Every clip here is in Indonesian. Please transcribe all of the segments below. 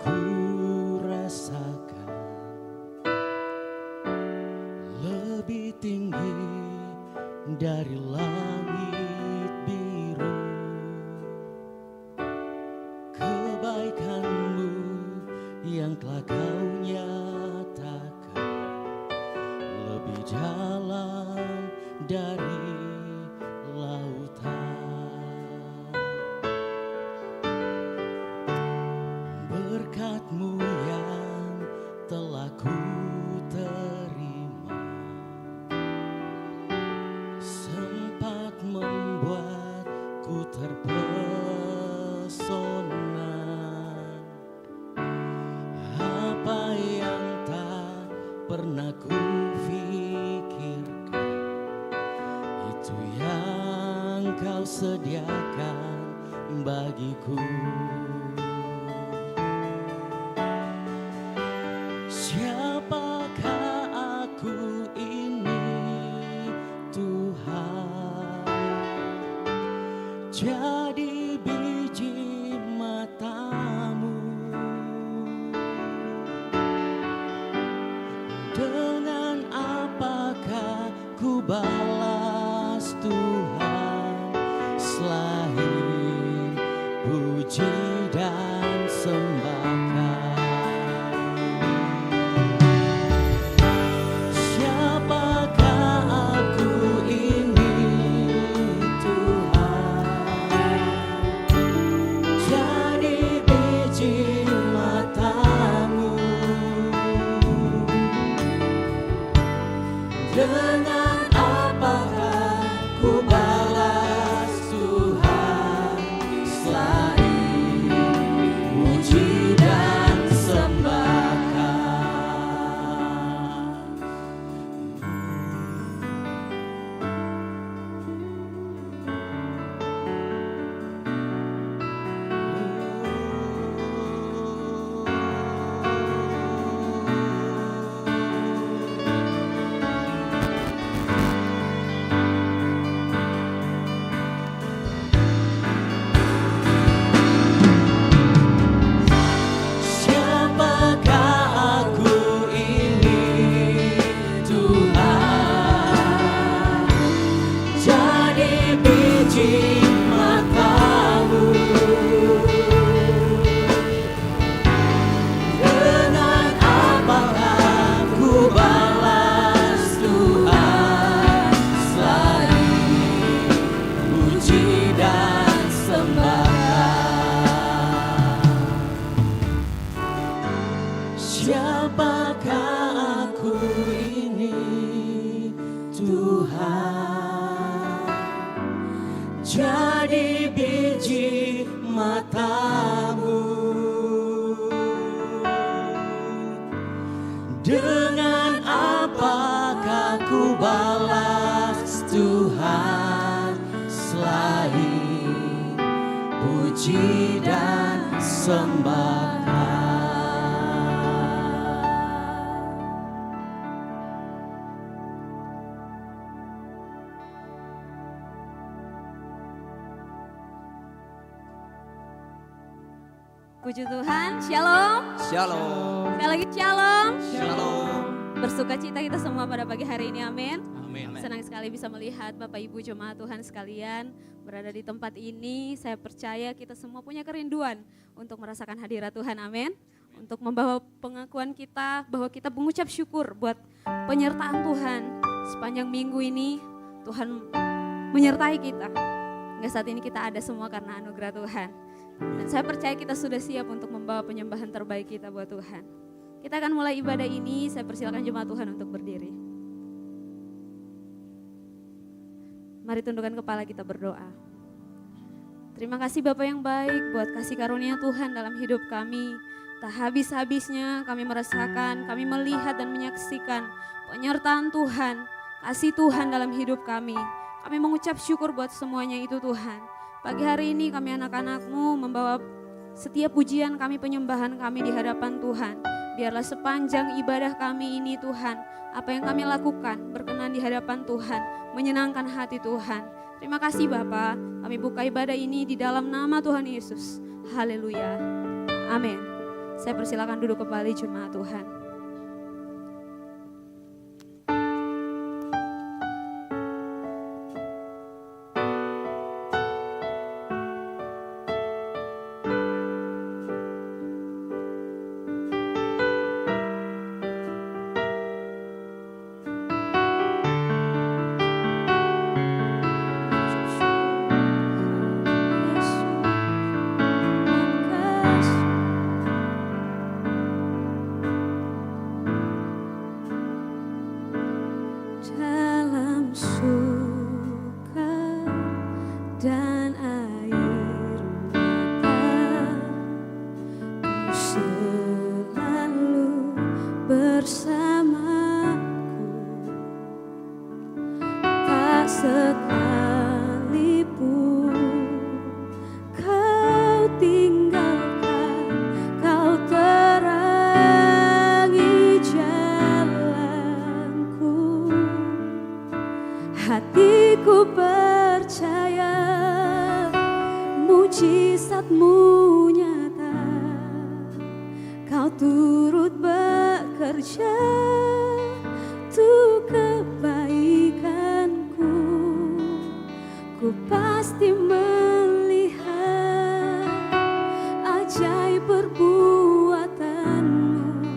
ku rasakan lebih tinggi dari langit biru. Kebaikanmu yang telah kau nyatakan lebih dalam dari lautan. Berkat-Mu yang telah ku terima sempat membuatku terpesona. Apa yang tak pernah ku pikirkan, itu yang Kau sediakan bagiku. Siapakah aku ini, Tuhan? Jadi biji mata-Mu. Dengan apakah ku balas Tuhan selain puji dan sembahkan? Siapakah aku ini, Tuhan? Jadi biji mata-Mu. Dengan apakah ku balas Tuhan selain puji dan sembahkan? Siapakah aku ini, Tuhan? Jadi biji mata-Mu. Dengan apakah ku balas Tuhan selain puji dan sembahkan? Siapakah aku ini, Tuhan? Jadi biji mata-Mu. Dengan apakah ku balas Tuhan selain puji dan sembahkan? Puji Tuhan, shalom. Shalom. Sekali lagi shalom. Shalom. Bersuka cita kita semua pada pagi hari ini, amin. Amin. Senang sekali bisa melihat Bapak Ibu jemaat Tuhan sekalian berada di tempat ini. Saya percaya kita semua punya kerinduan untuk merasakan hadirat Tuhan, amin. Untuk membawa pengakuan kita bahwa kita mengucap syukur buat penyertaan Tuhan. Sepanjang minggu ini Tuhan menyertai kita. Hingga saat ini kita ada semua karena anugerah Tuhan. Dan saya percaya kita sudah siap untuk membawa penyembahan terbaik kita buat Tuhan. Kita akan mulai ibadah ini, saya persilakan jemaat Tuhan untuk berdiri. Mari tundukkan kepala kita berdoa. Terima kasih Bapa yang baik buat kasih karunia Tuhan dalam hidup kami. Tak habis-habisnya kami merasakan, kami melihat dan menyaksikan penyertaan Tuhan, kasih Tuhan dalam hidup kami. Kami mengucap syukur buat semuanya itu Tuhan. Pagi hari ini kami anak-anak-Mu membawa setiap pujian kami, penyembahan kami di hadapan Tuhan. Biarlah sepanjang ibadah kami ini Tuhan, apa yang kami lakukan berkenan di hadapan Tuhan, menyenangkan hati Tuhan. Terima kasih Bapa, kami buka ibadah ini di dalam nama Tuhan Yesus. Haleluya. Amin. Saya persilakan duduk kembali jemaat Tuhan. Dalam suka dan air mata, Kau selalu bersamaku. Tak sekalipun Kau tinggalkan, Kau terangi jalanku. Hatiku percaya mujizat-Mu nyata, Kau turut bekerja untuk kebaikanku. Ku pasti melihat ajaib perbuatan-Mu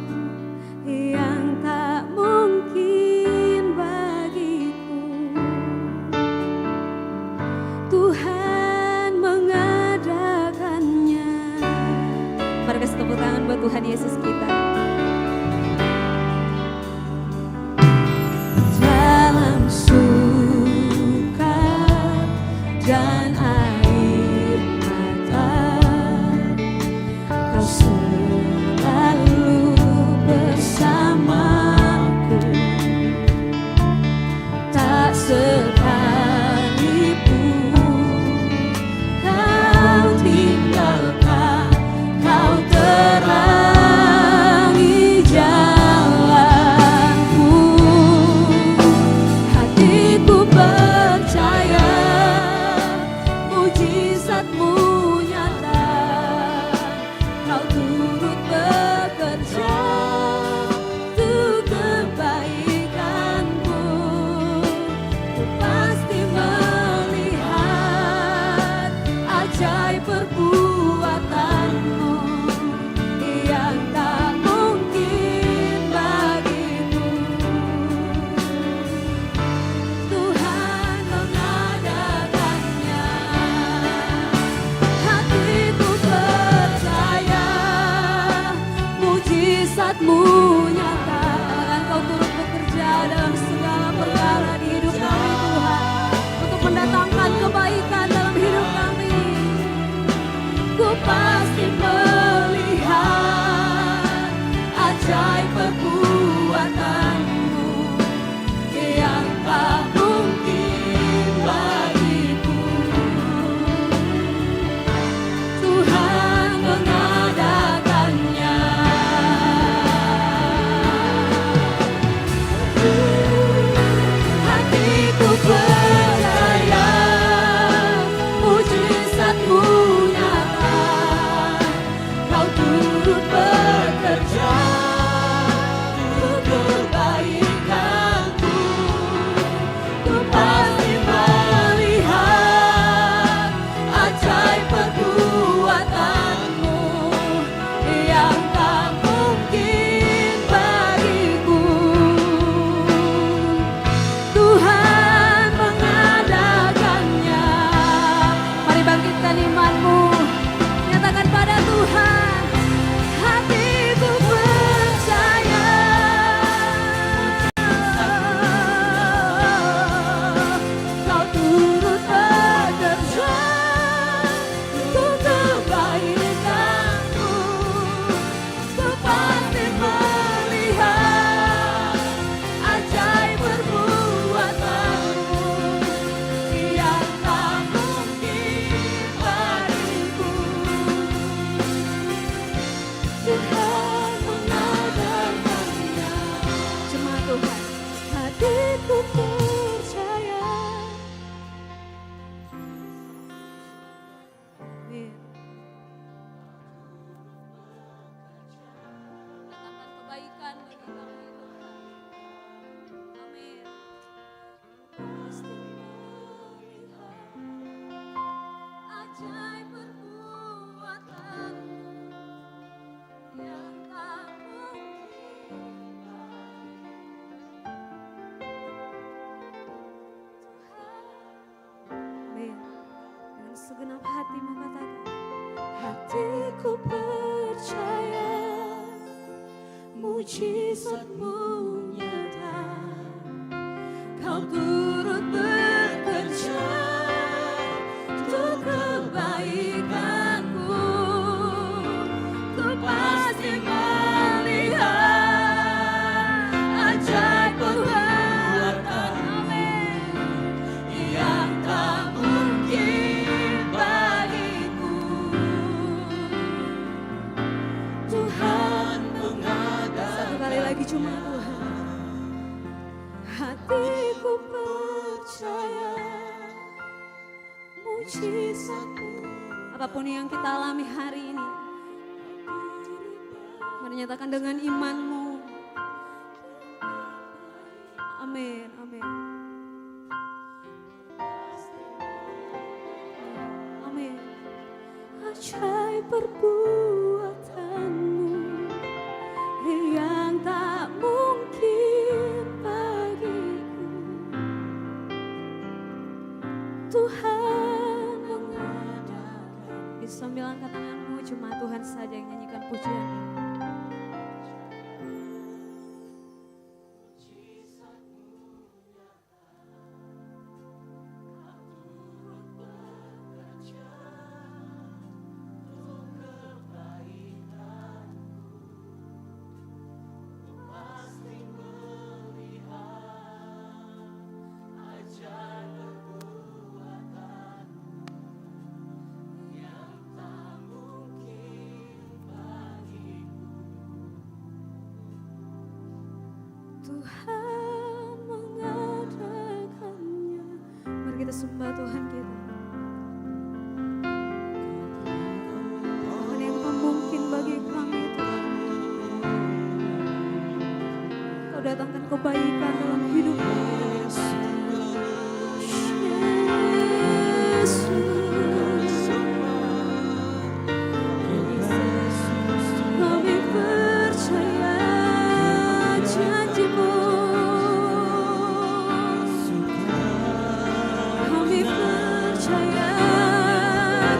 yang tak mungkin bagiku. Tuhan mengadakannya. Mari kasih tepuk tangan buat Tuhan Yesus kita. Dalam suka dan air mata, Kau selalu bersamaku. Tak sekalipun Kau tinggalkan, Kau terangi jalanku. Hatiku percaya mujizat-Mu nyata, Kau turut bekerja untuk kebaikanku. Ku pasti melihat ajaib perbuatan-Mu yang tak mungkin bagiku. Tuhan mengadakannya. Hatiku percaya mujizat-Mu nyata, dan Kau turut bekerja dalam segala perkara di hidup kami Tuhan, untuk mendatangkan kebaikan dalam hidup kami. Ku pasti melihat ajaib perbuatan-Mu yang tak mungkin bagiku. Tuhan mengadakannya. Hatiku percaya mujizat-Mu nyata, Kau turut bekerja untuk kebaikanku. Ku pasti melihat ajaib perbuatan-Mu yang tak mungkin bagiku. Tuhan mengadakannya. Mari bangkitkan iman-Mu, nyatakan pada Tuhan, mujizat-Mu nyata. Kau turut bekerja untuk kebaikanku. Ku pasti melihat ajaib perbuatan-Mu yang tak mungkin bagiku. Tuhan mengadakan. Satu kali lagi cuma Tuhan. Hatiku percaya mujizat-Mu. Apapun yang kita alami hari ini, menyatakan dengan iman-Mu. Amin, amin. Amin. Ajaib perbuatan-Mu yang tak mungkin bagiku. Tuhan mengadakan. Bisa sambil angkat tanganmu, cuma Tuhan saja yang nyanyikan pujian ini. Tuhan mengadakannya. Mari kita sembah Tuhan kita. Tuhan yang tak mungkin bagi kami Tuhan. Kau datangkan kebaikan dalam hidup kami. Kami percaya janji-Mu. Kami percaya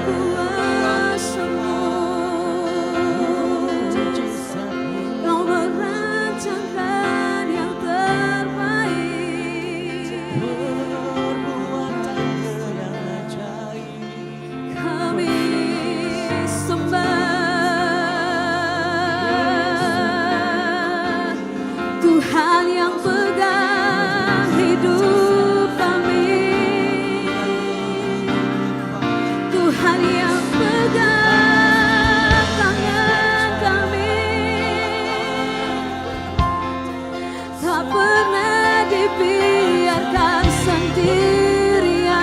kuasa-Mu. Kau merancangkan yang terbaik. Kami sembah Tuhan yang pegang hidup kami. Tuhan yang pegang tangan kami. Tak pernah dibiarkan sendirian.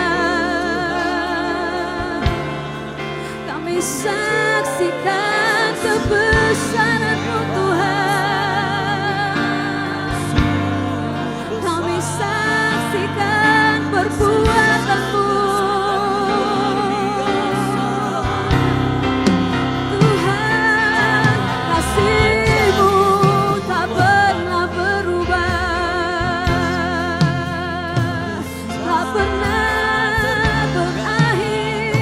Kami saksikan kebesaran-Mu Tuhan. Kami saksikan perbuatan-Mu. Tuhan, kasih-Mu tak pernah berubah, tak pernah berakhir.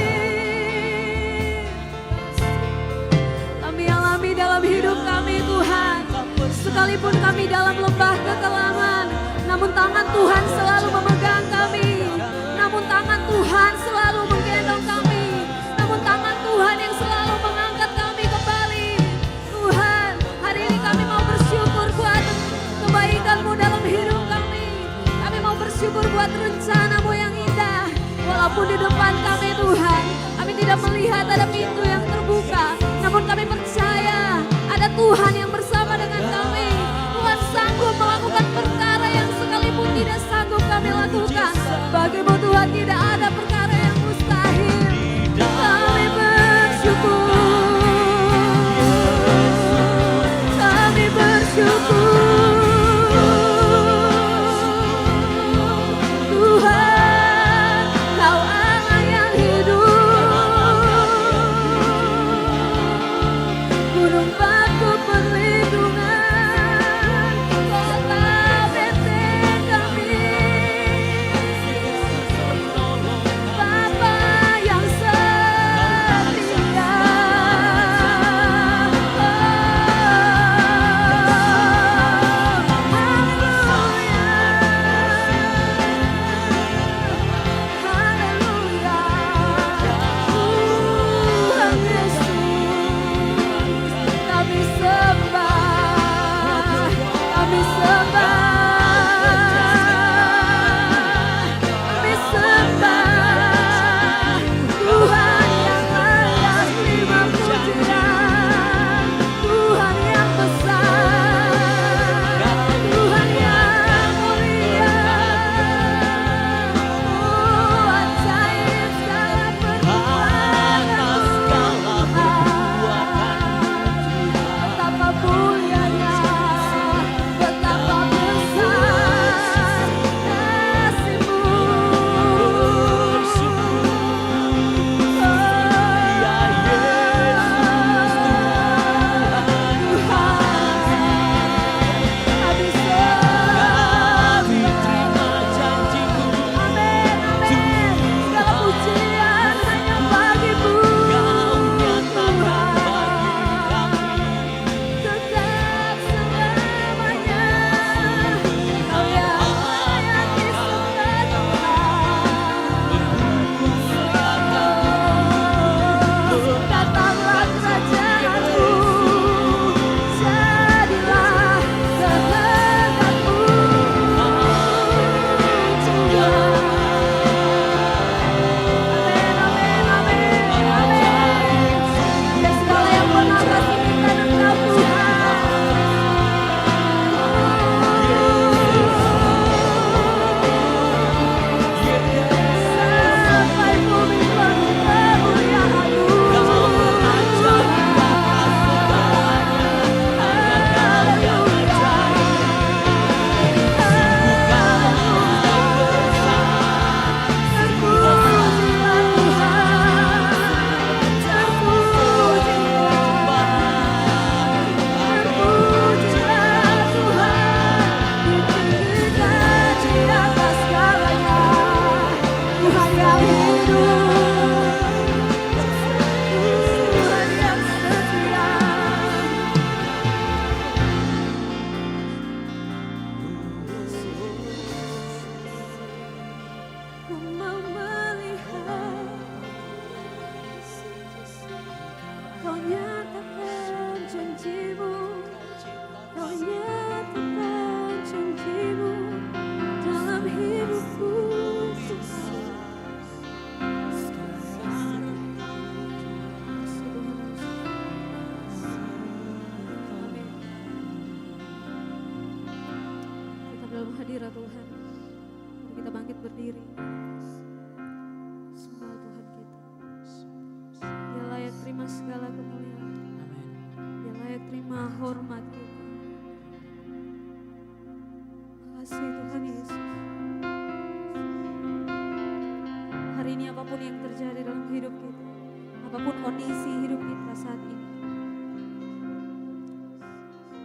Kami alami dalam hidup kami Tuhan. Sekalipun kami dalam lembah kekelaman, namun tangan Tuhan selalu memegang kami. Namun tangan Tuhan selalu menggendong kami. Namun tangan Tuhan yang selalu mengangkat kami kembali. Tuhan, hari ini kami mau bersyukur buat kebaikan-Mu dalam hidup kami. Kami mau bersyukur buat rencana-Mu yang indah. Walaupun di depan kami Tuhan, kami tidak melihat ada pintu yang terbuka. Namun kami percaya ada Tuhan yang bersama dengan kami. Tuhan sanggup melakukan perkara yang sekalipun tidak sanggup kami lakukan. Bagi-Mu Tuhan tidak ada perkara yang mustahil. Kami bersyukur. Kami bersyukur. Tuhan, Kau Allah yang hidup. dalam hadirat Tuhan. Mari kita bangkit berdiri. Sembah Tuhan kita. Dia layak terima segala kemuliaan. Dia layak terima hormat kita. Makasih Tuhan Yesus. Hari ini apapun yang terjadi dalam hidup kita, apapun kondisi hidup kita saat ini,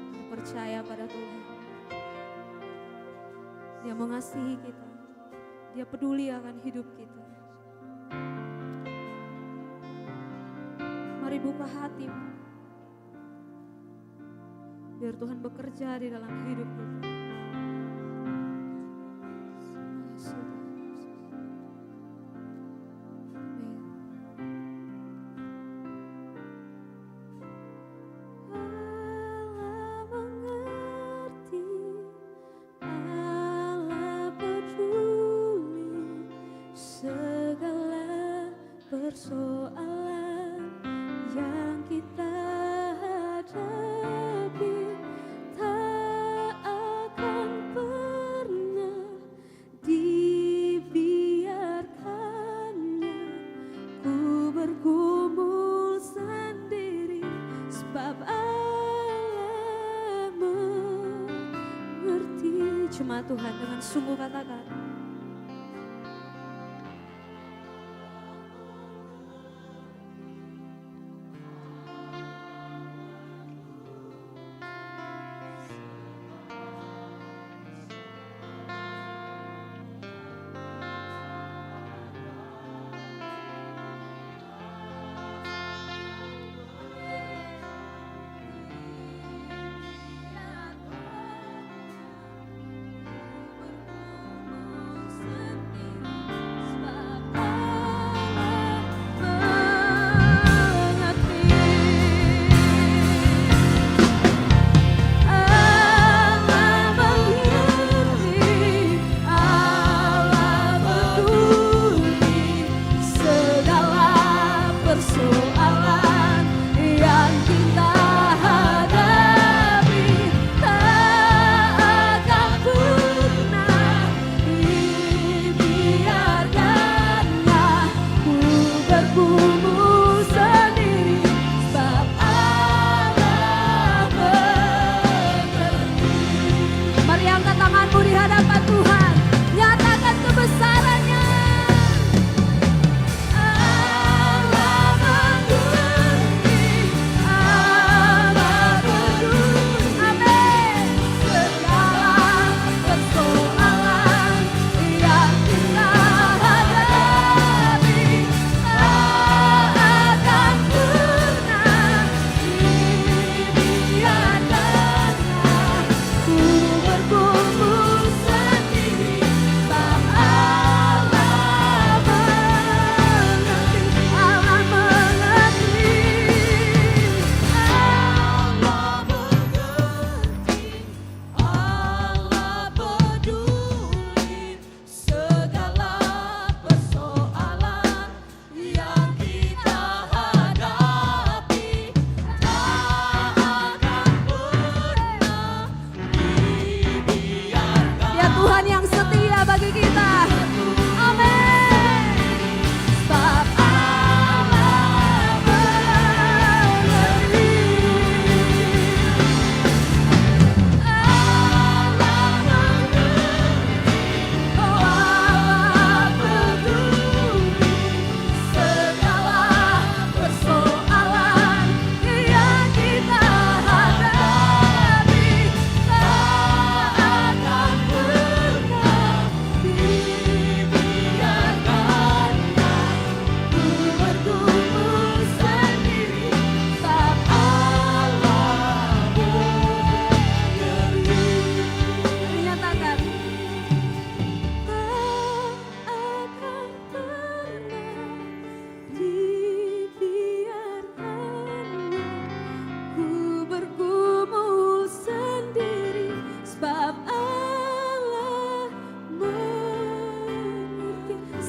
kita percaya pada Tuhan. Dia mengasihi kita. Dia peduli akan hidup kita. Mari buka hatimu. Biar Tuhan bekerja di dalam hidup kita. Persoalan yang kita hadapi tak akan pernah dibiarkannya. Ku bergumul sendiri sebab Allah mengerti. Cuma Tuhan dengan sungguh katakan,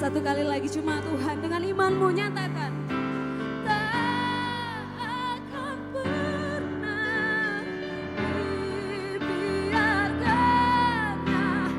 Satu kali lagi cuma Tuhan dengan imanmu nyatakan. Tak akan pernah dibiarkannya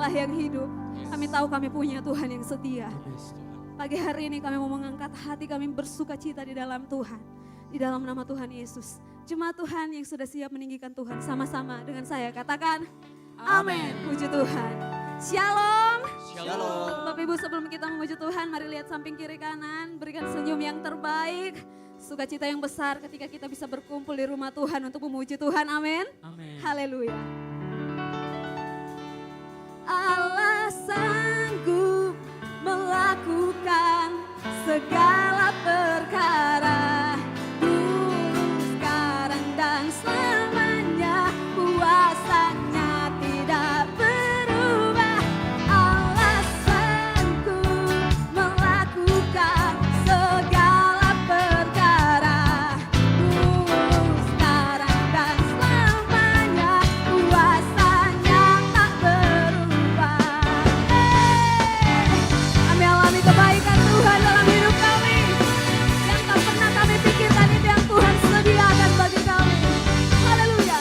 Allah yang hidup. Kami tahu kami punya Tuhan yang setia. Yes, Tuhan. Pagi hari ini kami mau mengangkat hati kami bersuka cita di dalam Tuhan. Di dalam nama Tuhan Yesus. Jemaat Tuhan yang sudah siap meninggikan Tuhan sama-sama dengan saya katakan amin. Puji Tuhan. Shalom. Shalom. Bapak Ibu sebelum kita memuji Tuhan, mari lihat samping kiri kanan, berikan senyum yang terbaik. Sukacita yang besar ketika kita bisa berkumpul di rumah Tuhan untuk memuji Tuhan, amin. Amin. Haleluya. Allah sanggup melakukan segala perkara, dulu, sekarang dan selamanya, kuasanya tidak berubah. Allah sanggup melakukan segala perkara, dulu, sekarang dan selamanya, kuasanya tak berubah. Kami alami kebaikan Tuhan dalam hidup kami. Yang tak pernah kami pikirkan itu yang Tuhan sediakan bagi kami. Haleluya.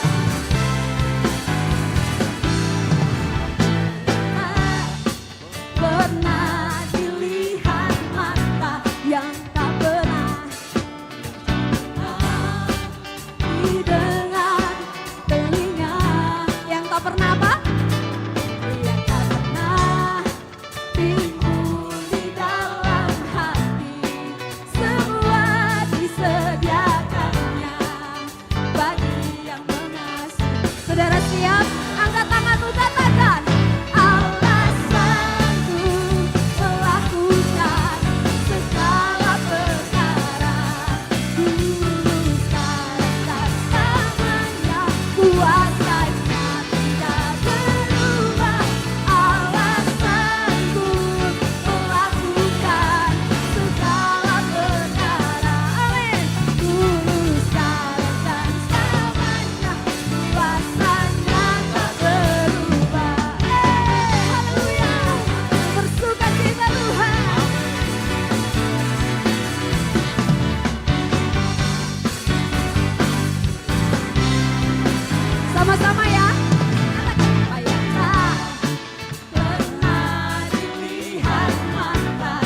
Pernah dilihat mata yang tak pernah didengar telinga yang tak pernah apa? Yang tak pernah timbul di dalam hati, semua disediakannya bagi yang mengasihi. Saudara siap? Angkat tanganmu katakan, Allah sanggup melakukan segala perkara, dulu, sekarang dan selamanya, kuasanya tidak berubah. Allah sanggup melakukan segala perkara, amin. Dulu, sekarang dan selamanya, kuasanya tak berubah. Haleluya. Bersuka cita Tuhan. Sama-sama ya. Apa yang tak pernah dilihat mata,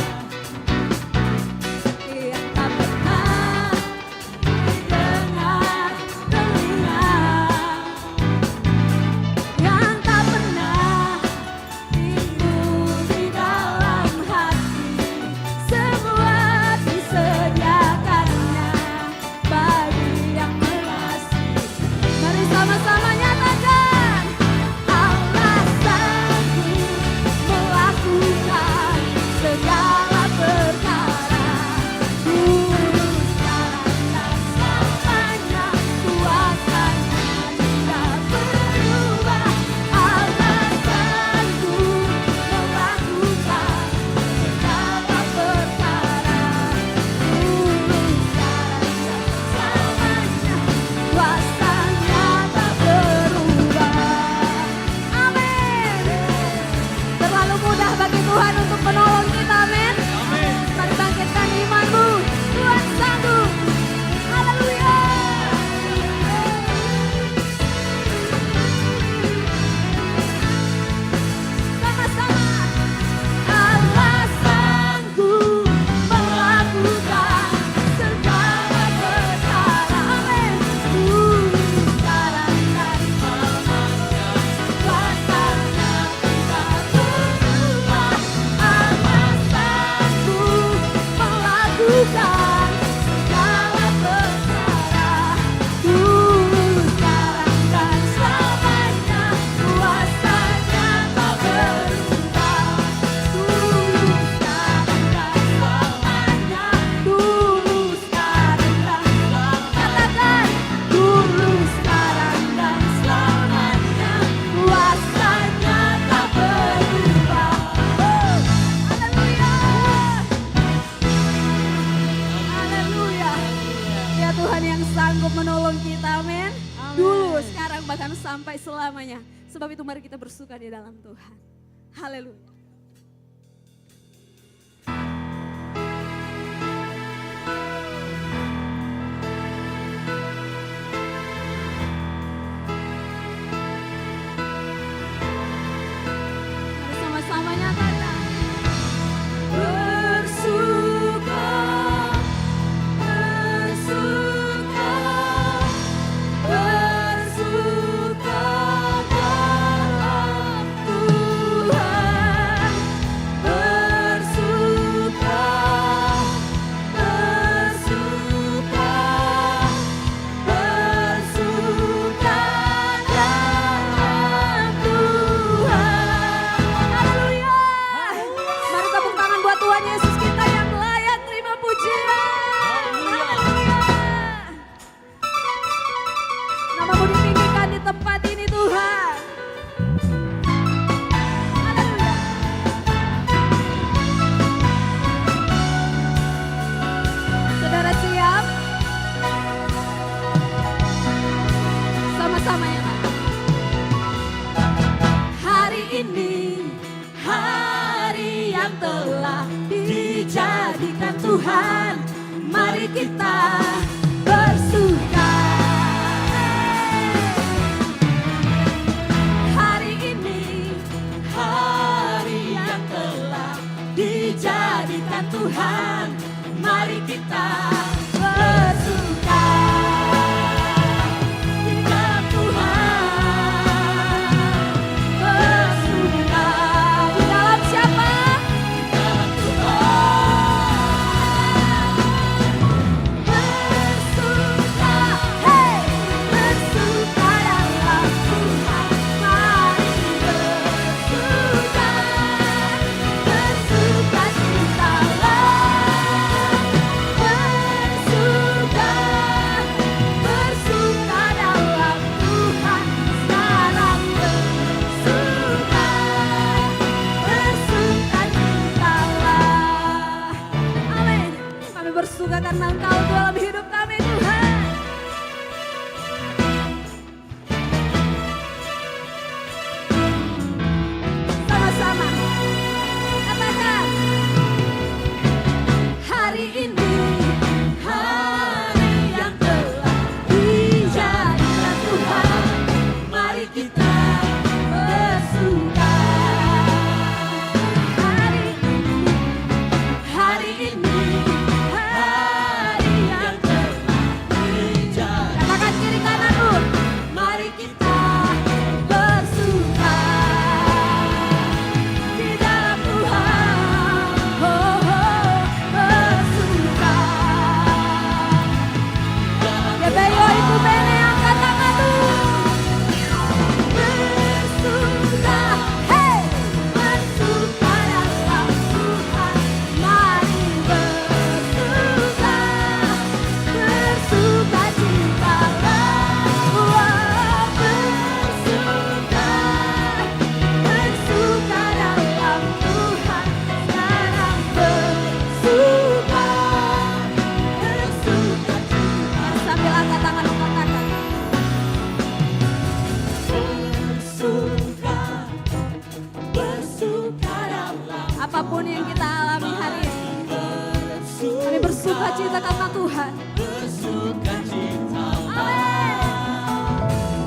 yang tak pernah didengar telinga, yang tak pernah timbul di dalam hati, semua disediakannya bagi yang mengasihi. Mari sama-sama nyatakan, Allah sanggup melakukan segala perkara, dulu, sekarang dan selamanya, kuasanya tidak berubah. Allah sanggup melakukan segala perkara, dulu, sekarang dan selamanya, kuasanya tak berubah. Amin. Terlalu mudah bagi Tuhan untuk menolong kita, amin. Mari bangkitkan imanmu, Tuhan sanggup. Haleluya. Sama-sama. Allah sanggup melakukan segala perkara, amin. Dulu, sekarang dan selamanya, kuasanya tidak berubah. Allah sanggup melakukan segala perkara, dulu, sekarang dan selamanya, kuasanya tak berubah. Dulu, sekarang dan selamanya, dulu, sekarang dan katakan, dulu, sekarang dan selamanya, kuasanya tak berubah. Haleluya. Haleluya. Ya Tuhan yang sanggup menolong kita, amin. Dulu, sekarang, bahkan sampai selamanya. Sebab itu mari kita bersuka di dalam Tuhan. Haleluya. sama-sama ya Pak. Hari ini hari yang telah dijadikan Tuhan, mari kita bersuka. Hari ini hari yang telah dijadikan Tuhan, mari kita bersuka di dalam Tuhan. Bersuka di dalam siapa? Di dalam Tuhan. Bersuka, hey, bersuka dalam Tuhan. Mari bersuka, bersuka citalah. Bersuka, bersuka dalam Tuhan. Sekarang bersuka, bersuka citalah. Amin. Kami bersuka karena Engkau dalam hidup kami Tuhan. Sama-sama katakan, hari ini hari yang telah dijadikan Tuhan, mari kita bersuka. Hari ini hari yang telah dijadikan. Katakan kiri kananmu, mari kita bersuka di dalam Tuhan. Oh, bersuka. Ya Bayo Ibu Bene angkat tangan tuh. Bersuka, hey, bersuka dalam Tuhan. Mari bersuka, bersuka citalah. Wah, bersuka, bersuka dalam Tuhan. Sekarang bersuka, bersuka citalah. Sambil angkat tangan katakan. Bersuka dalam apapun yang kita alami hari ini, kami bersuka cita karena Tuhan. bersuka cita. Amin.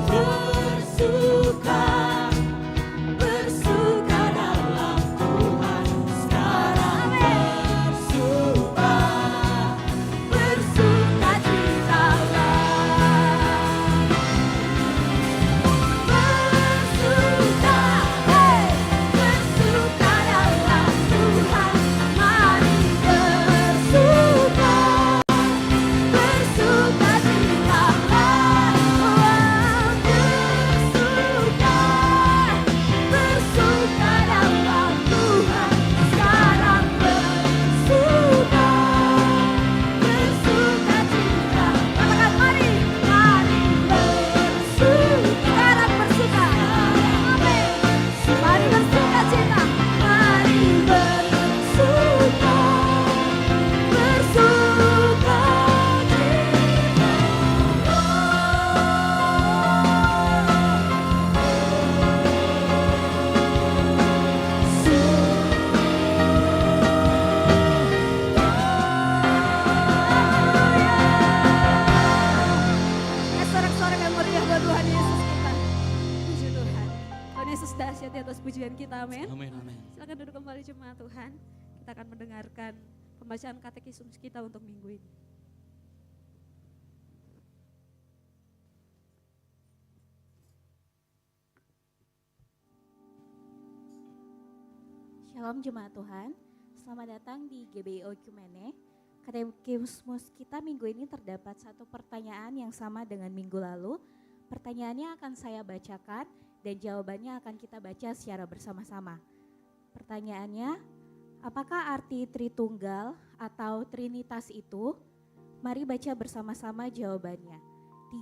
Bersuka, bersuka dalam Tuhan. Sekarang bersuka, Bersuka citalah. Bersuka, hey, bersuka dalam Tuhan. Mari bersuka, bersuka citalah. Wah, bersuka, bersuka dalam Tuhan. Sekarang bersuka, bersuka cita. Katakan mari, mari bersuka. Sekarang bersuka. Amin. Mari bersuka cita. Mari bersuka, bersuka cita. Sorak-sorak yang meriah buat Tuhan Yesus kita. Puji Tuhan. Tuhan Yesus dahsyat di atas pujian kita, amin. Amin, amin. Silakan duduk kembali jemaat Tuhan. Kita akan mendengarkan pembacaan katekismus kita untuk minggu ini. Shalom jemaat Tuhan, selamat datang di GBI Oikumene. Katekismus kita minggu ini terdapat satu pertanyaan yang sama dengan minggu lalu. Pertanyaannya akan saya bacakan dan jawabannya akan kita baca secara bersama-sama. Pertanyaannya, apakah arti Tritunggal atau Trinitas itu? Mari baca bersama-sama jawabannya.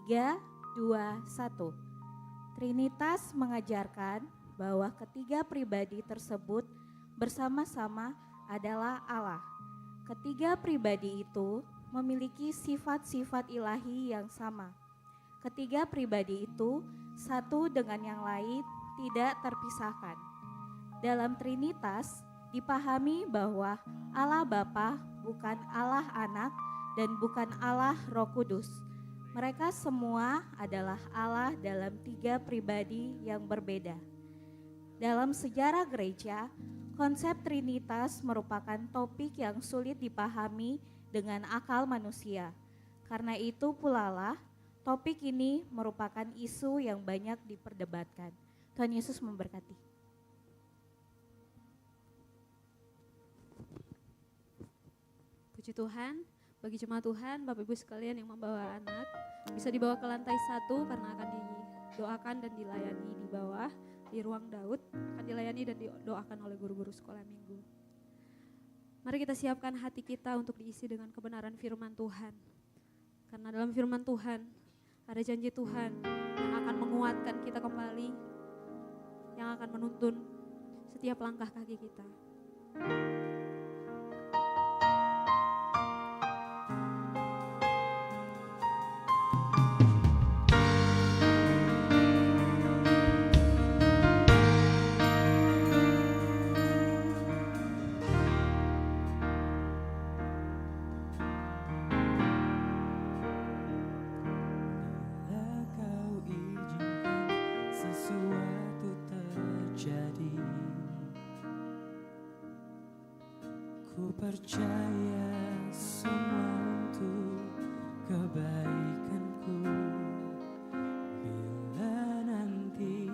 3, 2, 1. Trinitas mengajarkan bahwa ketiga pribadi tersebut bersama-sama adalah Allah. Ketiga pribadi itu memiliki sifat-sifat ilahi yang sama. Ketiga pribadi itu satu dengan yang lain tidak terpisahkan. Dalam Trinitas dipahami bahwa Allah Bapa bukan Allah Anak dan bukan Allah Roh Kudus. Mereka semua adalah Allah dalam tiga pribadi yang berbeda. Dalam sejarah gereja, konsep Trinitas merupakan topik yang sulit dipahami dengan akal manusia. Karena itu pula lah, topik ini merupakan isu yang banyak diperdebatkan. Tuhan Yesus memberkati. Puji Tuhan, bagi jemaat Tuhan, Bapak Ibu sekalian yang membawa anak, bisa dibawa ke lantai 1 karena akan didoakan dan dilayani di bawah, di ruang Daud, akan dilayani dan didoakan oleh guru-guru sekolah minggu. Mari kita siapkan hati kita untuk diisi dengan kebenaran firman Tuhan. Karena dalam firman Tuhan, ada janji Tuhan yang akan menguatkan kita kembali, yang akan menuntun setiap langkah kaki kita. Bila kau izinkan sesuatu terjadi, ku percaya semua untuk kebaikanku. Bila nanti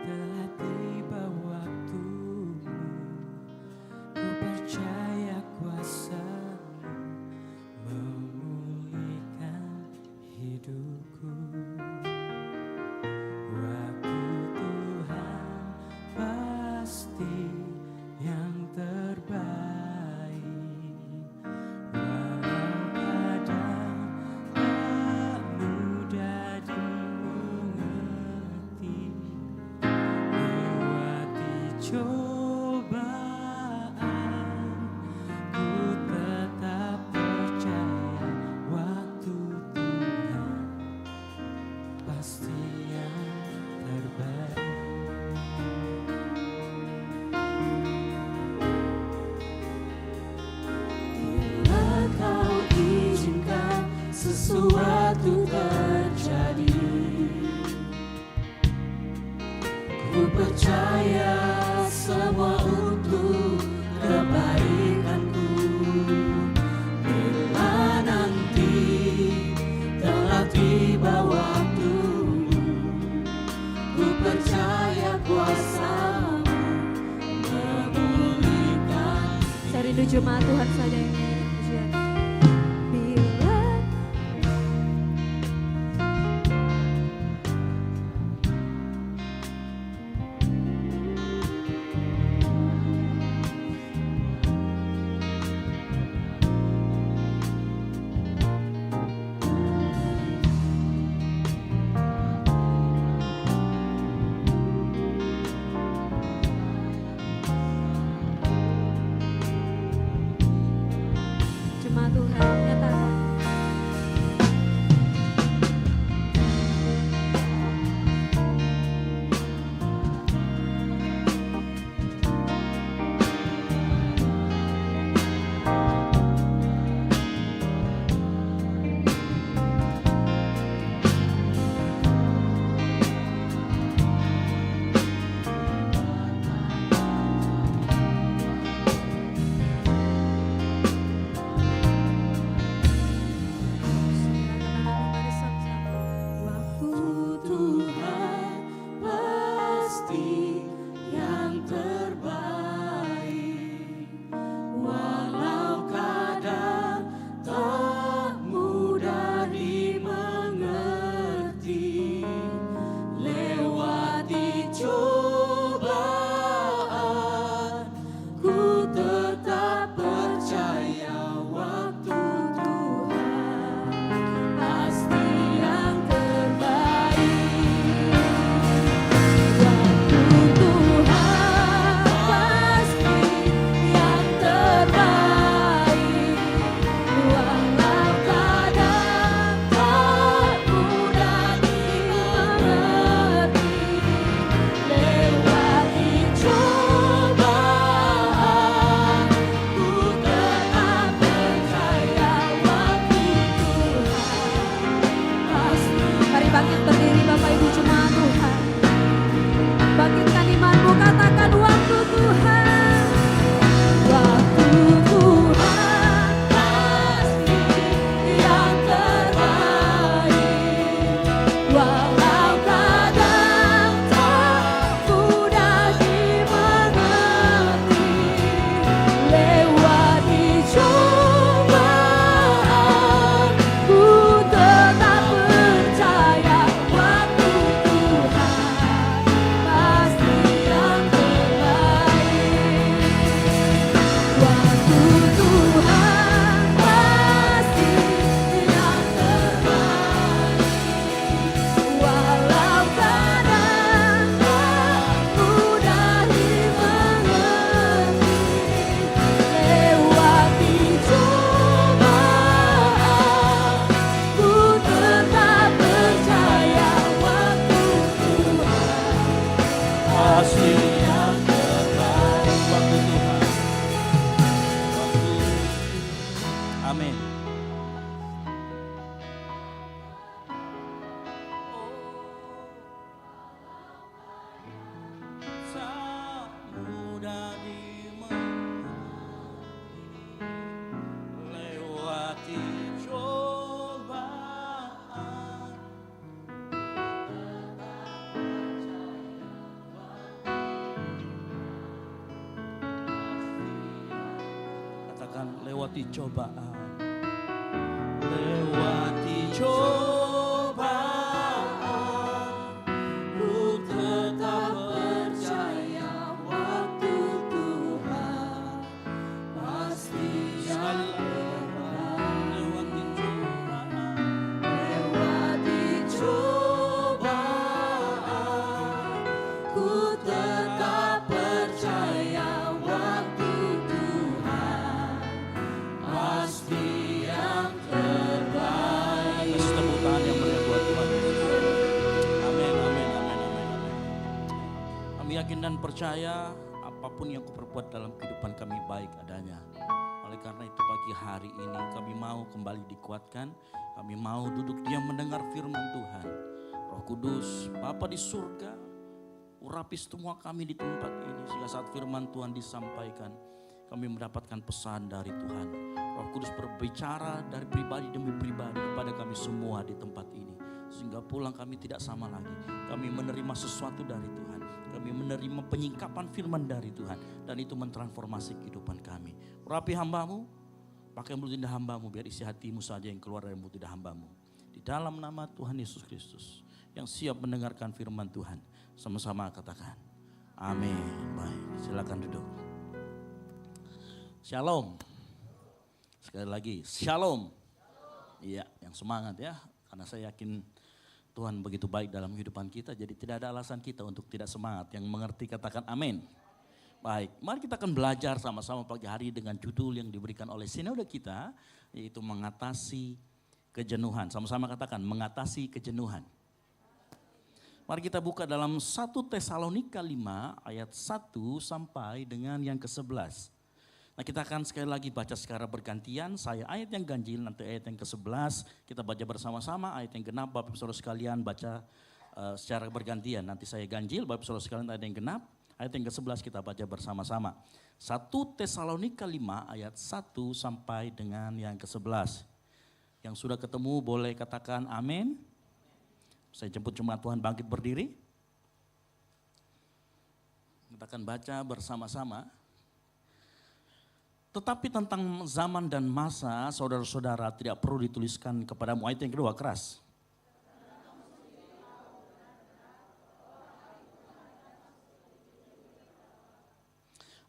telah tiba waktumu, ku percaya kuasa-Mu memulihkan hidupku. Waktu Tuhan pasti yang terbaik, walau kadang tak mudah dimengerti. Lewati cobaan, ku tetap percaya waktu Tuhan pasti yang terbaik. Bila kau izinkan sesuatu terjadi, ku percaya semua untuk kebaikanku. Bila nanti telah tiba waktumu, ku percaya kuasa-Mu memulihkan. Saya rindu jemaat Tuhan saja yang nyanyi pujian. Bila lewati cobaan, lewati cobaan, ku tetap percaya waktu Tuhan pasti yang terbaik. Lewati cobaan, lewati cobaan, ku tetap percaya waktu Tuhan pasti yang terbaik. Kasih tepuk tangan yang meriah buat Tuhan. Amin, amin, amin, amin, amin. Kami yakin dan percaya apapun yang kuperbuat dalam kehidupan kami baik adanya. Oleh karena itu pagi hari ini kami mau kembali dikuatkan. Kami mau duduk diam mendengar firman Tuhan. Roh Kudus, Bapa di surga, urapi semua kami di tempat ini. Sehingga saat firman Tuhan disampaikan, kami mendapatkan pesan dari Tuhan. Roh Kudus berbicara dari pribadi demi pribadi kepada kami semua di tempat ini. Sehingga pulang kami tidak sama lagi. Kami menerima sesuatu dari Tuhan. Kami menerima penyingkapan firman dari Tuhan. Dan itu mentransformasi kehidupan kami. Urapi hambamu, pakai mulut indah hambamu, biar isi hatimu saja yang keluar dari mulut indah hambamu. Di dalam nama Tuhan Yesus Kristus, yang siap mendengarkan firman Tuhan. Sama-sama katakan, amin. Baik, silakan duduk. Shalom. Sekali lagi, shalom. Iya, yang semangat ya. Karena saya yakin Tuhan begitu baik dalam kehidupan kita. Jadi tidak ada alasan kita untuk tidak semangat. Yang mengerti katakan amin. Baik, mari kita akan belajar sama-sama pagi hari dengan judul yang diberikan oleh sinode kita. Yaitu mengatasi kejenuhan. Sama-sama katakan, mengatasi kejenuhan. Mari kita buka dalam 1 Tesalonika 5 ayat 1 sampai dengan yang ke-11. Nah kita akan sekali lagi baca secara bergantian, saya ayat yang ganjil, nanti ayat yang ke-11 kita baca bersama-sama, ayat yang genap Bapak Ibu Saudara sekalian baca secara bergantian. Nanti saya ganjil, Bapak Ibu Saudara sekalian ayat yang genap, ayat yang ke-11 kita baca bersama-sama. 1 Tesalonika 5 ayat 1 sampai dengan yang ke-11. Yang sudah ketemu boleh katakan amin. Saya jemput jemaat Tuhan bangkit berdiri. Kita akan baca bersama-sama. Tetapi tentang zaman dan masa, saudara-saudara tidak perlu dituliskan kepadamu. Ayat yang kedua keras.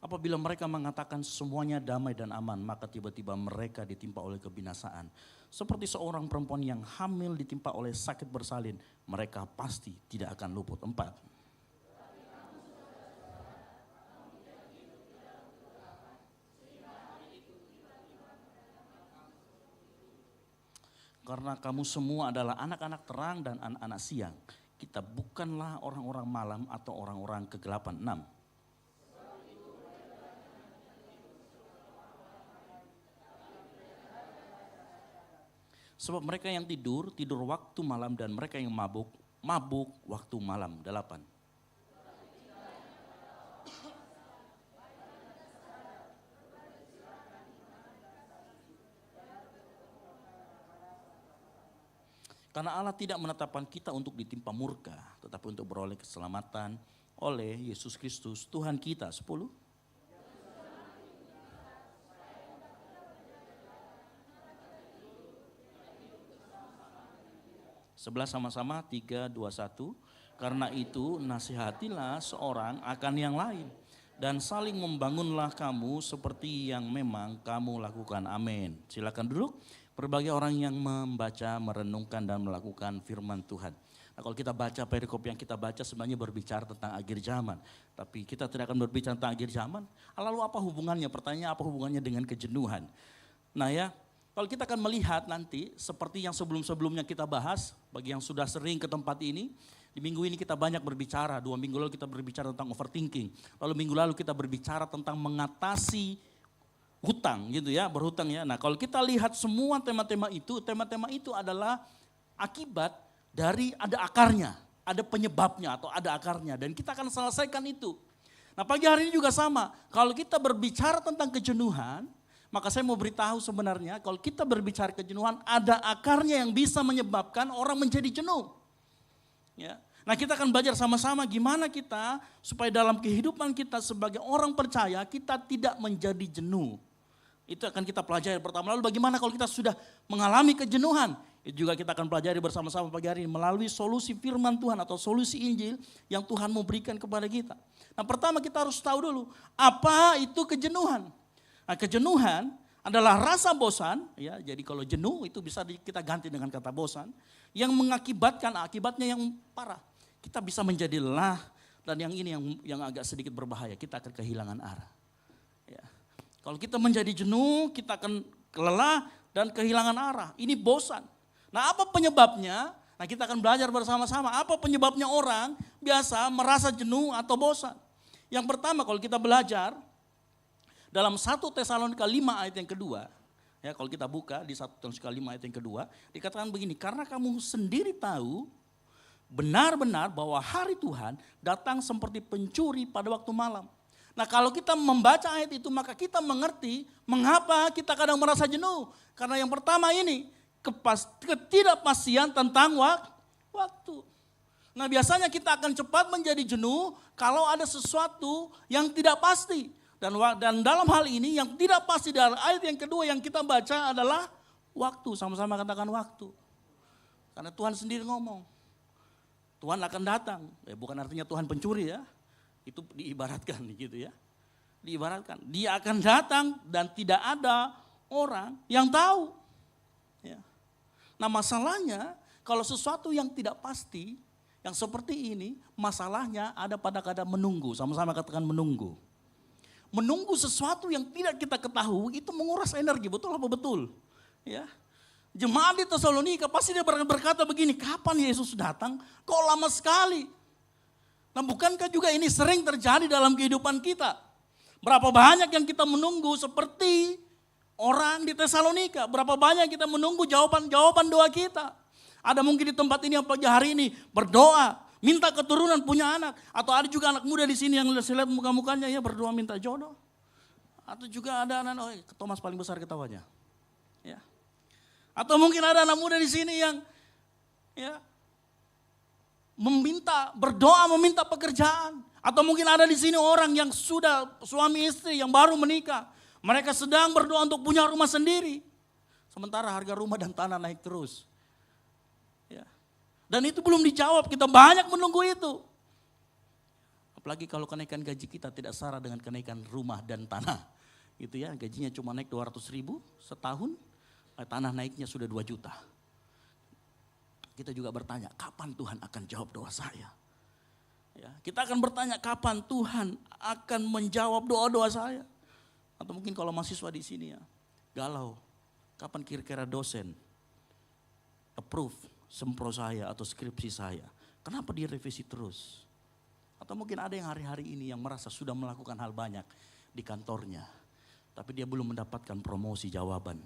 Apabila mereka mengatakan semuanya damai dan aman, maka tiba-tiba mereka ditimpa oleh kebinasaan. Seperti seorang perempuan yang hamil ditimpa oleh sakit bersalin, mereka pasti tidak akan luput. 4. Karena kamu semua adalah anak-anak terang dan anak-anak siang. Kita bukanlah orang-orang malam atau orang-orang kegelapan. 6. Sebab mereka yang tidur, tidur waktu malam, dan mereka yang mabuk, mabuk waktu malam. 8. Karena Allah tidak menetapkan kita untuk ditimpa murka, tetapi untuk beroleh keselamatan oleh Yesus Kristus Tuhan kita. 10. Sebelah sama-sama, 3, 2, 1. Karena itu nasihatilah seorang akan yang lain, dan saling membangunlah kamu seperti yang memang kamu lakukan. Amin. Silakan duduk. Berbagai orang yang membaca, merenungkan dan melakukan firman Tuhan. Nah, kalau kita baca perikop yang kita baca sebenarnya berbicara tentang akhir zaman. Tapi kita tidak akan berbicara tentang akhir zaman. Lalu apa hubungannya? Pertanyaannya apa hubungannya dengan kejenuhan? Nah ya, kalau kita akan melihat nanti seperti yang sebelum-sebelumnya kita bahas. Bagi yang sudah sering ke tempat ini. Di minggu ini kita banyak berbicara. 2 minggu lalu kita berbicara tentang overthinking. Lalu minggu lalu kita berbicara tentang mengatasi hutang gitu ya, berhutang ya. Nah kalau kita lihat semua tema-tema itu adalah akibat dari ada akarnya, ada penyebabnya atau ada akarnya. Dan kita akan selesaikan itu. Nah pagi hari ini juga sama, kalau kita berbicara tentang kejenuhan, maka saya mau beritahu sebenarnya kalau kita berbicara kejenuhan ada akarnya yang bisa menyebabkan orang menjadi jenuh. Ya. Nah kita akan belajar sama-sama gimana kita supaya dalam kehidupan kita sebagai orang percaya kita tidak menjadi jenuh. Itu akan kita pelajari pertama. Lalu bagaimana kalau kita sudah mengalami kejenuhan? Itu juga kita akan pelajari bersama-sama pagi hari ini melalui solusi firman Tuhan atau solusi Injil yang Tuhan mau berikan kepada kita. Nah pertama kita harus tahu dulu, apa itu kejenuhan? Nah kejenuhan adalah rasa bosan, ya. Jadi kalau jenuh itu bisa kita ganti dengan kata bosan, yang mengakibatkan akibatnya yang parah. Kita bisa menjadi lelah dan yang ini yang agak sedikit berbahaya, kita akan kehilangan arah. Ya. Kalau kita menjadi jenuh, kita akan lelah dan kehilangan arah. Ini bosan. Nah apa penyebabnya? Nah kita akan belajar bersama-sama apa penyebabnya orang biasa merasa jenuh atau bosan. Yang pertama kalau kita belajar dalam 1 Tesalonika 5 ayat yang kedua. Ya, kalau kita buka di 1 Tesalonika 5 ayat yang kedua. Dikatakan begini, karena kamu sendiri tahu benar-benar bahwa hari Tuhan datang seperti pencuri pada waktu malam. Nah kalau kita membaca ayat itu maka kita mengerti mengapa kita kadang merasa jenuh. Karena yang pertama ini ketidakpastian tentang waktu. Nah biasanya kita akan cepat menjadi jenuh kalau ada sesuatu yang tidak pasti. Dan dalam hal ini yang tidak pasti dari ayat yang kedua yang kita baca adalah waktu. Sama-sama katakan waktu. Karena Tuhan sendiri ngomong. Tuhan akan datang. Bukan artinya Tuhan pencuri ya. Itu diibaratkan gitu ya. Diibaratkan. Dia akan datang dan tidak ada orang yang tahu. Ya. Nah masalahnya kalau sesuatu yang tidak pasti, yang seperti ini, masalahnya ada pada kata menunggu. Sama-sama katakan menunggu. Menunggu sesuatu yang tidak kita ketahui itu menguras energi, betul apa betul? Ya. Jemaat di Tesalonika pasti dia berkata begini, kapan Yesus datang? Kok lama sekali? Nah bukankah juga ini sering terjadi dalam kehidupan kita? Berapa banyak yang kita menunggu seperti orang di Tesalonika. Berapa banyak kita menunggu jawaban doa kita. Ada mungkin di tempat ini yang pagi hari ini berdoa. Minta keturunan punya anak. Atau ada juga anak muda di sini yang saya lihat muka-mukanya ya berdoa minta jodoh. Atau juga ada anak, Thomas paling besar ketawanya. Ya. Atau mungkin ada anak muda di sini yang ya berdoa meminta pekerjaan. Atau mungkin ada di sini orang yang sudah suami istri yang baru menikah. Mereka sedang berdoa untuk punya rumah sendiri. Sementara harga rumah dan tanah naik terus. Ya. Dan itu belum dijawab, kita banyak menunggu itu. Apalagi kalau kenaikan gaji kita tidak setara dengan kenaikan rumah dan tanah. Gitu ya, gajinya cuma naik 200.000 setahun, tanah naiknya sudah 2 juta. Kita juga bertanya, kapan Tuhan akan jawab doa saya? Ya, kita akan bertanya, kapan Tuhan akan menjawab doa-doa saya? Atau mungkin kalau mahasiswa di sini ya, galau, kapan kira-kira dosen approve sempro saya atau skripsi saya? Kenapa direvisi terus? Atau mungkin ada yang hari-hari ini yang merasa sudah melakukan hal banyak di kantornya, tapi dia belum mendapatkan promosi jawaban.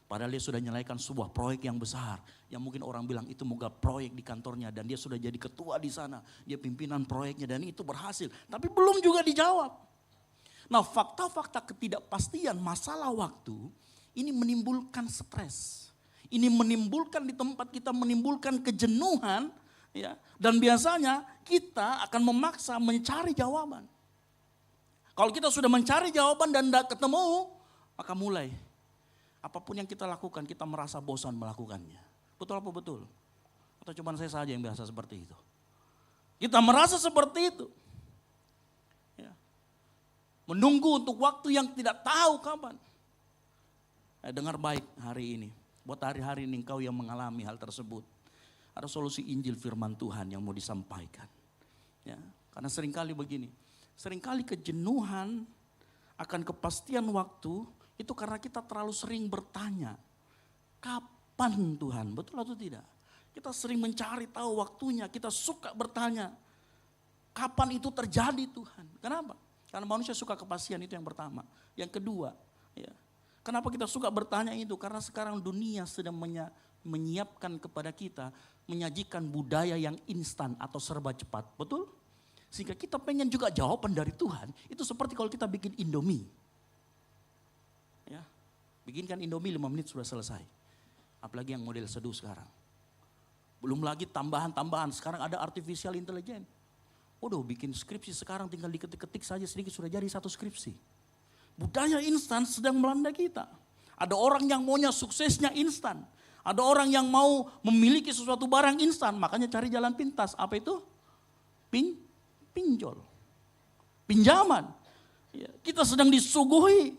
Padahal dia sudah menyelesaikan sebuah proyek yang besar. Yang mungkin orang bilang itu moga proyek di kantornya. Dan dia sudah jadi ketua di sana. Dia pimpinan proyeknya dan itu berhasil. Tapi belum juga dijawab. Nah fakta-fakta ketidakpastian masalah waktu. Ini menimbulkan stres. Ini menimbulkan di tempat kita menimbulkan kejenuhan. Ya, dan biasanya kita akan memaksa mencari jawaban. Kalau kita sudah mencari jawaban dan tidak ketemu. Maka mulai. Apapun yang kita lakukan, kita merasa bosan melakukannya. Betul apa betul? Atau cuma saya saja yang biasa seperti itu? Kita merasa seperti itu. Ya. Menunggu untuk waktu yang tidak tahu kapan. Dengar baik hari ini. Buat hari-hari ini engkau yang mengalami hal tersebut. Ada solusi Injil firman Tuhan yang mau disampaikan. Ya. Karena seringkali begini. Seringkali kejenuhan akan kepastian waktu. Itu karena kita terlalu sering bertanya, kapan Tuhan? Betul atau tidak? Kita sering mencari tahu waktunya, kita suka bertanya, kapan itu terjadi Tuhan? Kenapa? Karena manusia suka kepastian, itu yang pertama. Yang kedua, ya, kenapa kita suka bertanya itu? Karena sekarang dunia sedang menyiapkan kepada kita, menyajikan budaya yang instan atau serba cepat, betul? Sehingga kita pengen juga jawaban dari Tuhan, itu seperti kalau kita bikin Indomie. Ya, bikinkan Indomie 5 menit sudah selesai. Apalagi yang model seduh sekarang. Belum lagi tambahan-tambahan, sekarang ada artificial intelligence. Waduh, bikin skripsi sekarang tinggal diketik-ketik saja sedikit sudah jadi satu skripsi. Budaya instan sedang melanda kita. Ada orang yang maunya suksesnya instan. Ada orang yang mau memiliki sesuatu barang instan, makanya cari jalan pintas. Apa itu? Pinjol. Pinjaman. Ya, kita sedang disuguhi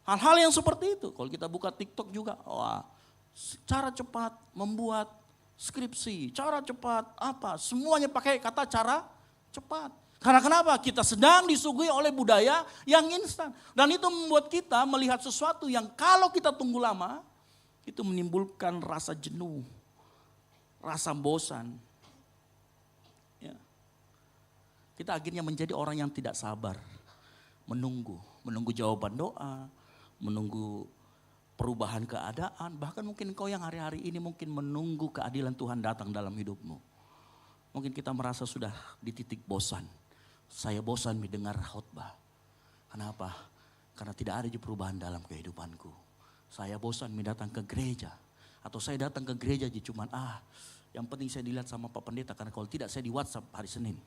hal-hal yang seperti itu. Kalau kita buka TikTok juga, wah, cara cepat membuat skripsi, cara cepat apa, semuanya pakai kata cara cepat. Karena kenapa? Kita sedang disuguhi oleh budaya yang instan. Dan itu membuat kita melihat sesuatu yang kalau kita tunggu lama, itu menimbulkan rasa jenuh, rasa bosan. Ya. Kita akhirnya menjadi orang yang tidak sabar. Menunggu jawaban doa, menunggu perubahan keadaan. Bahkan mungkin kau yang hari-hari ini mungkin menunggu keadilan Tuhan datang dalam hidupmu. Mungkin kita merasa sudah di titik bosan. Saya bosan mendengar khotbah. Kenapa? Karena tidak ada perubahan dalam kehidupanku. Saya bosan datang ke gereja. Atau saya datang ke gereja aja cuman yang penting saya dilihat sama Pak Pendeta. Karena kalau tidak saya di WhatsApp hari Senin.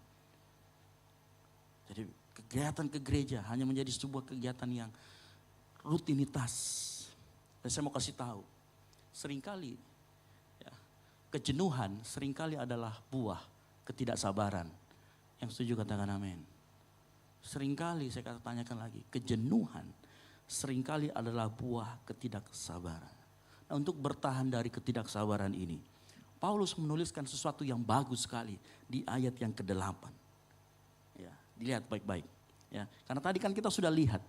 Jadi kegiatan ke gereja hanya menjadi sebuah kegiatan yang rutinitas. Dan saya mau kasih tahu. Seringkali ya, kejenuhan seringkali adalah buah ketidaksabaran. Yang setuju katakan amin. Seringkali saya tanyakan lagi, kejenuhan seringkali adalah buah ketidaksabaran. Nah, untuk bertahan dari ketidaksabaran ini, Paulus menuliskan sesuatu yang bagus sekali di ayat yang ke-8. Ya, dilihat baik-baik. Ya, karena tadi kan kita sudah lihat,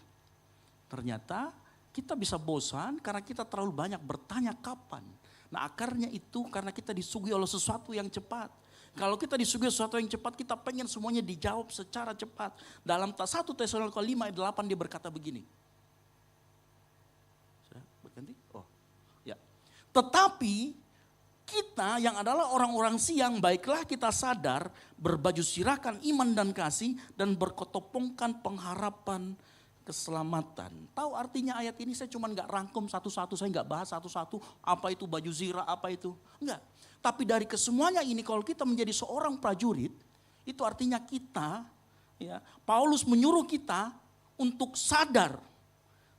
ternyata kita bisa bosan karena kita terlalu banyak bertanya kapan. Nah, akarnya itu karena kita disuguhi oleh sesuatu yang cepat. Kalau kita disuguhi sesuatu yang cepat, kita pengen semuanya dijawab secara cepat. Dalam 1 Tesalonika 5 ayat 8 dia berkata begini. Sudah berganti? Oh, ya. Tetapi kita yang adalah orang-orang siang, baiklah kita sadar, berbaju sirahkan iman dan kasih, dan berkotopongkan pengharapan keselamatan. Tahu artinya ayat ini? Saya cuma nggak rangkum satu-satu, saya nggak bahas satu-satu. Apa itu baju zirah, apa itu? Enggak. Tapi dari kesemuanya ini kalau kita menjadi seorang prajurit, itu artinya kita, ya, Paulus menyuruh kita untuk sadar.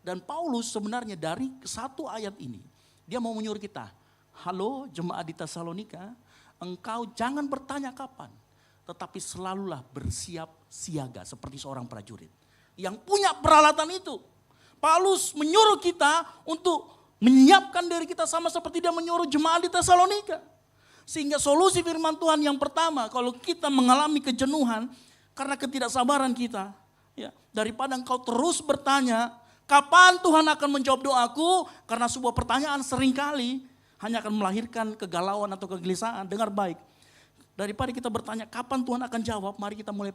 Dan Paulus sebenarnya dari satu ayat ini, dia mau menyuruh kita, halo jemaat di Tesalonika, engkau jangan bertanya kapan, tetapi selalulah bersiap siaga seperti seorang prajurit. Yang punya peralatan itu. Paulus menyuruh kita untuk menyiapkan diri kita sama seperti dia menyuruh jemaat di Tesalonika. Sehingga solusi firman Tuhan yang pertama, kalau kita mengalami kejenuhan karena ketidaksabaran kita, ya, daripada engkau terus bertanya, kapan Tuhan akan menjawab doaku? Karena sebuah pertanyaan seringkali hanya akan melahirkan kegalauan atau kegelisahan. Dengar baik, daripada kita bertanya kapan Tuhan akan jawab, mari kita mulai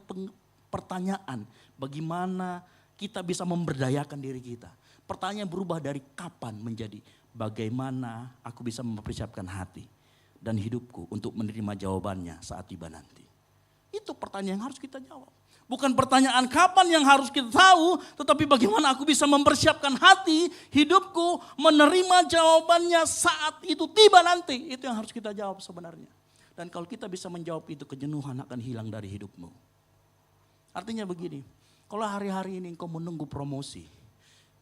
pertanyaan. Bagaimana kita bisa memberdayakan diri kita. Pertanyaan berubah dari kapan menjadi bagaimana aku bisa mempersiapkan hati dan hidupku untuk menerima jawabannya saat tiba nanti. Itu pertanyaan yang harus kita jawab. Bukan pertanyaan kapan yang harus kita tahu, tetapi bagaimana aku bisa mempersiapkan hati, hidupku, menerima jawabannya saat itu tiba nanti. Itu yang harus kita jawab sebenarnya. Dan kalau kita bisa menjawab itu, kejenuhan akan hilang dari hidupmu. Artinya begini, kalau hari-hari ini engkau menunggu promosi,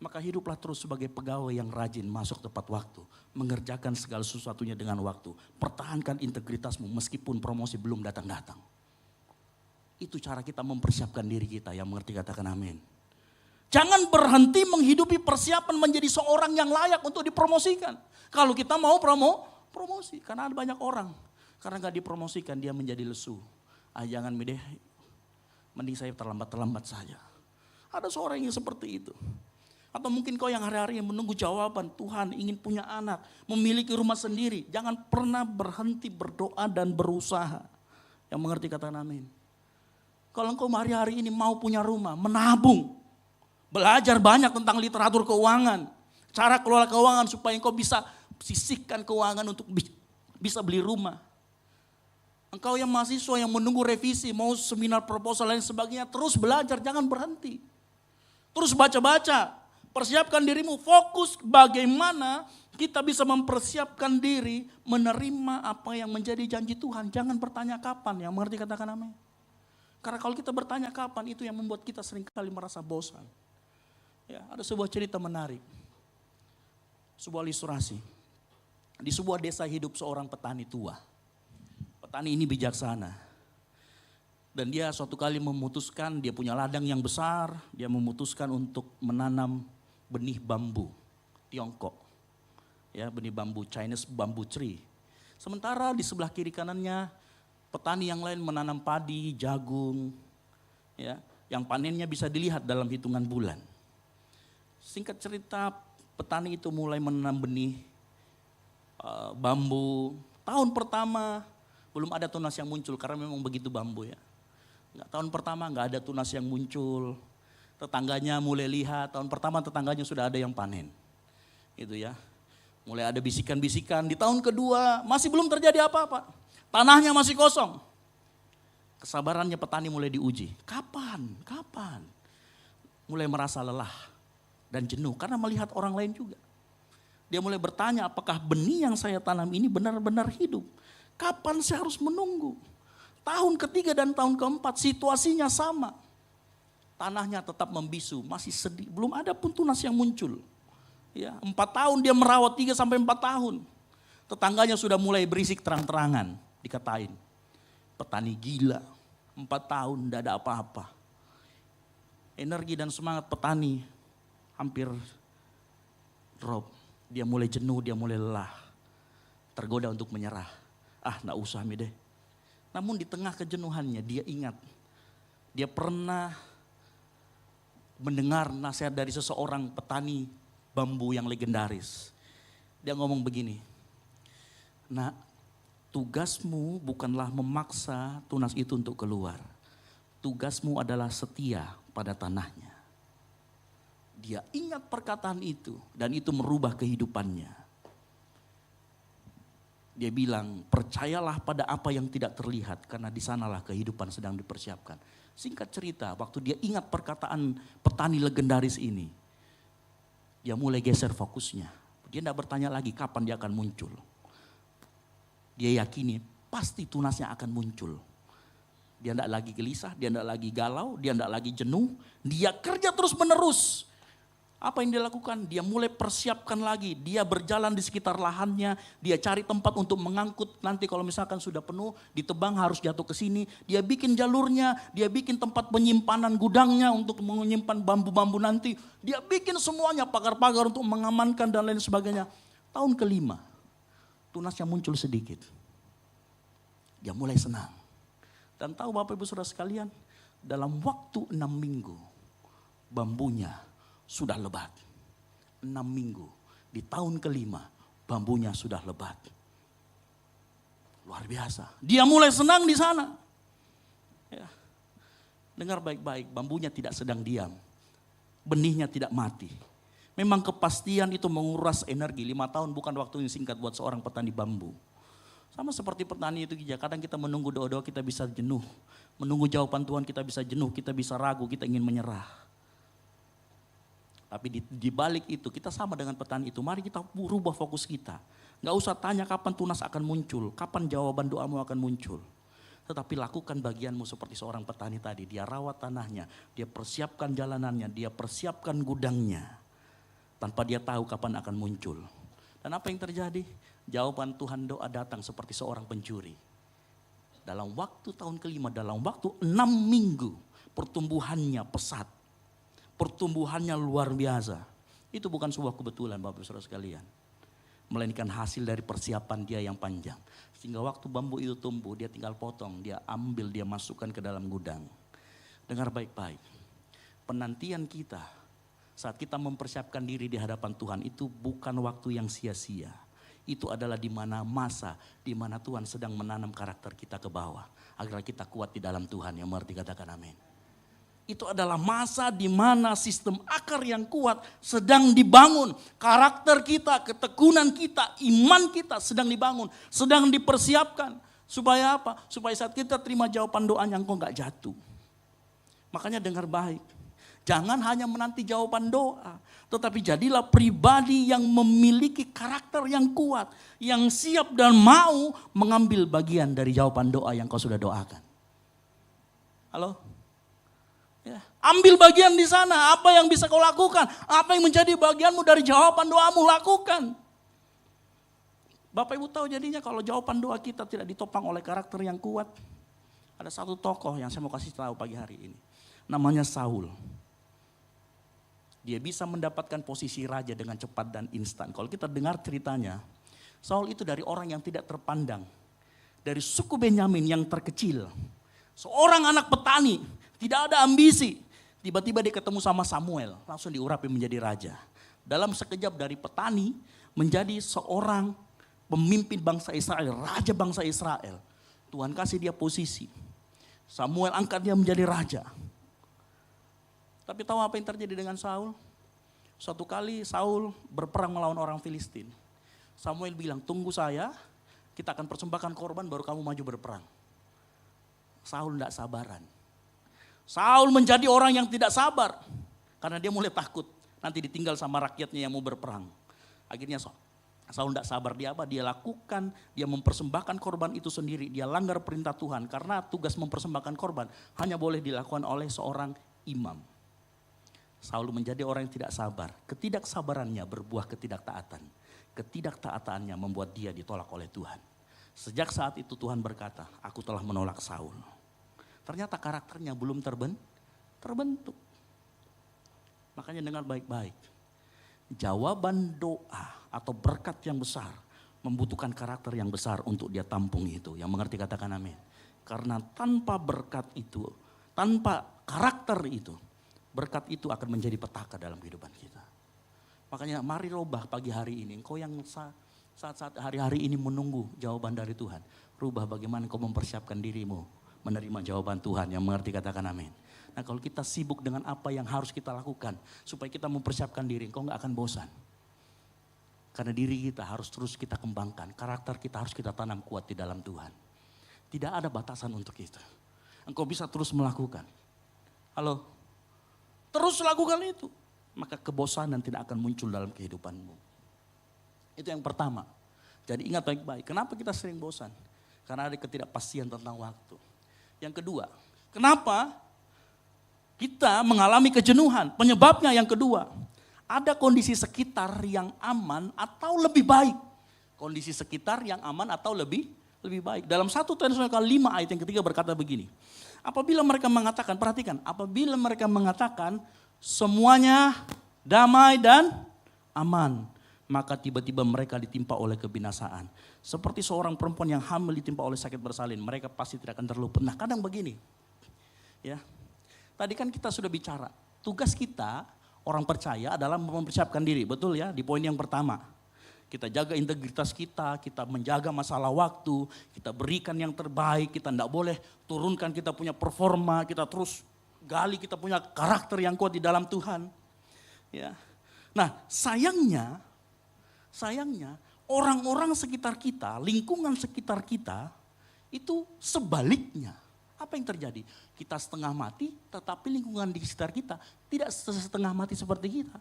maka hiduplah terus sebagai pegawai yang rajin masuk tepat waktu. Mengerjakan segala sesuatunya dengan waktu. Pertahankan integritasmu meskipun promosi belum datang-datang. Itu cara kita mempersiapkan diri kita, yang mengerti katakan amin. Jangan berhenti menghidupi persiapan menjadi seorang yang layak untuk dipromosikan. Kalau kita mau promosi, karena ada banyak orang. Karena gak dipromosikan dia menjadi lesu. Jangan mending saya terlambat saja. Ada seorang yang seperti itu. Atau mungkin kau yang hari-hari yang menunggu jawaban, Tuhan ingin punya anak, memiliki rumah sendiri. Jangan pernah berhenti berdoa dan berusaha. Yang mengerti katakan amin. Kalau engkau hari-hari ini mau punya rumah, menabung. Belajar banyak tentang literatur keuangan. Cara kelola keuangan supaya engkau bisa sisihkan keuangan untuk bisa beli rumah. Engkau yang mahasiswa yang menunggu revisi, mau seminar proposal dan sebagainya, terus belajar, jangan berhenti. Terus baca-baca, persiapkan dirimu, fokus bagaimana kita bisa mempersiapkan diri menerima apa yang menjadi janji Tuhan. Jangan bertanya kapan, yang mengerti katakan amin. Karena kalau kita bertanya kapan, itu yang membuat kita seringkali merasa bosan. Ya, ada sebuah cerita menarik. Sebuah ilustrasi. Di sebuah desa hidup seorang petani tua. Petani ini bijaksana. Dan dia suatu kali memutuskan, dia punya ladang yang besar, dia memutuskan untuk menanam benih bambu Tiongkok. Ya, benih bambu Chinese bamboo tree. Sementara di sebelah kiri kanannya petani yang lain menanam padi, jagung, ya, yang panennya bisa dilihat dalam hitungan bulan. Singkat cerita, petani itu mulai menanam benih bambu. Tahun pertama belum ada tunas yang muncul karena memang begitu bambu ya. Tahun pertama nggak ada tunas yang muncul. Tetangganya mulai lihat, tahun pertama tetangganya sudah ada yang panen. Itu ya. Mulai ada bisikan-bisikan, di tahun kedua masih belum terjadi apa-apa. Tanahnya masih kosong. Kesabarannya petani mulai diuji. Kapan? Mulai merasa lelah dan jenuh karena melihat orang lain juga. Dia mulai bertanya, apakah benih yang saya tanam ini benar-benar hidup? Kapan saya harus menunggu? Tahun ketiga dan tahun keempat situasinya sama. Tanahnya tetap membisu, masih sedih, belum ada pun tunas yang muncul. Ya, 4 tahun dia merawat, 3 sampai 4 tahun. Tetangganya sudah mulai berisik terang-terangan, dikatain. Petani gila, 4 tahun tidak ada apa-apa. Energi dan semangat petani hampir drop. Dia mulai jenuh, dia mulai lelah. Tergoda untuk menyerah. Nggak usah mi deh. Namun di tengah kejenuhannya dia ingat. Dia pernah mendengar nasihat dari seseorang petani bambu yang legendaris. Dia ngomong begini, "Nak, tugasmu bukanlah memaksa tunas itu untuk keluar. Tugasmu adalah setia pada tanahnya." Dia ingat perkataan itu dan itu merubah kehidupannya. Dia bilang, percayalah pada apa yang tidak terlihat karena di sanalah kehidupan sedang dipersiapkan. Singkat cerita, waktu dia ingat perkataan petani legendaris ini, dia mulai geser fokusnya. Dia tidak bertanya lagi kapan dia akan muncul. Dia yakini pasti tunasnya akan muncul. Dia tidak lagi gelisah, dia tidak lagi galau, dia tidak lagi jenuh. Dia kerja terus menerus. Apa yang dia lakukan? Dia mulai persiapkan lagi. Dia berjalan di sekitar lahannya. Dia cari tempat untuk mengangkut. Nanti kalau misalkan sudah penuh, ditebang harus jatuh ke sini. Dia bikin jalurnya. Dia bikin tempat penyimpanan gudangnya untuk menyimpan bambu-bambu nanti. Dia bikin semuanya, pagar-pagar untuk mengamankan dan lain sebagainya. Tahun kelima, tunasnya muncul sedikit. Dia mulai senang. Dan tahu Bapak Ibu Saudara sekalian, dalam waktu 6 minggu, bambunya sudah lebat. 6 minggu, di tahun kelima bambunya sudah lebat. Luar biasa. Dia mulai senang di sana. Ya. Dengar baik-baik, bambunya tidak sedang diam. Benihnya tidak mati. Memang kepastian itu menguras energi. 5 tahun bukan waktu yang singkat buat seorang petani bambu. Sama seperti petani itu, kadang kita menunggu doa-doa kita bisa jenuh. Menunggu jawaban Tuhan kita bisa jenuh, kita bisa ragu, kita ingin menyerah. Tapi di balik itu kita sama dengan petani itu. Mari kita rubah fokus kita. Gak usah tanya kapan tunas akan muncul. Kapan jawaban doamu akan muncul. Tetapi lakukan bagianmu seperti seorang petani tadi. Dia rawat tanahnya. Dia persiapkan jalanannya. Dia persiapkan gudangnya. Tanpa dia tahu kapan akan muncul. Dan apa yang terjadi? Jawaban Tuhan doa datang seperti seorang pencuri. Dalam waktu tahun kelima, dalam waktu 6 minggu. Pertumbuhannya pesat. Pertumbuhannya luar biasa. Itu bukan sebuah kebetulan Bapak Saudara sekalian. Melainkan hasil dari persiapan dia yang panjang. Sehingga waktu bambu itu tumbuh, dia tinggal potong, dia ambil, dia masukkan ke dalam gudang. Dengar baik-baik. Penantian kita saat kita mempersiapkan diri di hadapan Tuhan itu bukan waktu yang sia-sia. Itu adalah di mana masa, di mana Tuhan sedang menanam karakter kita ke bawah. Agar kita kuat di dalam Tuhan. Yang mengerti katakan amin. Itu adalah masa di mana sistem akar yang kuat sedang dibangun. Karakter kita, ketekunan kita, iman kita sedang dibangun, sedang dipersiapkan. Supaya apa? Supaya saat kita terima jawaban doanya engkau gak jatuh. Makanya dengar baik. Jangan hanya menanti jawaban doa. Tetapi jadilah pribadi yang memiliki karakter yang kuat. Yang siap dan mau mengambil bagian dari jawaban doa yang kau sudah doakan. Halo? Ya, Ambil bagian di sana, apa yang bisa kau lakukan, apa yang menjadi bagianmu dari jawaban doamu, lakukan. Bapak Ibu tahu jadinya kalau jawaban doa kita tidak ditopang oleh karakter yang kuat. Ada satu tokoh yang saya mau kasih tahu pagi hari ini. Namanya Saul. Dia bisa mendapatkan posisi raja dengan cepat dan instan. Kalau kita dengar ceritanya, Saul itu dari orang yang tidak terpandang. Dari suku Benyamin yang terkecil. Seorang anak petani, tidak ada ambisi. Tiba-tiba dia ketemu sama Samuel, langsung diurapi menjadi raja. Dalam sekejap dari petani menjadi seorang pemimpin bangsa Israel, raja bangsa Israel. Tuhan kasih dia posisi. Samuel angkat dia menjadi raja. Tapi tahu apa yang terjadi dengan Saul? Suatu kali Saul berperang melawan orang Filistin. Samuel bilang, tunggu saya, kita akan persembahkan korban baru kamu maju berperang. Saul tidak sabaran. Saul menjadi orang yang tidak sabar. Karena dia mulai takut. Nanti ditinggal sama rakyatnya yang mau berperang. Akhirnya Saul tidak sabar. Dia apa? Dia lakukan, dia mempersembahkan korban itu sendiri. Dia langgar perintah Tuhan. Karena tugas mempersembahkan korban hanya boleh dilakukan oleh seorang imam. Saul menjadi orang yang tidak sabar. Ketidaksabarannya berbuah ketidaktaatan. Ketidaktaatannya membuat dia ditolak oleh Tuhan. Sejak saat itu Tuhan berkata, aku telah menolak Saul. Ternyata karakternya belum terbentuk. Makanya dengar baik-baik. Jawaban doa atau berkat yang besar membutuhkan karakter yang besar untuk dia tampung itu. Yang mengerti katakan amin. Karena tanpa berkat itu, tanpa karakter itu, berkat itu akan menjadi petaka dalam kehidupan kita. Makanya mari rubah pagi hari ini. Engkau yang saat-saat hari-hari ini menunggu jawaban dari Tuhan. Rubah bagaimana engkau mempersiapkan dirimu menerima jawaban Tuhan. Yang mengerti katakan amin. Nah kalau kita sibuk dengan apa yang harus kita lakukan supaya kita mempersiapkan diri, engkau gak akan bosan. Karena diri kita harus terus kita kembangkan. Karakter kita harus kita tanam kuat di dalam Tuhan. Tidak ada batasan untuk itu. Engkau bisa terus melakukan. Halo? Terus lakukan itu. Maka kebosanan tidak akan muncul dalam kehidupanmu. Itu yang pertama. Jadi ingat baik-baik. Kenapa kita sering bosan? Karena ada ketidakpastian tentang waktu. Yang kedua, kenapa kita mengalami kejenuhan? Penyebabnya yang kedua, ada kondisi sekitar yang aman atau lebih baik. Kondisi sekitar yang aman atau lebih baik. Dalam 1 Tesalonika 5 ayat yang ketiga berkata begini. Apabila mereka mengatakan, perhatikan, apabila mereka mengatakan semuanya damai dan aman, maka tiba-tiba mereka ditimpa oleh kebinasaan. Seperti seorang perempuan yang hamil ditimpa oleh sakit bersalin, mereka pasti tidak akan terlupa. Nah kadang begini, ya. Tadi kan kita sudah bicara, tugas kita orang percaya adalah mempersiapkan diri, betul ya, di poin yang pertama. Kita jaga integritas kita menjaga masalah waktu, kita berikan yang terbaik, kita tidak boleh turunkan kita punya performa, kita terus gali kita punya karakter yang kuat di dalam Tuhan. Ya. Nah sayangnya orang-orang sekitar kita, lingkungan sekitar kita itu sebaliknya. Apa yang terjadi? Kita setengah mati tetapi lingkungan di sekitar kita tidak setengah mati seperti kita.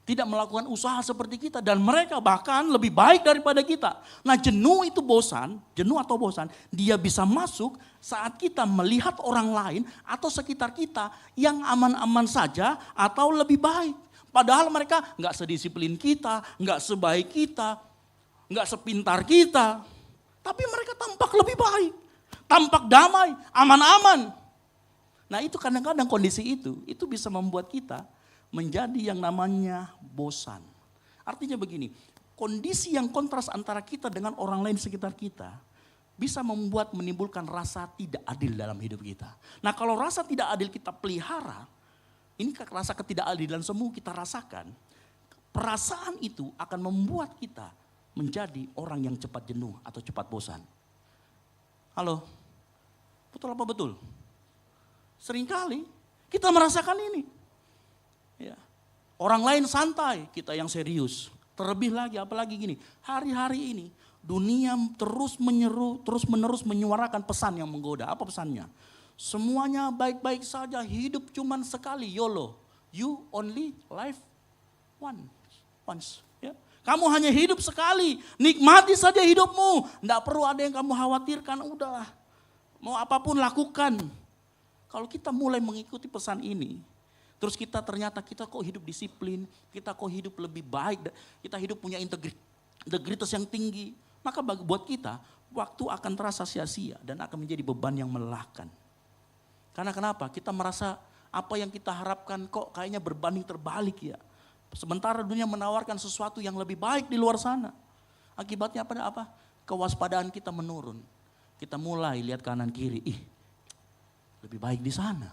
Tidak melakukan usaha seperti kita dan mereka bahkan lebih baik daripada kita. Nah jenuh atau bosan, dia bisa masuk saat kita melihat orang lain atau sekitar kita yang aman-aman saja atau lebih baik. Padahal mereka nggak sedisiplin kita, nggak sebaik kita, nggak sepintar kita. Tapi mereka tampak lebih baik, tampak damai, aman-aman. Nah itu kadang-kadang kondisi itu bisa membuat kita menjadi yang namanya bosan. Artinya begini, kondisi yang kontras antara kita dengan orang lain sekitar kita bisa menimbulkan rasa tidak adil dalam hidup kita. Nah kalau rasa tidak adil kita pelihara, ini rasa ketidakadilan semua kita rasakan, perasaan itu akan membuat kita menjadi orang yang cepat jenuh atau cepat bosan. Halo, betul apa betul? Seringkali kita merasakan ini. Ya. Orang lain santai, kita yang serius. Terlebih lagi, apalagi gini, hari-hari ini dunia terus menerus menyuarakan pesan yang menggoda. Apa pesannya? Semuanya baik-baik saja, hidup cuman sekali, YOLO. You only live once. Ya. Kamu hanya hidup sekali, nikmati saja hidupmu. Tidak perlu ada yang kamu khawatirkan, udah. Mau apapun lakukan. Kalau kita mulai mengikuti pesan ini, terus kita ternyata kita kok hidup disiplin, kita kok hidup lebih baik, kita hidup punya integritas yang tinggi, maka buat kita waktu akan terasa sia-sia dan akan menjadi beban yang melelahkan. Karena kenapa? Kita merasa apa yang kita harapkan kok kayaknya berbanding terbalik ya. Sementara dunia menawarkan sesuatu yang lebih baik di luar sana. Akibatnya apa? Kewaspadaan kita menurun. Kita mulai lihat kanan kiri, lebih baik di sana.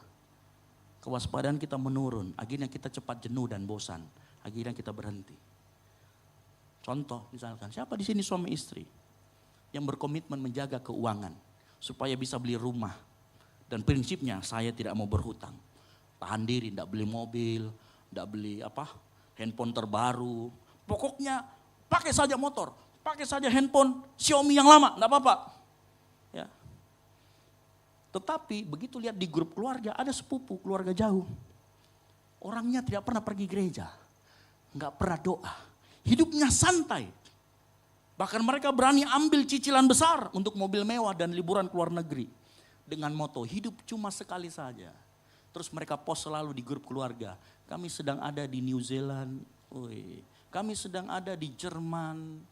Kewaspadaan kita menurun, akhirnya kita cepat jenuh dan bosan. Akhirnya kita berhenti. Contoh misalkan, siapa di sini suami istri yang berkomitmen menjaga keuangan supaya bisa beli rumah. Dan prinsipnya saya tidak mau berhutang. Tahan diri, tidak beli mobil, tidak beli handphone terbaru. Pokoknya pakai saja motor, pakai saja handphone Xiaomi yang lama, tidak apa-apa. Ya. Tetapi begitu lihat di grup keluarga, ada sepupu keluarga jauh. Orangnya tidak pernah pergi gereja, nggak pernah doa. Hidupnya santai. Bahkan mereka berani ambil cicilan besar untuk mobil mewah dan liburan ke luar negeri. Dengan moto, hidup cuma sekali saja. Terus mereka post selalu di grup keluarga. Kami sedang ada di New Zealand, kami sedang ada di Jerman.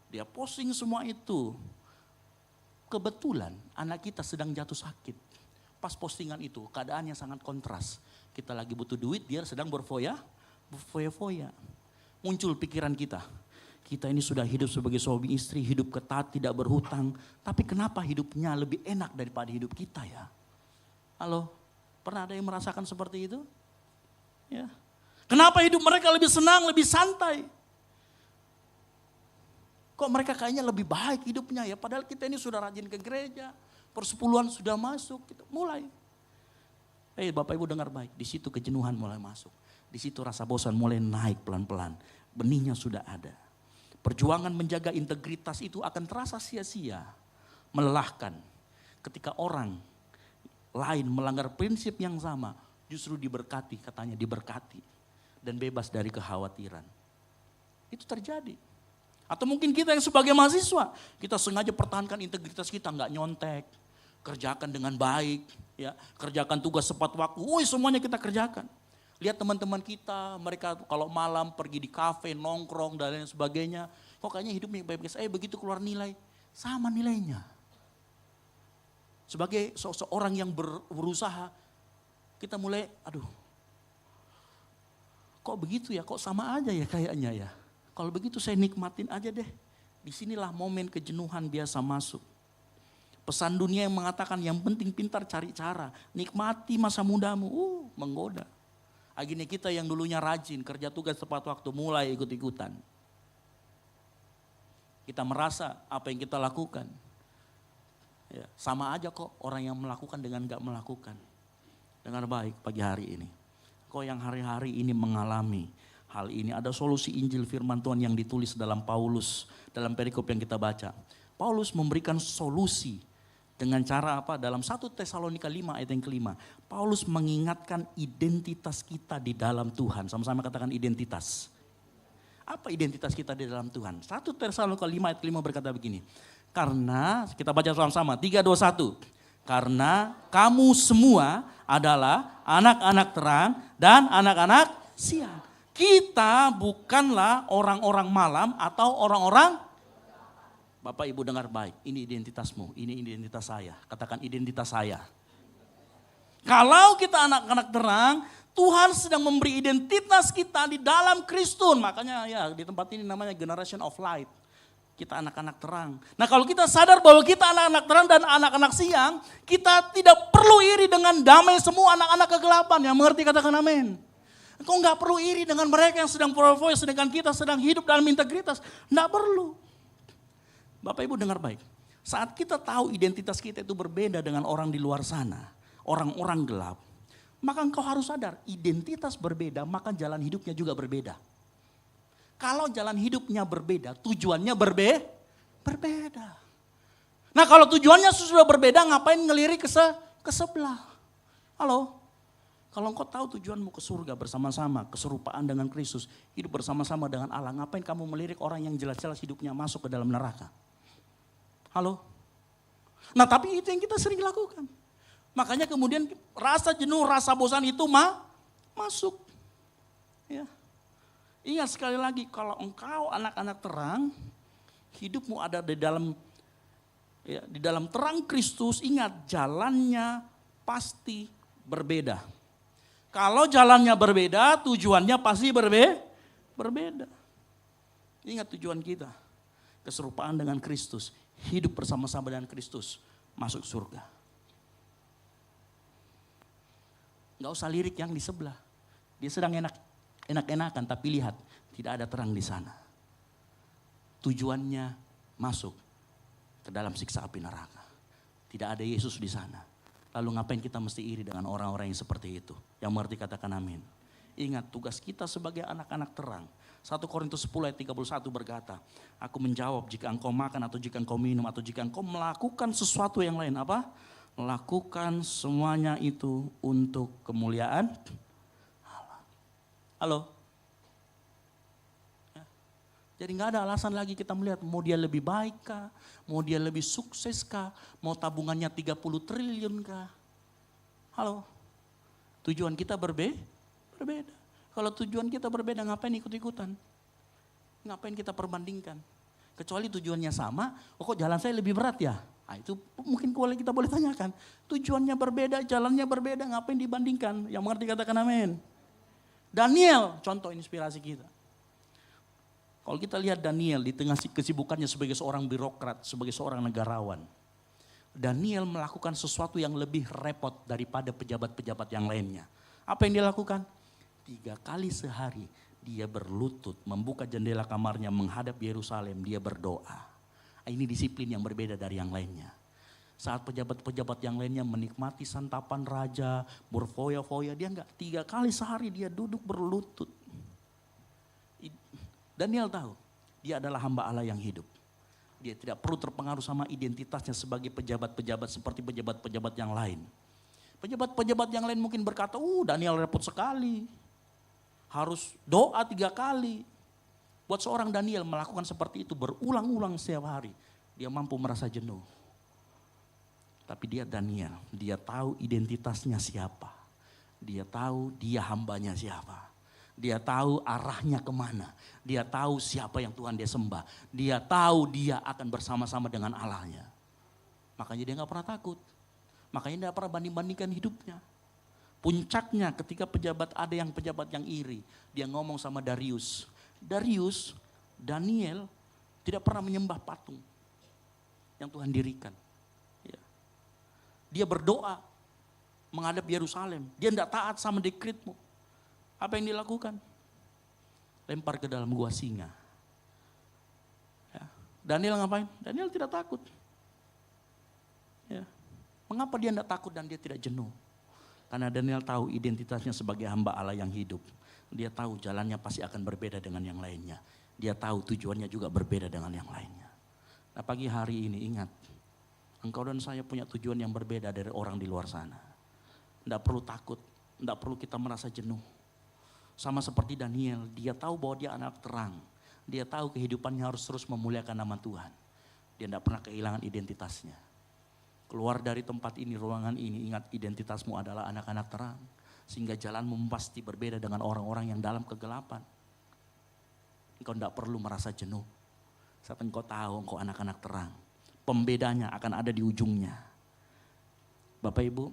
Dia posting semua itu. Kebetulan anak kita sedang jatuh sakit. Pas postingan itu keadaannya sangat kontras. Kita lagi butuh duit, dia sedang berfoya-foya. Muncul pikiran kita. Kita ini sudah hidup sebagai suami istri, hidup ketat, tidak berhutang. Tapi kenapa hidupnya lebih enak daripada hidup kita ya? Halo? Pernah ada yang merasakan seperti itu? Ya. Kenapa hidup mereka lebih senang, lebih santai? Kok mereka kayaknya lebih baik hidupnya ya? Padahal kita ini sudah rajin ke gereja, persepuluhan sudah masuk, kita mulai. Bapak Ibu dengar baik, di situ kejenuhan mulai masuk. Di situ rasa bosan mulai naik pelan-pelan. Benihnya sudah ada. Perjuangan menjaga integritas itu akan terasa sia-sia, melelahkan. Ketika orang lain melanggar prinsip yang sama, justru diberkati, katanya diberkati. Dan bebas dari kekhawatiran. Itu terjadi. Atau mungkin kita yang sebagai mahasiswa, kita sengaja pertahankan integritas kita, nggak nyontek. Kerjakan dengan baik, ya, kerjakan tugas tepat waktu, semuanya kita kerjakan. Lihat teman-teman kita, mereka kalau malam pergi di kafe, nongkrong dan lain sebagainya. Kok kayaknya hidupnya baik-baik saja, begitu keluar nilai, sama nilainya. Sebagai seorang yang berusaha, kita mulai, kok begitu ya, kok sama aja ya kayaknya ya. Kalau begitu saya nikmatin aja deh. Disinilah momen kejenuhan biasa masuk. Pesan dunia yang mengatakan yang penting pintar cari cara. Nikmati masa mudamu, menggoda. Akhirnya kita yang dulunya rajin, kerja tugas tepat waktu, mulai ikut-ikutan. Kita merasa apa yang kita lakukan. Ya, sama aja kok orang yang melakukan dengan gak melakukan. Dengar baik pagi hari ini. Kok yang hari-hari ini mengalami hal ini. Ada solusi Injil firman Tuhan yang ditulis dalam Paulus. Dalam perikop yang kita baca. Paulus memberikan solusi. Dengan cara apa? Dalam 1 Tesalonika 5 ayat yang kelima. Paulus mengingatkan identitas kita di dalam Tuhan. Sama-sama katakan identitas. Apa identitas kita di dalam Tuhan? 1 Tesalonika 5 ayat 5 berkata begini. Karena, kita baca sama-sama, 3, 2, 1. Karena kamu semua adalah anak-anak terang dan anak-anak siang. Kita bukanlah orang-orang malam atau orang-orang. Bapak Ibu dengar baik, ini identitasmu, ini identitas saya. Katakan identitas saya. Kalau kita anak-anak terang, Tuhan sedang memberi identitas kita di dalam Kristus. Makanya ya di tempat ini namanya Generation of Light. Kita anak-anak terang. Nah kalau kita sadar bahwa kita anak-anak terang dan anak-anak siang, kita tidak perlu iri dengan damai semua anak-anak kegelapan. Yang mengerti katakan amin. Engkau nggak perlu iri dengan mereka yang sedang pro-voice, sedangkan kita sedang hidup dalam integritas. Nggak perlu. Bapak Ibu dengar baik. Saat kita tahu identitas kita itu berbeda dengan orang di luar sana, orang-orang gelap, maka engkau harus sadar identitas berbeda, maka jalan hidupnya juga berbeda. Kalau jalan hidupnya berbeda, tujuannya berbeda. Nah kalau tujuannya sudah berbeda, ngapain ngelirik ke sebelah? Halo? Kalau engkau tahu tujuanmu ke surga bersama-sama, keserupaan dengan Kristus, hidup bersama-sama dengan Allah, ngapain kamu melirik orang yang jelas-jelas hidupnya masuk ke dalam neraka? Halo? Nah tapi itu yang kita sering lakukan. Makanya kemudian rasa jenuh, rasa bosan itu masuk. Ya. Ingat sekali lagi, kalau engkau anak-anak terang, hidupmu ada di dalam terang Kristus, ingat jalannya pasti berbeda. Kalau jalannya berbeda, tujuannya pasti berbeda. Ingat tujuan kita, keserupaan dengan Kristus, hidup bersama-sama dengan Kristus, masuk surga. Gak usah lirik yang di sebelah. Dia sedang enak-enakan, tapi lihat, tidak ada terang di sana. Tujuannya masuk ke dalam siksa api neraka. Tidak ada Yesus di sana. Lalu ngapain kita mesti iri dengan orang-orang yang seperti itu? Yang mengerti katakan amin. Ingat tugas kita sebagai anak-anak terang. 1 Korintus 10 ayat 31 berkata, aku menjawab, jika engkau makan atau jika engkau minum atau jika engkau melakukan sesuatu yang lain, apa? Lakukan semuanya itu untuk kemuliaan Allah. Halo? Ya. Jadi gak ada alasan lagi kita melihat mau dia lebih baik kah, mau dia lebih sukses kah, mau tabungannya 30 triliun kah. Halo? Tujuan kita berbeda. Kalau tujuan kita berbeda, ngapain ikut-ikutan? Ngapain kita perbandingkan? Kecuali tujuannya sama, kok jalan saya lebih berat ya? Nah, itu mungkin kita boleh tanyakan. Tujuannya berbeda, jalannya berbeda, ngapain dibandingkan? Yang mengerti katakan amin. Daniel, contoh inspirasi kita. Kalau kita lihat Daniel di tengah kesibukannya sebagai seorang birokrat, sebagai seorang negarawan. Daniel melakukan sesuatu yang lebih repot daripada pejabat-pejabat yang lainnya. Apa yang dia lakukan? 3 kali sehari dia berlutut, membuka jendela kamarnya menghadap Yerusalem, dia berdoa. Ini disiplin yang berbeda dari yang lainnya. Saat pejabat-pejabat yang lainnya menikmati santapan raja, berfoya-foya, dia enggak. 3 kali sehari dia duduk berlutut. Daniel tahu, dia adalah hamba Allah yang hidup. Dia tidak perlu terpengaruh sama identitasnya sebagai pejabat-pejabat seperti pejabat-pejabat yang lain. Pejabat-pejabat yang lain mungkin berkata, Daniel repot sekali. Harus doa 3 kali. Buat seorang Daniel melakukan seperti itu berulang-ulang setiap hari. Dia mampu merasa jenuh. Tapi dia Daniel, dia tahu identitasnya siapa. Dia tahu dia hambanya siapa. Dia tahu arahnya kemana. Dia tahu siapa yang Tuhan dia sembah. Dia tahu dia akan bersama-sama dengan Allahnya. Makanya dia gak pernah takut. Makanya dia gak pernah banding-bandingkan hidupnya. Puncaknya ketika pejabat yang iri. Dia ngomong sama Darius. Daniel tidak pernah menyembah patung yang Tuhan dirikan. Ya. Dia berdoa menghadap Yerusalem. Dia tidak taat sama dekretmu. Apa yang dilakukan? Lempar ke dalam gua singa. Ya. Daniel ngapain? Daniel tidak takut. Ya. Mengapa dia tidak takut dan dia tidak jenuh? Karena Daniel tahu identitasnya sebagai hamba Allah yang hidup. Dia tahu jalannya pasti akan berbeda dengan yang lainnya. Dia tahu tujuannya juga berbeda dengan yang lainnya. Nah pagi hari ini ingat, engkau dan saya punya tujuan yang berbeda dari orang di luar sana. Tidak perlu takut, tidak perlu kita merasa jenuh. Sama seperti Daniel, dia tahu bahwa dia anak terang. Dia tahu kehidupannya harus terus memuliakan nama Tuhan. Dia tidak pernah kehilangan identitasnya. Keluar dari tempat ini, ruangan ini, ingat identitasmu adalah anak-anak terang. Sehingga jalanmu pasti berbeda dengan orang-orang yang dalam kegelapan. Engkau tidak perlu merasa jenuh. Saat engkau tahu engkau anak-anak terang. Pembedanya akan ada di ujungnya. Bapak Ibu,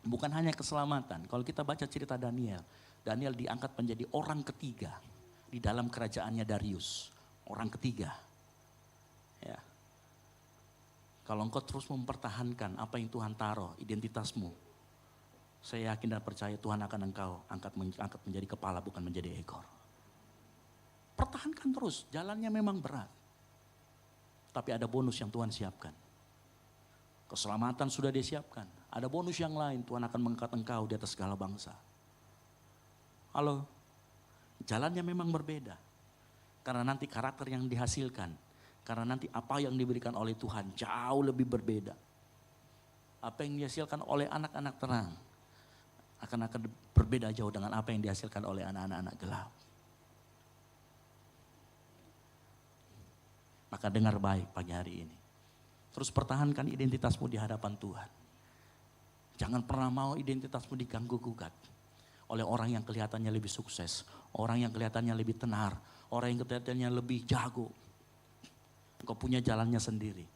bukan hanya keselamatan. Kalau kita baca cerita Daniel. Daniel diangkat menjadi orang ketiga di dalam kerajaannya Darius. Orang ketiga. Ya. Kalau engkau terus mempertahankan apa yang Tuhan taruh, identitasmu. Saya yakin dan percaya Tuhan akan engkau angkat menjadi kepala bukan menjadi ekor. Pertahankan terus, jalannya memang berat. Tapi ada bonus yang Tuhan siapkan. Keselamatan sudah disiapkan. Ada bonus yang lain, Tuhan akan mengangkat engkau di atas segala bangsa. Halo, jalannya memang berbeda. Karena nanti karakter yang dihasilkan. Karena nanti apa yang diberikan oleh Tuhan jauh lebih berbeda. Apa yang dihasilkan oleh anak-anak terang akan berbeda jauh dengan apa yang dihasilkan oleh anak-anak gelap. Maka dengar baik pagi hari ini. Terus pertahankan identitasmu di hadapan Tuhan. Jangan pernah mau identitasmu diganggu-gugat oleh orang yang kelihatannya lebih sukses, orang yang kelihatannya lebih tenar, orang yang kelihatannya lebih jago. Engkau punya jalannya sendiri.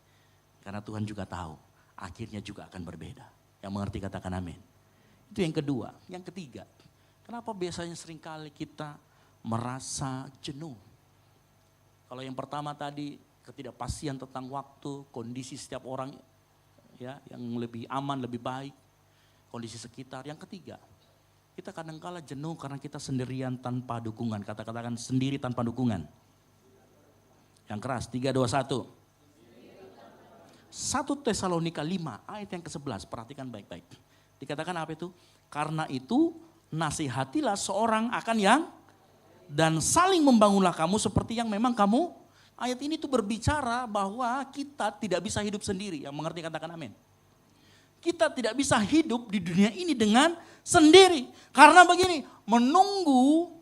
Karena Tuhan juga tahu, akhirnya juga akan berbeda. Yang mengerti katakan amin. Itu yang kedua. Yang ketiga, kenapa biasanya seringkali kita merasa jenuh? Kalau yang pertama tadi, ketidakpastian tentang waktu, kondisi setiap orang ya yang lebih aman, lebih baik, kondisi sekitar. Yang ketiga, kita kadang-kala jenuh karena kita sendirian tanpa dukungan. Katakan sendiri tanpa dukungan. Yang keras, 3, 2, 1. 1 Tesalonika 5 ayat yang ke-11, perhatikan baik-baik. Dikatakan apa itu? Karena itu nasihatilah seorang akan yang dan saling membangunlah kamu seperti yang memang kamu. Ayat ini tuh berbicara bahwa kita tidak bisa hidup sendiri. Yang mengerti katakan amin. Kita tidak bisa hidup di dunia ini dengan sendiri. Karena begini, menunggu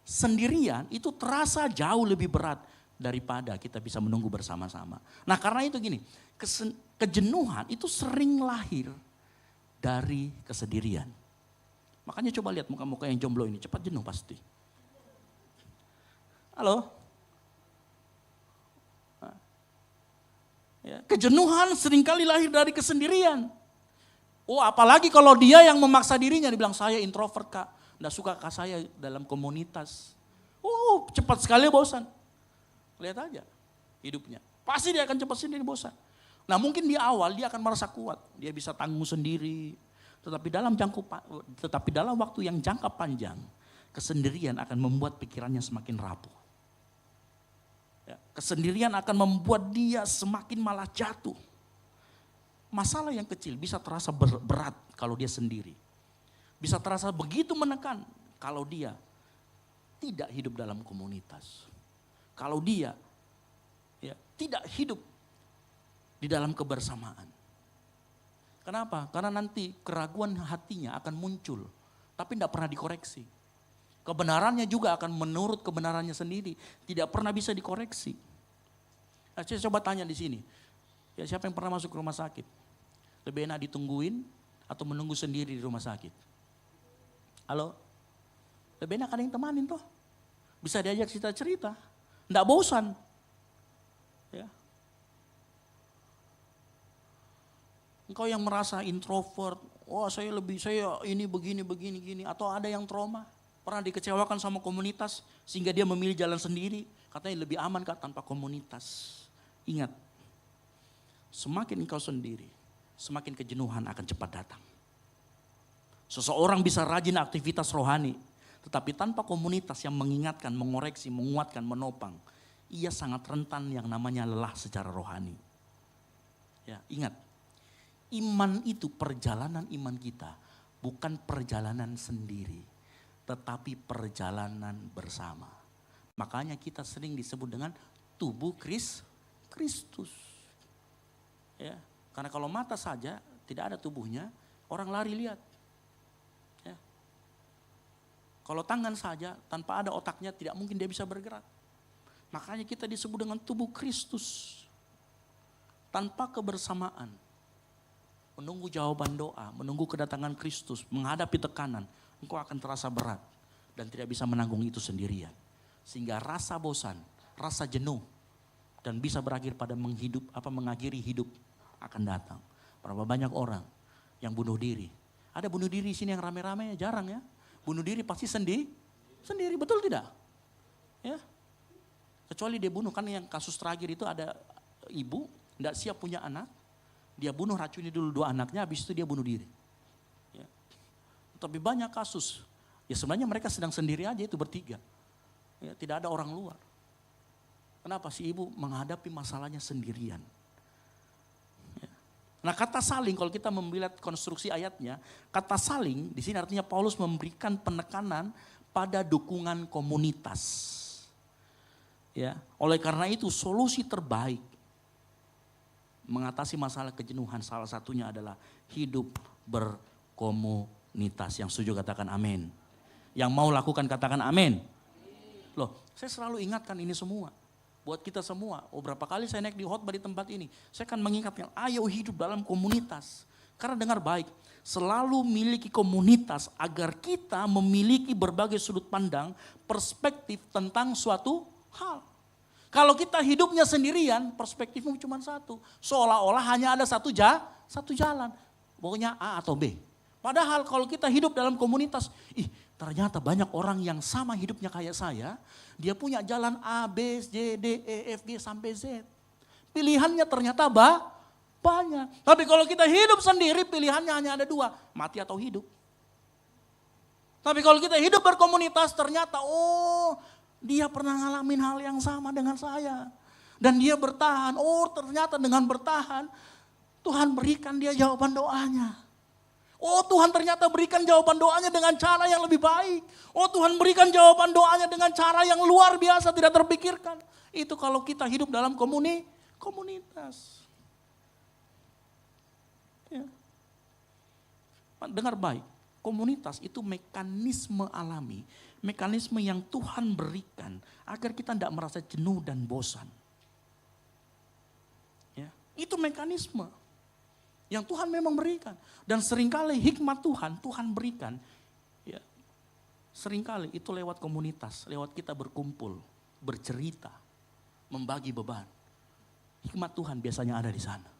sendirian itu terasa jauh lebih berat daripada kita bisa menunggu bersama-sama. Nah karena itu gini, kejenuhan itu sering lahir dari kesendirian. Makanya coba lihat muka-muka yang jomblo ini, cepat jenuh pasti. Halo? Ya, kejenuhan seringkali lahir dari kesendirian. Oh apalagi kalau dia yang memaksa dirinya, dibilang saya introvert kak, enggak suka kak saya dalam komunitas. Oh cepat sekali bosan. Lihat aja hidupnya. Pasti dia akan cepat sendiri bosan. Nah mungkin di awal dia akan merasa kuat. Dia bisa tanggung sendiri. Tetapi dalam waktu yang jangka panjang. Kesendirian akan membuat pikirannya semakin rapuh. Ya, kesendirian akan membuat dia semakin malah jatuh. Masalah yang kecil bisa terasa berat kalau dia sendiri. Bisa terasa begitu menekan kalau dia tidak hidup dalam komunitas. Kalau dia ya, tidak hidup di dalam kebersamaan. Kenapa? Karena nanti keraguan hatinya akan muncul, tapi tidak pernah dikoreksi. Kebenarannya juga akan menurut kebenarannya sendiri, tidak pernah bisa dikoreksi. Nah, saya coba tanya di sini, ya siapa yang pernah masuk ke rumah sakit? Lebih enak ditungguin atau menunggu sendiri di rumah sakit? Halo? Lebih enak ada yang temanin toh. Bisa diajak cerita-cerita. Nggak bosan. Ya. Engkau yang merasa introvert, saya ini begini, atau ada yang trauma, pernah dikecewakan sama komunitas sehingga dia memilih jalan sendiri, katanya lebih aman kak tanpa komunitas. Ingat, semakin engkau sendiri, semakin kejenuhan akan cepat datang. Seseorang bisa rajin aktivitas rohani, tetapi tanpa komunitas yang mengingatkan, mengoreksi, menguatkan, menopang, ia sangat rentan yang namanya lelah secara rohani. Ya, ingat, iman itu perjalanan iman kita, bukan perjalanan sendiri, tetapi perjalanan bersama. Makanya kita sering disebut dengan tubuh Kristus. Ya, karena kalau mata saja tidak ada tubuhnya, orang lari lihat. Kalau tangan saja tanpa ada otaknya tidak mungkin dia bisa bergerak. Makanya kita disebut dengan tubuh Kristus. Tanpa kebersamaan, menunggu jawaban doa, menunggu kedatangan Kristus, menghadapi tekanan, engkau akan terasa berat dan tidak bisa menanggung itu sendirian. Sehingga rasa bosan, rasa jenuh dan bisa berakhir pada mengakhiri hidup akan datang. Berapa banyak orang yang bunuh diri. Ada bunuh diri di sini yang rame-rame jarang ya. Bunuh diri pasti sendiri, betul tidak? Ya, kecuali dia bunuh, kan yang kasus terakhir itu ada ibu tidak siap punya anak, dia bunuh racuni dulu 2 anaknya, habis itu dia bunuh diri. Ya. Tapi banyak kasus, ya sebenarnya mereka sedang sendiri aja itu bertiga, ya, tidak ada orang luar. Kenapa si ibu menghadapi masalahnya sendirian? Nah kata saling, kalau kita melihat konstruksi ayatnya, kata saling di sini artinya Paulus memberikan penekanan pada dukungan komunitas. Ya, oleh karena itu solusi terbaik mengatasi masalah kejenuhan salah satunya adalah hidup berkomunitas. Yang setuju katakan amin. Yang mau lakukan katakan amin. Loh, saya selalu ingatkan ini semua. Buat kita semua, berapa kali saya naik di khotbah di tempat ini, saya akan mengingatkan, ayo hidup dalam komunitas. Karena dengar baik, selalu miliki komunitas agar kita memiliki berbagai sudut pandang, perspektif tentang suatu hal. Kalau kita hidupnya sendirian, perspektifmu cuma satu. Seolah-olah hanya ada satu jalan. Pokoknya A atau B. Padahal kalau kita hidup dalam komunitas, ternyata banyak orang yang sama hidupnya kayak saya. Dia punya jalan A, B, C, D, E, F, G sampai Z. Pilihannya ternyata banyak. Tapi kalau kita hidup sendiri pilihannya hanya ada dua, mati atau hidup. Tapi kalau kita hidup berkomunitas ternyata dia pernah ngalamin hal yang sama dengan saya. Dan dia bertahan, ternyata dengan bertahan Tuhan berikan dia jawaban doanya. Tuhan ternyata berikan jawaban doanya dengan cara yang lebih baik. Tuhan berikan jawaban doanya dengan cara yang luar biasa tidak terpikirkan. Itu kalau kita hidup dalam komunitas. Ya. Dengar baik, komunitas itu mekanisme alami, mekanisme yang Tuhan berikan agar kita tidak merasa jenuh dan bosan. Ya. Itu mekanisme yang Tuhan memang berikan. Dan seringkali hikmat Tuhan berikan. Ya. Seringkali itu lewat komunitas, lewat kita berkumpul, bercerita, membagi beban. Hikmat Tuhan biasanya ada di sana.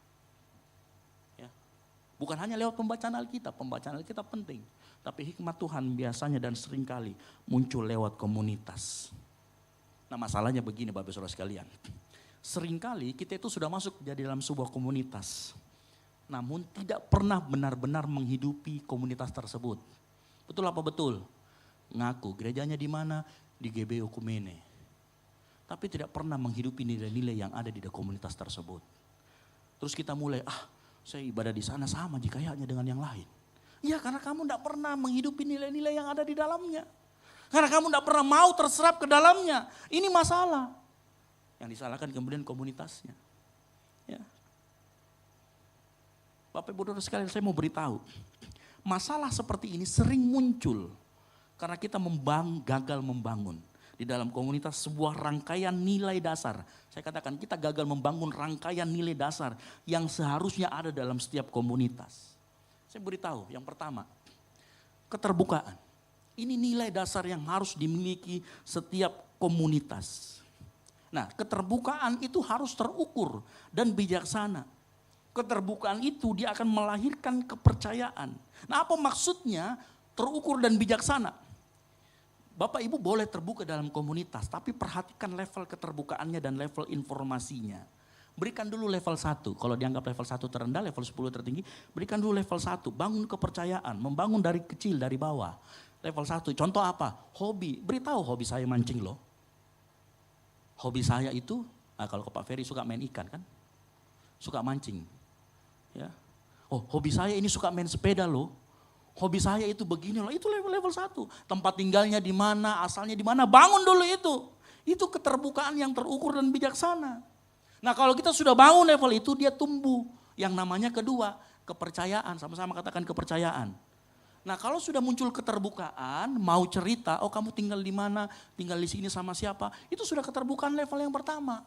Bukan hanya lewat pembacaan Alkitab penting. Tapi hikmat Tuhan biasanya dan seringkali muncul lewat komunitas. Nah masalahnya begini Bapak Saudara sekalian. Seringkali kita itu sudah masuk di dalam sebuah komunitas. Namun tidak pernah benar-benar menghidupi komunitas tersebut. Betul apa betul? Ngaku gerejanya di mana? Di GBI Okumene. Tapi tidak pernah menghidupi nilai-nilai yang ada di komunitas tersebut. Terus kita mulai, saya ibadah di sana sama kayaknya dengan yang lain. Ya karena kamu tidak pernah menghidupi nilai-nilai yang ada di dalamnya. Karena kamu tidak pernah mau terserap ke dalamnya. Ini masalah. Yang disalahkan kemudian komunitasnya. Ya. Bapak Ibu Saudara sekalian saya mau beritahu. Masalah seperti ini sering muncul. Karena kita gagal membangun. Di dalam komunitas sebuah rangkaian nilai dasar. Saya katakan kita gagal membangun rangkaian nilai dasar yang seharusnya ada dalam setiap komunitas. Saya beritahu yang pertama, keterbukaan. Ini nilai dasar yang harus dimiliki setiap komunitas. Nah keterbukaan itu harus terukur dan bijaksana. Keterbukaan itu dia akan melahirkan kepercayaan. Nah apa maksudnya terukur dan bijaksana? Bapak Ibu boleh terbuka dalam komunitas, tapi perhatikan level keterbukaannya dan level informasinya. Berikan dulu level 1, kalau dianggap level 1 terendah, level 10 tertinggi, berikan dulu level 1, bangun kepercayaan, membangun dari kecil, dari bawah. Level 1, contoh apa? Hobi, beritahu hobi saya mancing loh. Hobi saya itu, kalau ke Pak Ferry suka main ikan kan, suka mancing. Ya. Hobi saya ini suka main sepeda loh. Hobi saya itu begini loh, itu level 1. Tempat tinggalnya di mana, asalnya di mana, bangun dulu itu. Itu keterbukaan yang terukur dan bijaksana. Nah kalau kita sudah bangun level itu, dia tumbuh. Yang namanya kedua, kepercayaan, sama-sama katakan kepercayaan. Nah kalau sudah muncul keterbukaan, mau cerita, kamu tinggal di mana, tinggal di sini sama siapa, itu sudah keterbukaan level yang pertama.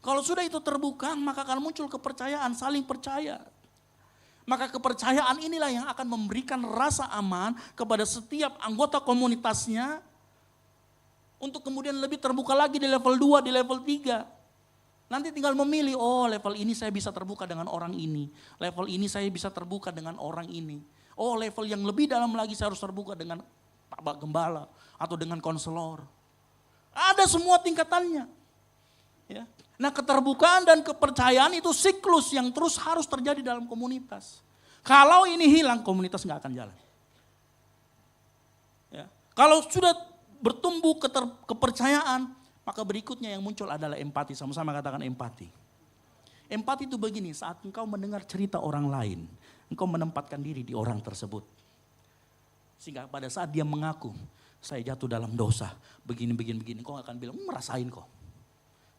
Kalau sudah itu terbuka, maka akan muncul kepercayaan, saling percaya. Maka kepercayaan inilah yang akan memberikan rasa aman kepada setiap anggota komunitasnya untuk kemudian lebih terbuka lagi di level 2, di level 3. Nanti tinggal memilih, level ini saya bisa terbuka dengan orang ini. Level ini saya bisa terbuka dengan orang ini. Level yang lebih dalam lagi saya harus terbuka dengan Pak Gembala atau dengan konselor. Ada semua tingkatannya. Ya. Nah keterbukaan dan kepercayaan itu siklus yang terus harus terjadi dalam komunitas. Kalau ini hilang komunitas nggak akan jalan. Ya. Kalau sudah bertumbuh kepercayaan maka berikutnya yang muncul adalah empati. Sama-sama katakan empati. Empati itu begini, saat engkau mendengar cerita orang lain, engkau menempatkan diri di orang tersebut. Sehingga pada saat dia mengaku, saya jatuh dalam dosa, begini, engkau akan bilang, merasain kok.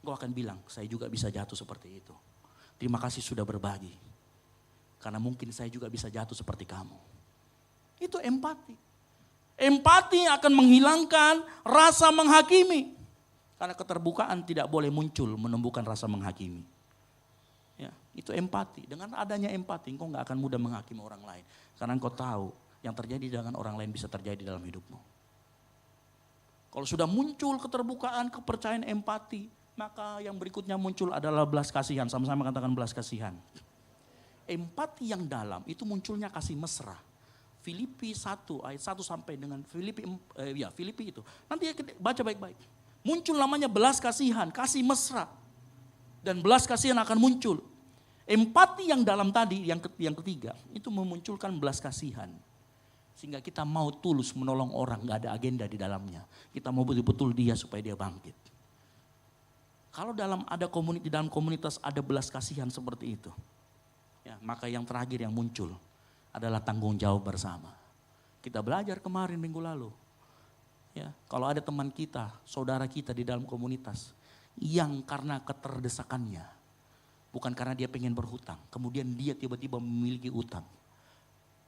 Engkau akan bilang, saya juga bisa jatuh seperti itu. Terima kasih sudah berbagi. Karena mungkin saya juga bisa jatuh seperti kamu. Itu empati. Empati akan menghilangkan rasa menghakimi. Karena keterbukaan tidak boleh muncul menumbuhkan rasa menghakimi. Ya, itu empati. Dengan adanya empati, engkau nggak akan mudah menghakimi orang lain. Karena engkau tahu yang terjadi dengan orang lain bisa terjadi dalam hidupmu. Kalau sudah muncul keterbukaan, kepercayaan, empati, maka yang berikutnya muncul adalah belas kasihan. Sama-sama katakan belas kasihan. Empati yang dalam itu munculnya kasih mesra. Filipi 1 ayat 1 sampai dengan Filipi itu. Nanti baca baik-baik. Muncul namanya belas kasihan, kasih mesra. Dan belas kasihan akan muncul. Empati yang dalam tadi, yang ketiga, itu memunculkan belas kasihan. Sehingga kita mau tulus menolong orang, gak ada agenda di dalamnya. Kita mau betul-betul dia supaya dia bangkit. Kalau di dalam komunitas ada belas kasihan seperti itu, ya, maka yang terakhir yang muncul adalah tanggung jawab bersama. Kita belajar kemarin minggu lalu. Ya, kalau ada teman kita, saudara kita di dalam komunitas yang karena keterdesakannya, bukan karena dia pengen berhutang, kemudian dia tiba-tiba memiliki utang.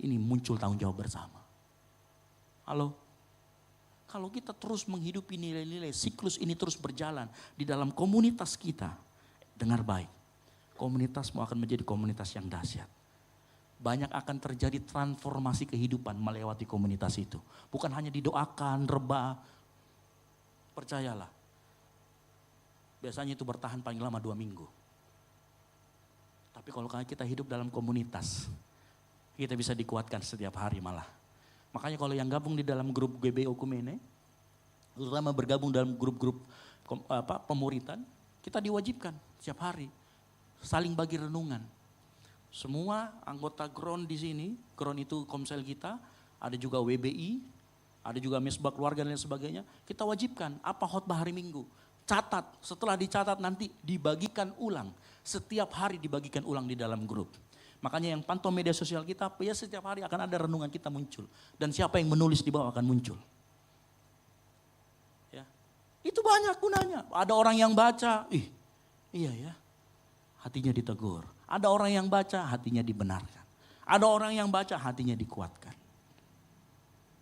Ini muncul tanggung jawab bersama. Halo? Kalau kita terus menghidupi nilai-nilai, siklus ini terus berjalan di dalam komunitas kita, dengar baik, komunitasmu akan menjadi komunitas yang dahsyat. Banyak akan terjadi transformasi kehidupan melewati komunitas itu. Bukan hanya didoakan, rebah, percayalah. Biasanya itu bertahan paling lama 2 minggu. Tapi kalau kita hidup dalam komunitas, kita bisa dikuatkan setiap hari malah. Makanya kalau yang gabung di dalam grup GBO Kumene, terutama bergabung dalam grup-grup pemuritan, kita diwajibkan setiap hari saling bagi renungan. Semua anggota GRON di sini, GRON itu komsel kita, ada juga WBI, ada juga mesbah keluarga dan sebagainya. Kita wajibkan apa khotbah hari Minggu. Catat, setelah dicatat nanti dibagikan ulang. Setiap hari dibagikan ulang di dalam grup. Makanya yang pantau media sosial kita, ya setiap hari akan ada renungan kita muncul. Dan siapa yang menulis di bawah akan muncul. Ya. Itu banyak gunanya. Ada orang yang baca, iya ya, hatinya ditegur. Ada orang yang baca, hatinya dibenarkan. Ada orang yang baca, hatinya dikuatkan.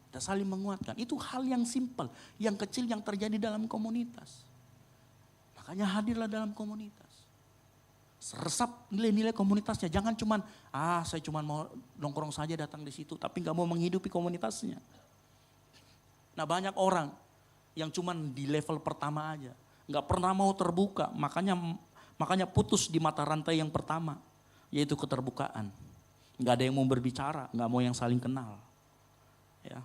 Kita saling menguatkan. Itu hal yang simpel, yang kecil yang terjadi dalam komunitas. Makanya hadirlah dalam komunitas. Resap nilai-nilai komunitasnya. Jangan cuman, saya cuman mau nongkrong saja datang di situ, tapi gak mau menghidupi komunitasnya. Nah banyak orang yang cuman di level pertama aja. Gak pernah mau terbuka, makanya putus di mata rantai yang pertama, yaitu keterbukaan. Gak ada yang mau berbicara, gak mau yang saling kenal. Ya.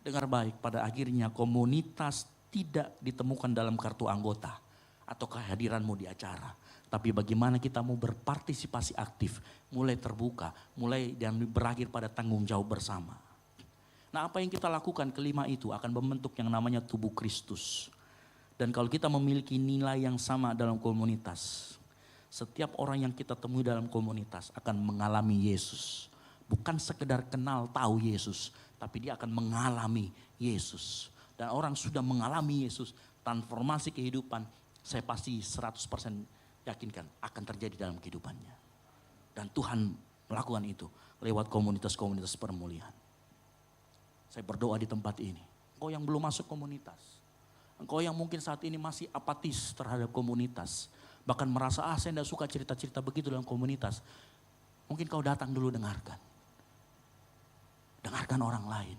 Dengar baik, pada akhirnya komunitas tidak ditemukan dalam kartu anggota atau kehadiranmu di acara. Tapi bagaimana kita mau berpartisipasi aktif, mulai terbuka, mulai dan berakhir pada tanggung jawab bersama. Nah apa yang kita lakukan kelima itu akan membentuk yang namanya tubuh Kristus. Dan kalau kita memiliki nilai yang sama dalam komunitas, setiap orang yang kita temui dalam komunitas akan mengalami Yesus. Bukan sekedar kenal tahu Yesus, tapi dia akan mengalami Yesus. Dan orang sudah mengalami Yesus, transformasi kehidupan, saya pasti 100% yakinkan akan terjadi dalam kehidupannya. Dan Tuhan melakukan itu lewat komunitas-komunitas permuliaan. Saya berdoa di tempat ini, engkau yang belum masuk komunitas, engkau yang mungkin saat ini masih apatis terhadap komunitas, bahkan merasa saya tidak suka cerita-cerita begitu dalam komunitas, mungkin kau datang dulu dengarkan. Dengarkan orang lain.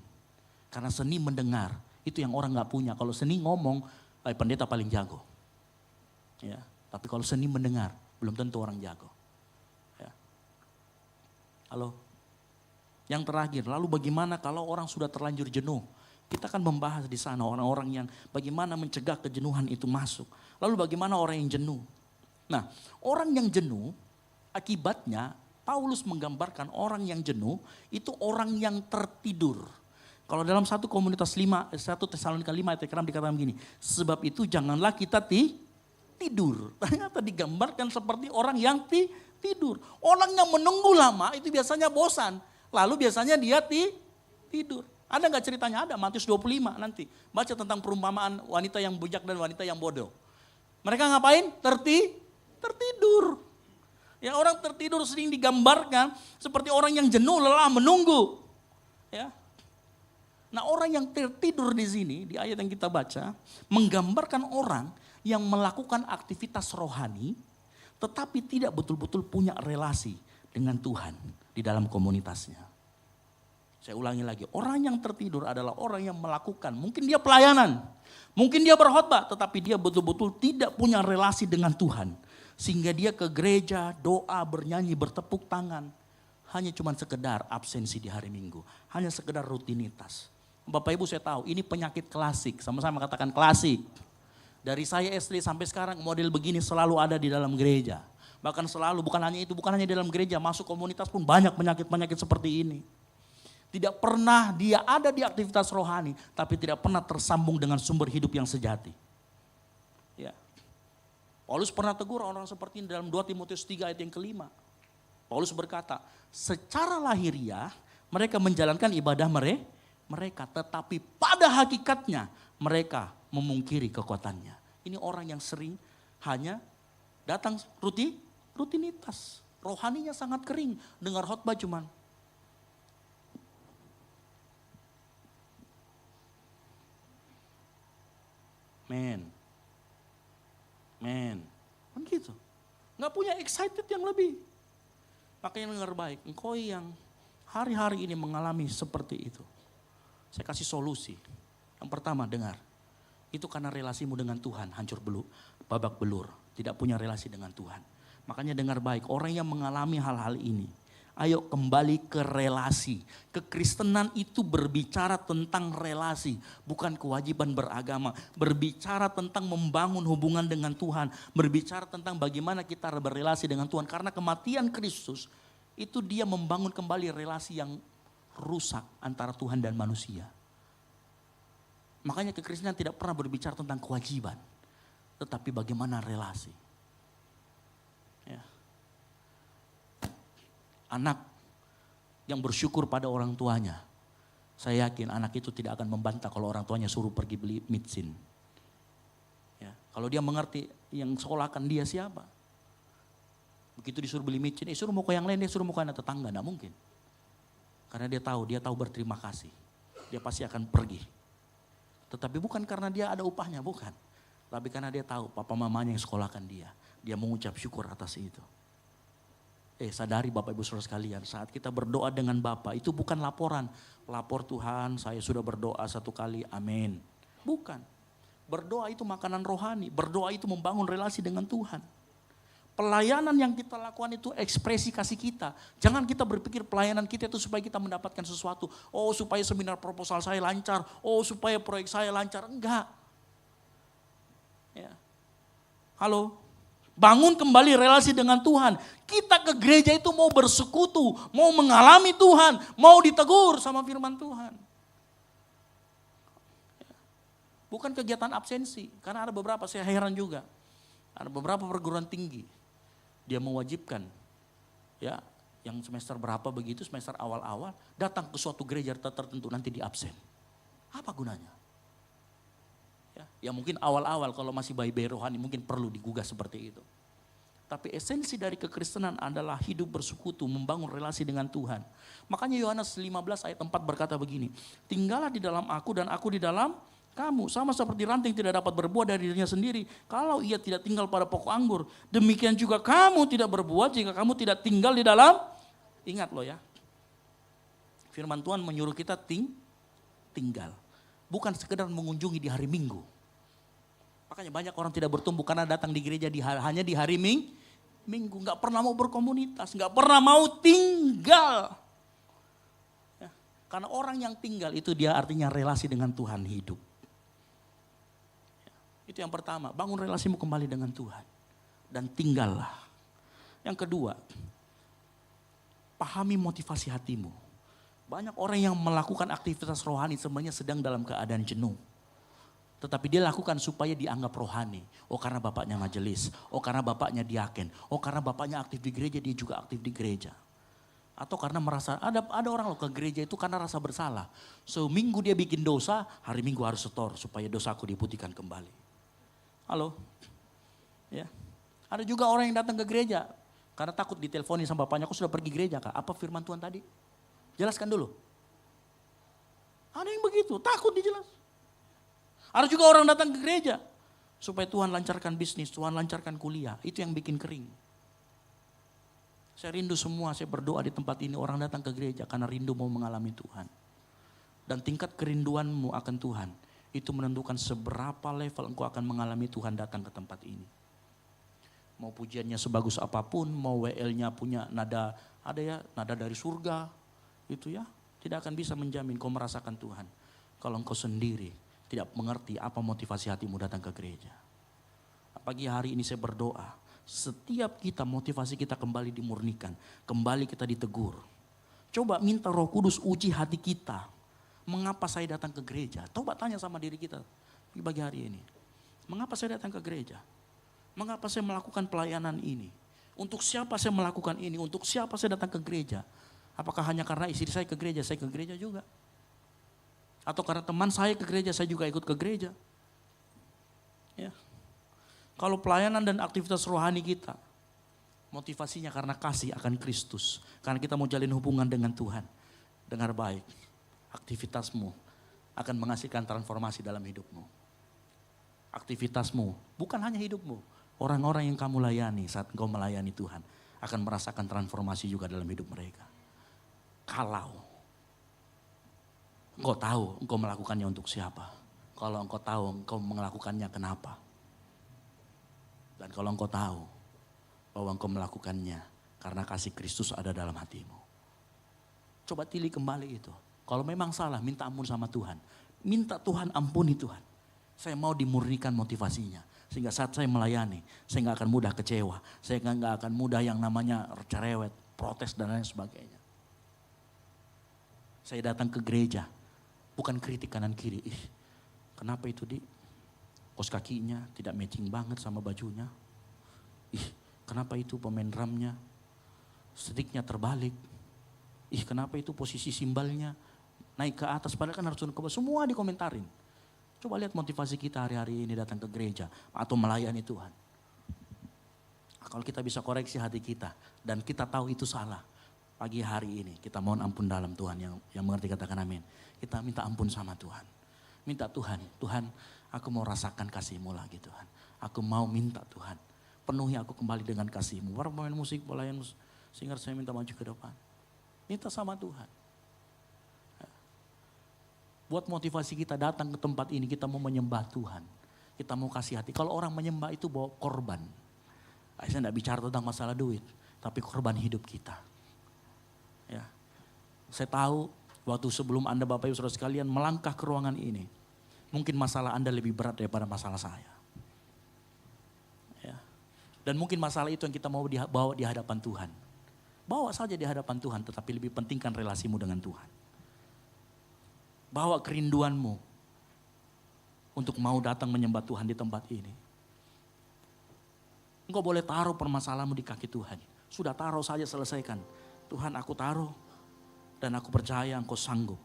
Karena seni mendengar, itu yang orang gak punya. Kalau seni ngomong, pendeta paling jago. Ya. Tapi kalau seni mendengar, belum tentu orang jago. Ya. Halo. Yang terakhir, lalu bagaimana kalau orang sudah terlanjur jenuh? Kita akan membahas di sana orang-orang yang bagaimana mencegah kejenuhan itu masuk. Lalu bagaimana orang yang jenuh? Nah, orang yang jenuh akibatnya Paulus menggambarkan orang yang jenuh itu orang yang tertidur. Kalau dalam satu komunitas 1 Tesalonika 5 ayat 6 dikatakan begini, sebab itu janganlah kita tidur. Ternyata digambarkan seperti orang yang tidur. Orang yang menunggu lama itu biasanya bosan. Lalu biasanya dia tidur. Ada gak ceritanya? Ada, Matius 25 nanti. Baca tentang perumpamaan wanita yang bijak dan wanita yang bodoh. Mereka ngapain? Tertidur. Ya, orang tertidur sering digambarkan seperti orang yang jenuh, lelah, menunggu. Ya. Nah orang yang tertidur di sini, di ayat yang kita baca, menggambarkan orang yang melakukan aktivitas rohani, tetapi tidak betul-betul punya relasi dengan Tuhan di dalam komunitasnya. Saya ulangi lagi, orang yang tertidur adalah orang yang melakukan, mungkin dia pelayanan, mungkin dia berkhotbah, tetapi dia betul-betul tidak punya relasi dengan Tuhan. Sehingga dia ke gereja, doa, bernyanyi, bertepuk tangan. Hanya cuma sekedar absensi di hari Minggu, hanya sekedar rutinitas. Bapak Ibu saya tahu ini penyakit klasik, sama-sama katakan klasik. Dari saya SD sampai sekarang model begini selalu ada di dalam gereja. Bahkan selalu, bukan hanya itu, bukan hanya di dalam gereja, masuk komunitas pun banyak penyakit-penyakit seperti ini. Tidak pernah dia ada di aktivitas rohani, tapi tidak pernah tersambung dengan sumber hidup yang sejati. Ya. Paulus pernah tegur orang seperti ini dalam 2 Timotius 3 ayat yang kelima. Paulus berkata, secara lahiriah mereka menjalankan ibadah mereka, tetapi pada hakikatnya mereka memungkiri kekuatannya. Ini orang yang sering hanya datang rutinitas. Rohaninya sangat kering, dengar khotbah cuman. Men. Kan gitu. Gak punya excited yang lebih. Makanya dengar baik, engkau yang hari-hari ini mengalami seperti itu. Saya kasih solusi. Yang pertama dengar. Itu karena relasimu dengan Tuhan hancur babak belur. Tidak punya relasi dengan Tuhan. Makanya dengar baik, orang yang mengalami hal-hal ini. Ayo kembali ke relasi. Kekristenan itu berbicara tentang relasi. Bukan kewajiban beragama. Berbicara tentang membangun hubungan dengan Tuhan. Berbicara tentang bagaimana kita berrelasi dengan Tuhan. Karena kematian Kristus itu dia membangun kembali relasi yang rusak antara Tuhan dan manusia. Makanya kekristenan tidak pernah berbicara tentang kewajiban. Tetapi bagaimana relasi. Ya. Anak yang bersyukur pada orang tuanya. Saya yakin anak itu tidak akan membantah kalau orang tuanya suruh pergi beli mitsin. Ya. Kalau dia mengerti yang sekolahkan dia siapa. Begitu disuruh beli micin, suruh mau ke yang lain, dia suruh mau ke anak tetangga, tidak mungkin. Karena dia tahu berterima kasih. Dia pasti akan pergi. Tetapi bukan karena dia ada upahnya, bukan. Tapi karena dia tahu papa mamanya yang sekolahkan dia. Dia mengucap syukur atas itu. Sadari Bapak Ibu Saudara sekalian, saat kita berdoa dengan Bapa itu bukan laporan. Lapor Tuhan, saya sudah berdoa 1 kali, amin. Bukan. Berdoa itu makanan rohani, berdoa itu membangun relasi dengan Tuhan. Pelayanan yang kita lakukan itu ekspresi kasih kita. Jangan kita berpikir pelayanan kita itu supaya kita mendapatkan sesuatu. Oh supaya seminar proposal saya lancar, oh supaya proyek saya lancar. Enggak. Ya. Halo, bangun kembali relasi dengan Tuhan. Kita ke gereja itu mau bersekutu, mau mengalami Tuhan, mau ditegur sama firman Tuhan. Bukan kegiatan absensi, karena ada beberapa, saya heran juga. Ada beberapa perguruan tinggi, dia mewajibkan ya yang semester berapa begitu, semester awal-awal datang ke suatu gereja tertentu nanti di absen. Apa gunanya? Ya mungkin awal-awal kalau masih bayi-bayi rohani mungkin perlu digugah seperti itu. Tapi esensi dari kekristenan adalah hidup bersekutu, membangun relasi dengan Tuhan. Makanya Yohanes 15 ayat 4 berkata begini, tinggallah di dalam aku dan aku di dalam kamu. Sama seperti ranting tidak dapat berbuah dari dirinya sendiri kalau ia tidak tinggal pada pokok anggur. Demikian juga kamu tidak berbuah jika kamu tidak tinggal di dalam. Ingat loh ya, firman Tuhan menyuruh kita tinggal. Bukan sekedar mengunjungi di hari Minggu. Makanya banyak orang tidak bertumbuh karena datang di gereja hanya di hari Minggu. Gak pernah mau berkomunitas, gak pernah mau tinggal. Ya, karena orang yang tinggal itu dia artinya relasi dengan Tuhan hidup. Ya, itu yang pertama, bangun relasimu kembali dengan Tuhan. Dan tinggallah. Yang kedua, pahami motivasi hatimu. Banyak orang yang melakukan aktivitas rohani sebenarnya sedang dalam keadaan jenuh. Tetapi dia lakukan supaya dianggap rohani. Oh karena bapaknya majelis, oh karena bapaknya diaken, oh karena bapaknya aktif di gereja dia juga aktif di gereja. Atau karena merasa, ada orang loh ke gereja itu karena rasa bersalah. Seminggu dia bikin dosa, hari Minggu harus setor supaya dosaku diputihkan kembali. Halo? Ya. Ada juga orang yang datang ke gereja karena takut diteleponi sama bapaknya, aku sudah pergi gereja Kak. Apa firman Tuhan tadi? Jelaskan dulu. Ada yang begitu, takut dijelas. Ada juga orang datang ke gereja supaya Tuhan lancarkan bisnis, Tuhan lancarkan kuliah. Itu yang bikin kering. Saya rindu semua, saya berdoa di tempat ini orang datang ke gereja karena rindu mau mengalami Tuhan. Dan tingkat kerinduanmu akan Tuhan itu menentukan seberapa level engkau akan mengalami Tuhan datang ke tempat ini. Mau pujiannya sebagus apapun, mau WL-nya punya nada, ada ya nada dari surga, itu ya tidak akan bisa menjamin kau merasakan Tuhan. Kalau engkau sendiri tidak mengerti apa motivasi hatimu datang ke gereja. Pagi hari ini saya berdoa, setiap kita motivasi kita kembali dimurnikan, kembali kita ditegur. Coba minta Roh Kudus uji hati kita. Mengapa saya datang ke gereja? Coba tanya sama diri kita di pagi hari ini. Mengapa saya datang ke gereja? Mengapa saya melakukan pelayanan ini? Untuk siapa saya melakukan ini? Untuk siapa saya datang ke gereja? Apakah hanya karena istri saya ke gereja juga? Atau karena teman saya ke gereja, saya juga ikut ke gereja? Ya. Kalau pelayanan dan aktivitas rohani kita, motivasinya karena kasih akan Kristus. Karena kita mau jalin hubungan dengan Tuhan. Dengar baik, aktivitasmu akan menghasilkan transformasi dalam hidupmu. Aktivitasmu, bukan hanya hidupmu. Orang-orang yang kamu layani saat engkau melayani Tuhan akan merasakan transformasi juga dalam hidup mereka. Kalau engkau tahu engkau melakukannya untuk siapa. Kalau engkau tahu engkau melakukannya kenapa. Dan kalau engkau tahu bahwa engkau melakukannya karena kasih Kristus ada dalam hatimu. Coba pilih kembali itu. Kalau memang salah, minta ampun sama Tuhan. Minta Tuhan ampuni Tuhan. Saya mau dimurnikan motivasinya. Sehingga saat saya melayani, saya gak akan mudah kecewa. Saya gak akan mudah yang namanya cerewet, protes dan lain sebagainya. Saya datang ke gereja, bukan kritik kanan kiri. Kenapa itu kos kakinya tidak matching banget sama bajunya. Kenapa itu pemain drumnya sticknya terbalik. Kenapa itu posisi simbalnya naik ke atas padahal kan harus turun ke bawah. Semua dikomentarin. Coba lihat motivasi kita hari-hari ini datang ke gereja atau melayani Tuhan. Kalau kita bisa koreksi hati kita dan kita tahu itu salah. Pagi hari ini kita mohon ampun dalam Tuhan, yang mengerti katakan amin. Kita minta ampun sama Tuhan. Minta Tuhan, aku mau rasakan kasih-Mu lagi Tuhan. Aku mau minta Tuhan, penuhi aku kembali dengan kasih-Mu. Para pemain musik, pelayan singer saya minta maju ke depan. Minta sama Tuhan. Buat motivasi kita datang ke tempat ini, kita mau menyembah Tuhan. Kita mau kasih hati. Kalau orang menyembah itu bawa korban. Saya tidak bicara tentang masalah duit, tapi korban hidup kita. Ya, saya tahu waktu sebelum Anda Bapak Ibu Saudara sekalian melangkah ke ruangan ini, mungkin masalah Anda lebih berat daripada masalah saya. Ya. Dan mungkin masalah itu yang kita mau bawa di hadapan Tuhan. Bawa saja di hadapan Tuhan, tetapi lebih pentingkan relasimu dengan Tuhan. Bawa kerinduanmu untuk mau datang menyembah Tuhan di tempat ini. Engkau boleh taruh permasalahanmu di kaki Tuhan. Sudah taruh saja, selesaikan. Tuhan, aku taruh dan aku percaya Engkau sanggup.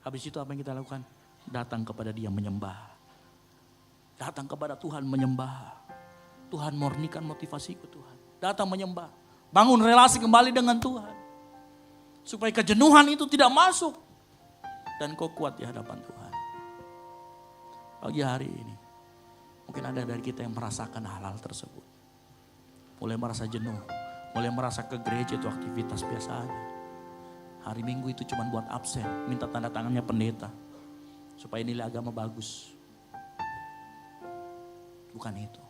Habis itu apa yang kita lakukan? Datang kepada Dia menyembah. Datang kepada Tuhan menyembah. Tuhan murnikan motivasiku Tuhan. Datang menyembah. Bangun relasi kembali dengan Tuhan. Supaya kejenuhan itu tidak masuk. Dan kau kuat di hadapan Tuhan. Pagi hari ini. Mungkin ada dari kita yang merasakan hal-hal tersebut. Mulai merasa jenuh. Mulai merasa ke gereja itu aktivitas biasa aja. Hari Minggu itu cuma buat absen. Minta tanda tangannya pendeta. Supaya nilai agama bagus. Bukan itu.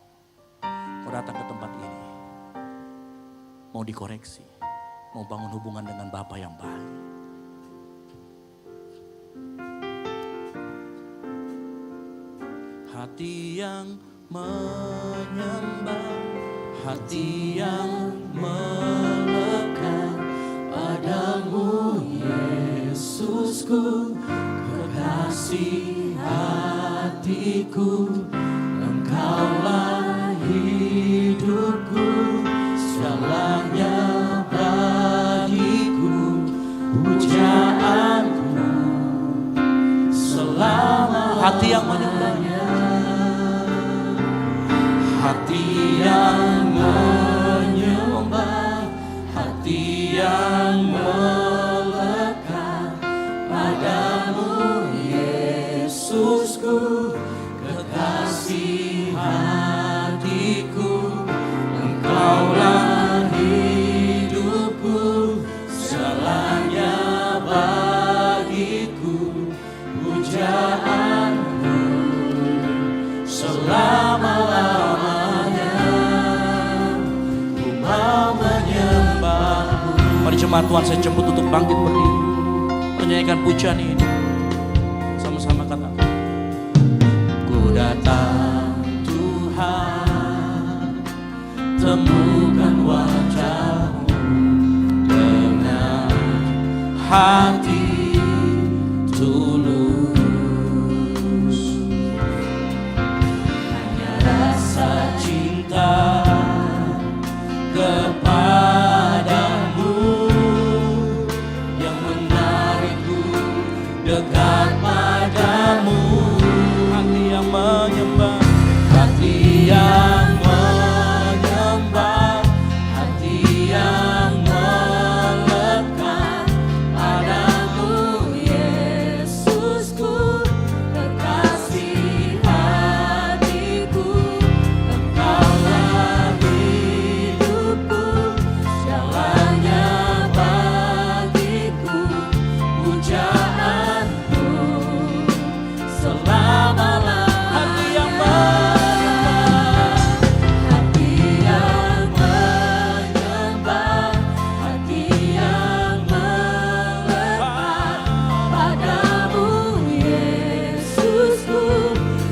Kau datang ke tempat ini. Mau dikoreksi. Mau bangun hubungan dengan Bapa yang baik. Hati yang menyembah, hati yang melekat padamu Yesusku, kekasih hatiku, Engkaulah hidupku, segalanya bagiku, pujaanku selama. Hati yang menyembah, hati yang menyembah, hati yang melekat padamu Yesusku, kekasih hatiku, Engkaulah hidupku, jemaat Tuhan saya jemput untuk bangkit berdiri. Menyanyikan pujian ini. Sama-sama katakan. Ku datang Tuhan, temukan wajah-Mu dengan hati tulus. Hanya rasa cinta kepadamu yang menarikku dekat padamu. Hati yang menyembah, hati yang menyembah, hati yang melekat padamu, Yesusku, kekasih hatiku. Engkaulah hidupku, jalannya bagiku, pujaanku selama-lamanya. Hati yang menyembah, hati yang menyembah, hati yang melekat padamu, Yesusku,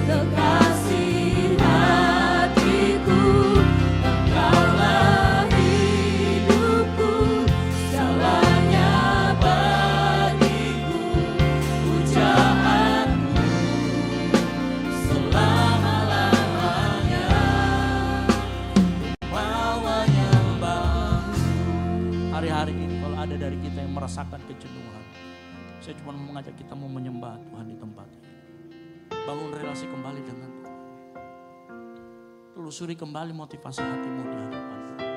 kekasih hatiku. Engkaulah hidupku, jalannya bagiku, pujaanku selama-lamanya. Mau menyembah. Hari-hari ini kalau ada dari kita yang merasakan kejenuhan, saya cuma mau mengajak kita mau menyembah Tuhan di tempat ini. Bangun relasi kembali dengan Tuhan. Telusuri kembali motivasi hatimu di hadapan Tuhan.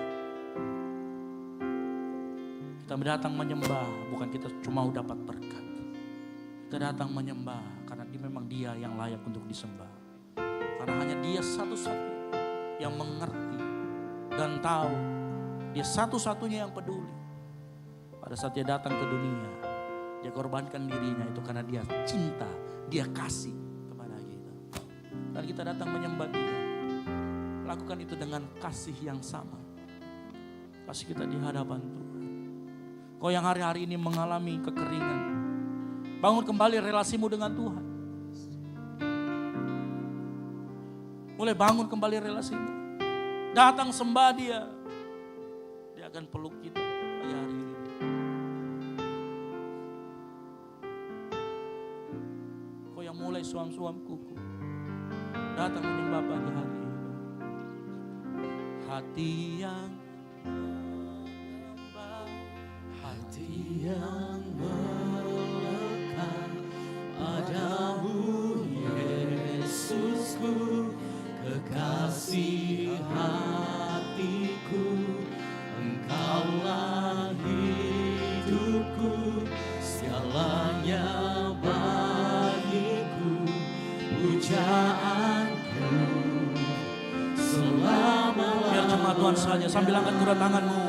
Kita datang menyembah bukan kita cuma dapat berkat. Kita datang menyembah karena memang Dia yang layak untuk disembah. Karena hanya Dia satu-satunya yang mengerti dan tahu. Dia satu-satunya yang peduli. Pada saat Dia datang ke dunia, Dia korbankan dirinya itu karena Dia cinta, Dia kasih kepada kita. Dan kita datang menyembah Dia. Lakukan itu dengan kasih yang sama. Kasih kita di hadapan Tuhan. Kau yang hari-hari ini mengalami kekeringan, bangun kembali relasimu dengan Tuhan. Mulai bangun kembali relasimu. Datang sembah Dia. Dia akan peluk kita pagi hari ini. Kau yang mulai suam-suam kuku, datang menyembah pagi hari ini. Hati yang menyembah, hati yang melekat padamu, Yesusku, kekasih hatiku. Engkaulah hidupku, segalanya bagiku, pujaanku selama-lamanya. Biar cuma Tuhan saja sambil angkat kedua tanganmu.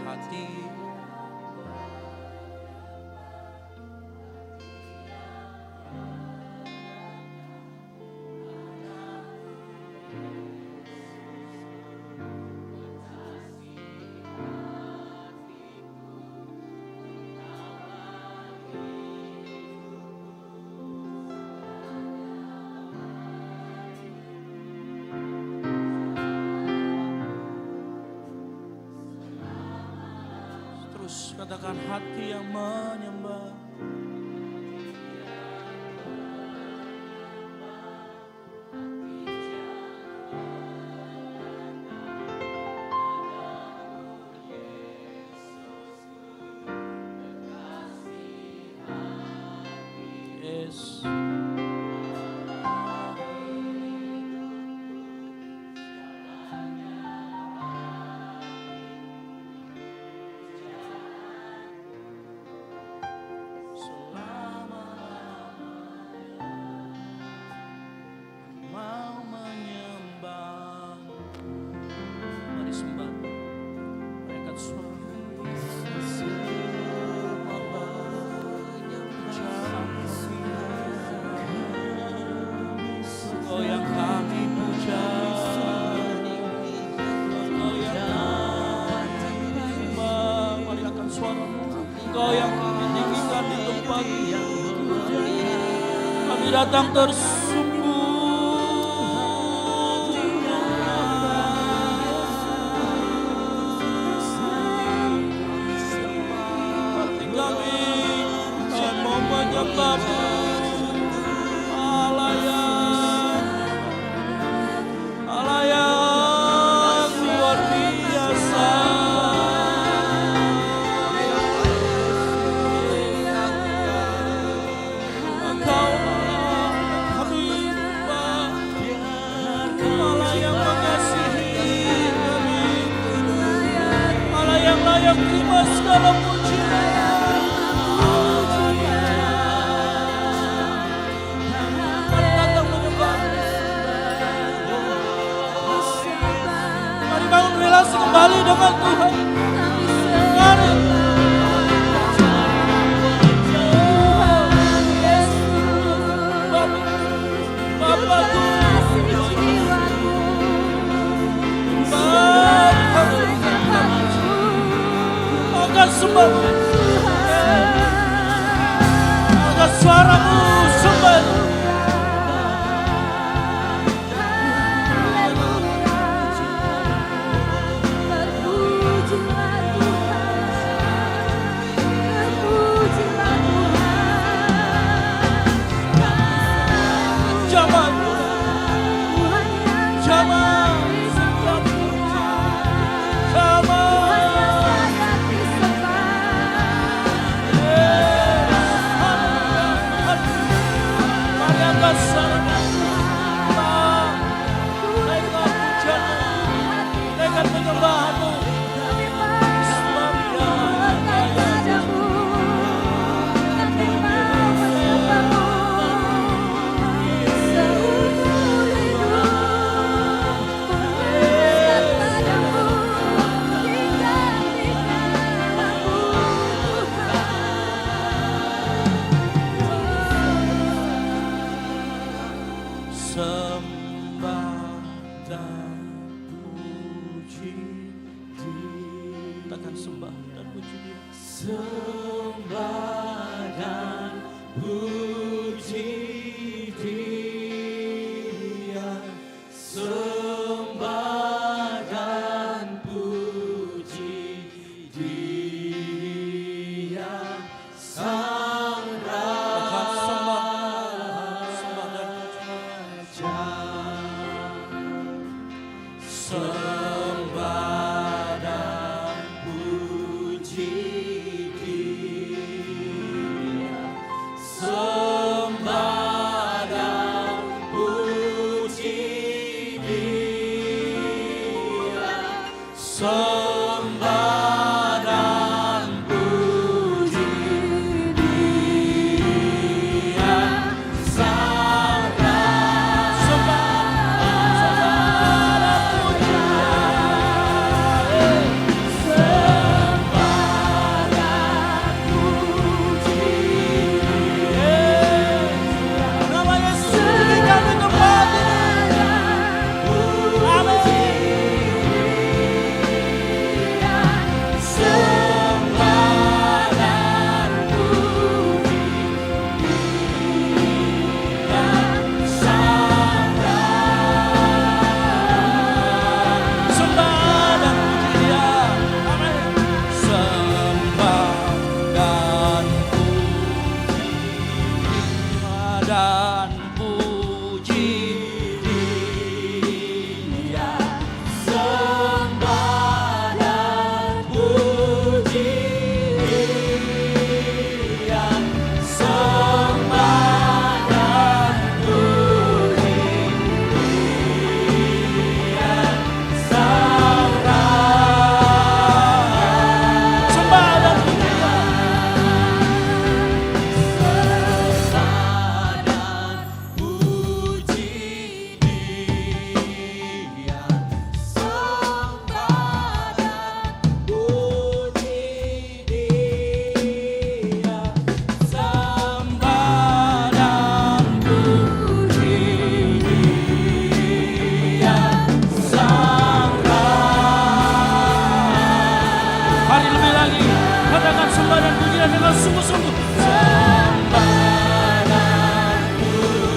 Hati terus katakan hati yang menyembah. Yes. Mau menyembah, mari sembah, angkat suara. datang tersungguh. Hati kami mau menyembahmu, Allah yang luar biasa. Engkau kami sembah, Allah yang mengasihi kami, Allah yang layak terima segala pujian. Mari datang menyembah, mari bangun relasi kembali dengan Tuhan. Mari. Bapakku, angkat sembah, angkat suaramu sembah. Zaman, zaman, mari angkat suaramu, naikkan pujianmu, naikkan penyembahanmu. Sebab Dia sembah dan puji Dia. Katakan sembah dan puji Dia. Sembah dan puji Dia. Sembah dan puji Dia. Sang Raja. Sembah dan puji. Sembah dan puji Dia. Sembah dan puji Dia. Sembah dan puji Dia. Sang Raja. Nama Yesus ditinggikan di tempat ini. Amin. Sembah dan puji Dia. Sang Raja. Sembah dan puji Dia. Amin. Sembah dan puji dan puji Dia. Sembah dan puji Dia. Sembah dan puji Dia. Sang Raja. Sembah dan puji Dia. Hari lebih lagi, katakan sembah dan pujian dengan sungguh-sungguh. Sembah dan pujian.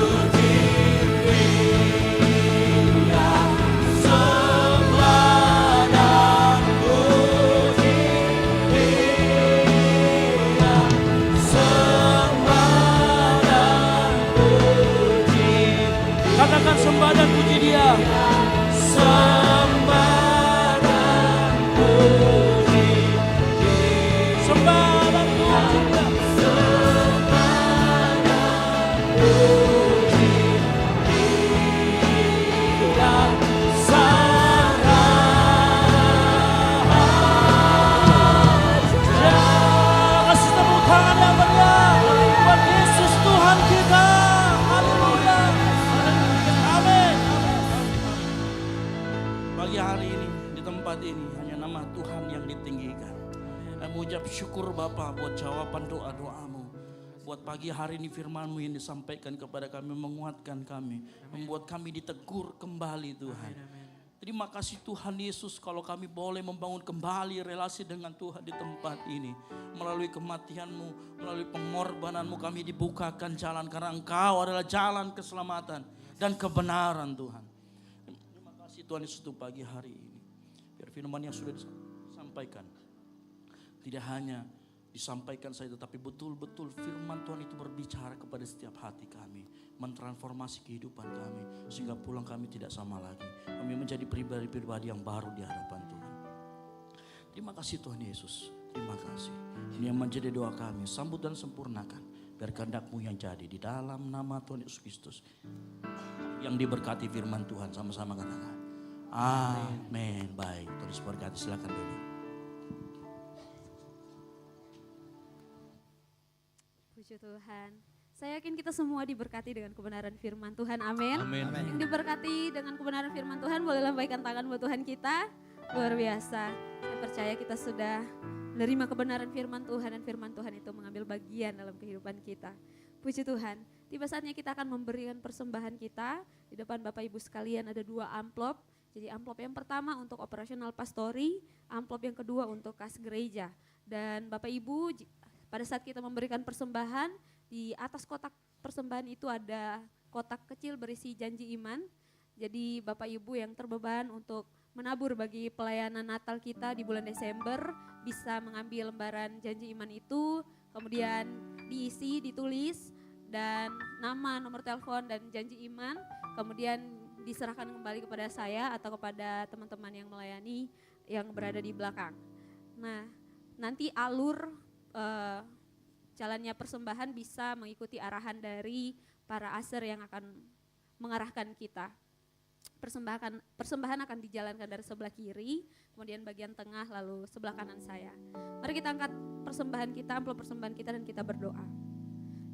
Tuhan yang ditinggikan. Kami mengucap syukur Bapa buat jawaban doa-doamu. Buat pagi hari ini firman-Mu yang disampaikan kepada kami, menguatkan kami, membuat kami ditegur kembali Tuhan. Terima kasih Tuhan Yesus kalau kami boleh membangun kembali relasi dengan Tuhan di tempat ini. Melalui kematian-Mu, melalui pengorbanan-Mu kami dibukakan jalan karena Engkau adalah jalan keselamatan dan kebenaran Tuhan. Terima kasih Tuhan Yesus untuk pagi hari ini. Biar firman yang sudah disampaikan tidak hanya disampaikan saja, tetapi betul-betul firman Tuhan itu berbicara kepada setiap hati kami, mentransformasi kehidupan kami, sehingga pulang kami tidak sama lagi. Kami menjadi pribadi-pribadi yang baru di hadapan Tuhan. Terima kasih Tuhan Yesus, terima kasih. Ini yang menjadi doa kami, sambut dan sempurnakan, biar kehendak-Mu yang jadi di dalam nama Tuhan Yesus Kristus. Yang diberkati firman Tuhan, sama-sama katakan amin. Baik, Tuhan Yesus berkati, silakan duduk. Puji Tuhan. Saya yakin kita semua diberkati dengan kebenaran firman Tuhan. Amin. Amin. Yang diberkati dengan kebenaran firman Tuhan, boleh lambaikan tangan buat Tuhan kita. Luar biasa. Saya percaya kita sudah menerima kebenaran firman Tuhan dan firman Tuhan itu mengambil bagian dalam kehidupan kita. Puji Tuhan. Tiba saatnya kita akan memberikan persembahan kita. Di depan Bapak Ibu sekalian ada 2 amplop. Jadi amplop yang pertama untuk operasional pastori, amplop yang kedua untuk kas gereja. Dan Bapak Ibu, pada saat kita memberikan persembahan, di atas kotak persembahan itu ada kotak kecil berisi janji iman. Jadi Bapak Ibu yang terbeban untuk menabur bagi pelayanan Natal kita di bulan Desember bisa mengambil lembaran janji iman itu, kemudian diisi, ditulis, dan nama, nomor telepon, dan janji iman, kemudian diserahkan kembali kepada saya atau kepada teman-teman yang melayani yang berada di belakang. Nah, nanti alur jalannya persembahan bisa mengikuti arahan dari para aser yang akan mengarahkan kita. Persembahan akan dijalankan dari sebelah kiri, kemudian bagian tengah, lalu sebelah kanan saya. Mari kita angkat persembahan kita, amplop persembahan kita, dan kita berdoa.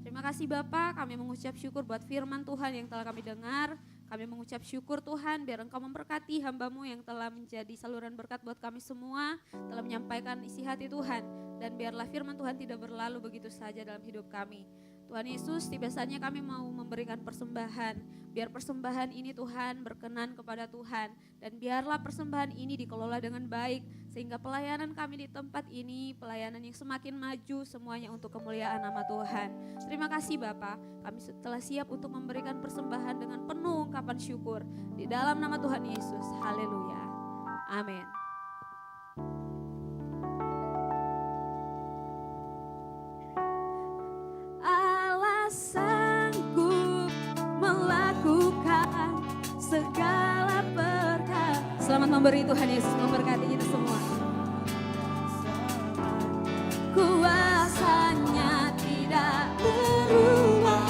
Terima kasih Bapak, kami mengucap syukur buat firman Tuhan yang telah kami dengar. Kami mengucap syukur Tuhan, biar Engkau memberkati hamba-Mu yang telah menjadi saluran berkat buat kami semua, telah menyampaikan isi hati Tuhan. Dan biarlah firman Tuhan tidak berlalu begitu saja dalam hidup kami. Tuhan Yesus, tiba saatnya kami mau memberikan persembahan. Biar persembahan ini Tuhan berkenan kepada Tuhan. Dan biarlah persembahan ini dikelola dengan baik. Sehingga pelayanan kami di tempat ini, pelayanan yang semakin maju, semuanya untuk kemuliaan nama Tuhan. Terima kasih Bapa, kami telah siap untuk memberikan persembahan dengan penuh ungkapan syukur. Di dalam nama Tuhan Yesus, haleluya. Amin. Sanggup melakukan segala perkara. Selamat memberi, Tuhan Yesus memberkati kita semua. Kuasanya tidak berubah,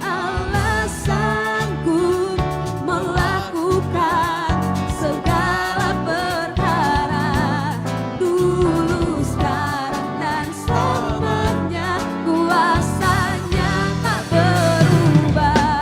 Allah sanggup melakukan segala perkara, dulu, sekarang, dan selamanya. Kuasanya tak berubah.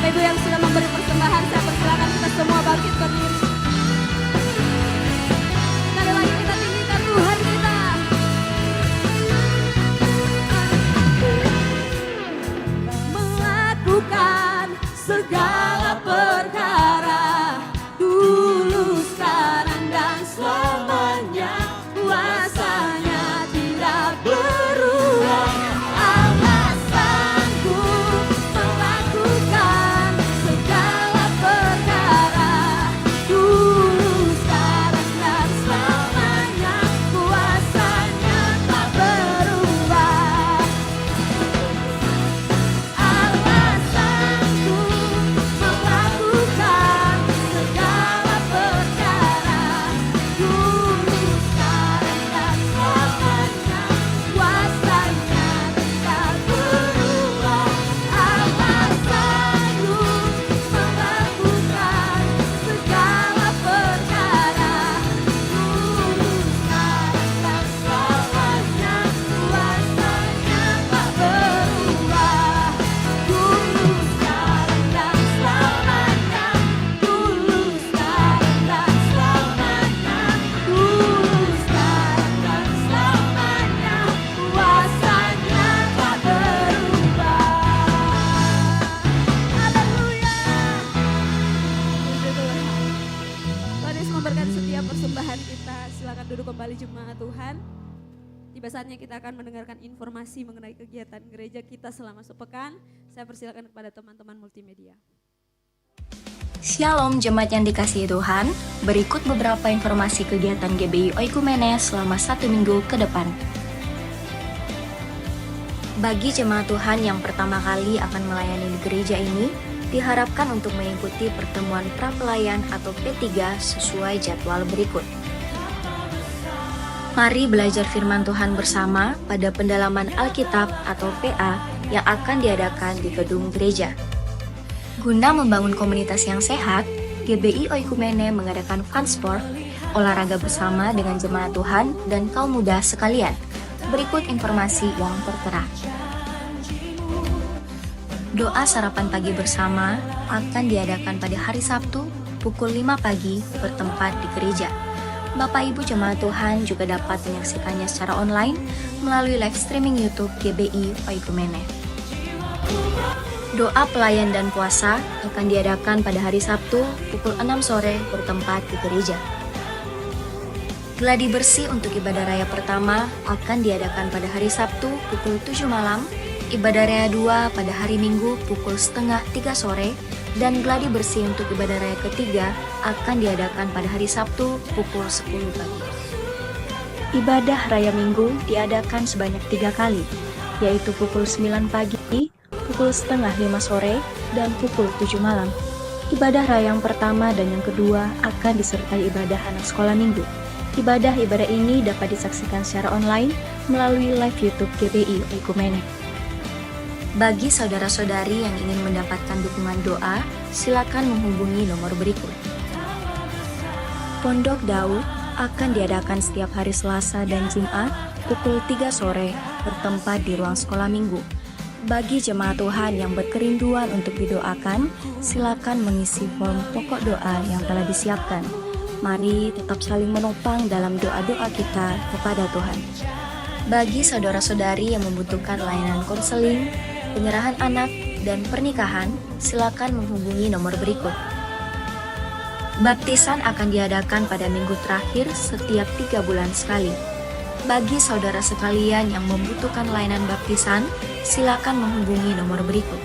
Ibu yang sudah memberi persembahan, saya persilakan kita semua bangkit berdiri. Sekali lagi kita tinggikan Tuhan kita. Melakukan segala perkara dulu, sekarang dan selamanya, kuasanya tidak berubah. Allah sanggup melakukan segala perkara dulu, sekarang dan selamanya, kuasanya tak berubah. Allah sanggup melakukan segala perkara dulu, sekarang dan selamanya, kuasanya tidak berubah. Allah sanggup melakukan segala perkara dulu, sekarang dan selamanya, kuasanya tak berubah. Dulu, sekarang dan selamanya, dulu, sekarang dan selamanya, dulu, sekarang dan selamanya, kuasanya tak berubah. Haleluya. Puji Tuhan. Tuhan Yesus memberkati setiap persembahan kita. Silakan duduk kembali jemaat Tuhan. Tiba saatnya kita akan mendengarkan informasi mengenai kegiatan gereja kita selama sepekan. Saya persilakan kepada teman-teman multimedia. Shalom jemaat yang dikasihi Tuhan, berikut beberapa informasi kegiatan GBI Oikumene selama 1 minggu ke depan. Bagi jemaat Tuhan yang pertama kali akan melayani di gereja ini, diharapkan untuk mengikuti pertemuan prapelayan atau P3 sesuai jadwal berikut. Mari belajar firman Tuhan bersama pada pendalaman Alkitab atau PA yang akan diadakan di gedung gereja. Guna membangun komunitas yang sehat, GBI Oikumene mengadakan fun sport, olahraga bersama dengan jemaat Tuhan dan kaum muda sekalian. Berikut informasi yang tertera. Doa sarapan pagi bersama akan diadakan pada hari Sabtu pukul 5 pagi bertempat di gereja. Bapak Ibu jemaat Tuhan juga dapat menyaksikannya secara online melalui live streaming YouTube GBI Oikumene. Doa pelayan dan puasa akan diadakan pada hari Sabtu pukul 6 sore bertempat di gereja. Gladi bersih untuk ibadah raya pertama akan diadakan pada hari Sabtu pukul 7 malam, ibadah raya 2 pada hari Minggu pukul setengah 3 sore, dan gladi bersih untuk ibadah raya ketiga akan diadakan pada hari Sabtu pukul 10 pagi. Ibadah raya Minggu diadakan sebanyak 3 kali, yaitu pukul 9 pagi, pukul setengah 5 sore, dan pukul 7 malam. Ibadah raya yang pertama dan yang kedua akan disertai ibadah anak sekolah minggu. Ibadah-ibadah ini dapat disaksikan secara online melalui live YouTube GBI Oikumene. Bagi saudara-saudari yang ingin mendapatkan dukungan doa, silakan menghubungi nomor berikut. Pondok Daud akan diadakan setiap hari Selasa dan Jumat pukul 3 sore bertempat di ruang sekolah minggu. Bagi jemaat Tuhan yang berkerinduan untuk didoakan, silakan mengisi form pokok doa yang telah disiapkan. Mari tetap saling menopang dalam doa-doa kita kepada Tuhan. Bagi saudara-saudari yang membutuhkan layanan konseling, penyerahan anak, dan pernikahan, silakan menghubungi nomor berikut. Baptisan akan diadakan pada minggu terakhir setiap 3 bulan sekali. Bagi saudara sekalian yang membutuhkan layanan baptisan, silakan menghubungi nomor berikut.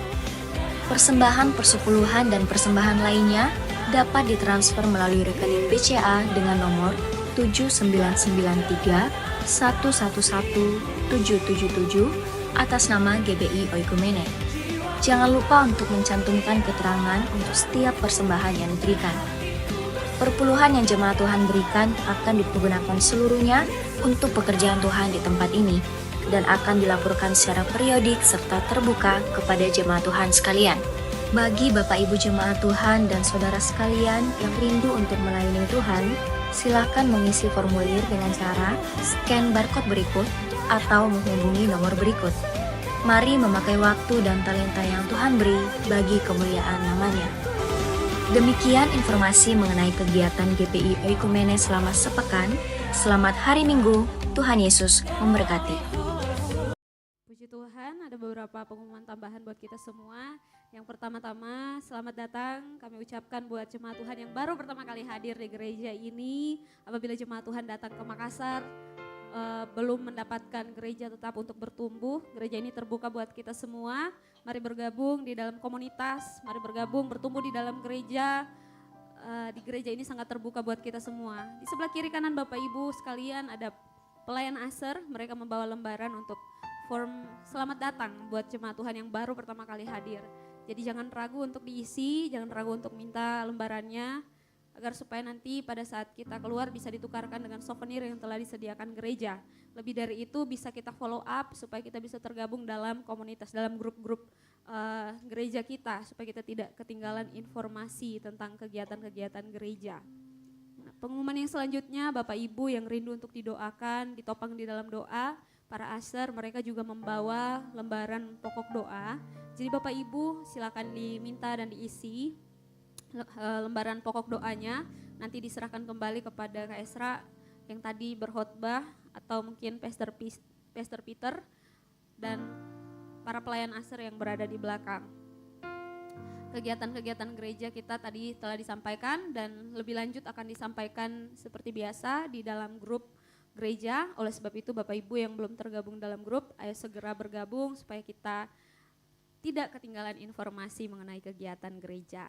Persembahan persepuluhan dan persembahan lainnya dapat ditransfer melalui rekening BCA dengan nomor 7993 111 777 atas nama GBI Oikumene. Jangan lupa untuk mencantumkan keterangan untuk setiap persembahan yang diberikan. Perpuluhan yang jemaat Tuhan berikan akan dipergunakan seluruhnya untuk pekerjaan Tuhan di tempat ini dan akan dilaporkan secara periodik serta terbuka kepada jemaat Tuhan sekalian. Bagi Bapak Ibu jemaat Tuhan dan saudara sekalian yang rindu untuk melayani Tuhan, silakan mengisi formulir dengan cara scan barcode berikut atau menghubungi nomor berikut. Mari memakai waktu dan talenta yang Tuhan beri bagi kemuliaan namanya. Demikian informasi mengenai kegiatan GPI Oikumene selama sepekan. Selamat hari Minggu, Tuhan Yesus memberkati. Puji Tuhan, ada beberapa pengumuman tambahan buat kita semua. Yang pertama-tama, selamat datang kami ucapkan buat jemaat Tuhan yang baru pertama kali hadir di gereja ini. Apabila jemaat Tuhan datang ke Makassar, belum mendapatkan gereja tetap untuk bertumbuh, gereja ini terbuka buat kita semua. Mari bergabung di dalam komunitas, mari bergabung bertumbuh di dalam gereja. Di gereja ini sangat terbuka buat kita semua. Di sebelah kiri kanan Bapak Ibu sekalian ada pelayan ASER, mereka membawa lembaran untuk form selamat datang buat jemaat Tuhan yang baru pertama kali hadir. Jadi jangan ragu untuk diisi, jangan ragu untuk minta lembarannya, agar supaya nanti pada saat kita keluar bisa ditukarkan dengan souvenir yang telah disediakan gereja. Lebih dari itu bisa kita follow up supaya kita bisa tergabung dalam komunitas, dalam grup-grup gereja kita, supaya kita tidak ketinggalan informasi tentang kegiatan-kegiatan gereja. Nah, pengumuman yang selanjutnya, Bapak Ibu yang rindu untuk didoakan, ditopang di dalam doa, para ASER mereka juga membawa lembaran pokok doa. Jadi Bapak Ibu silakan diminta dan diisi lembaran pokok doanya, nanti diserahkan kembali kepada Kak Esra yang tadi berkhotbah atau mungkin Pastor Peter dan para pelayan ASER yang berada di belakang. Kegiatan-kegiatan gereja kita tadi telah disampaikan dan lebih lanjut akan disampaikan seperti biasa di dalam grup gereja. Oleh sebab itu Bapak Ibu yang belum tergabung dalam grup, ayo segera bergabung supaya kita tidak ketinggalan informasi mengenai kegiatan gereja.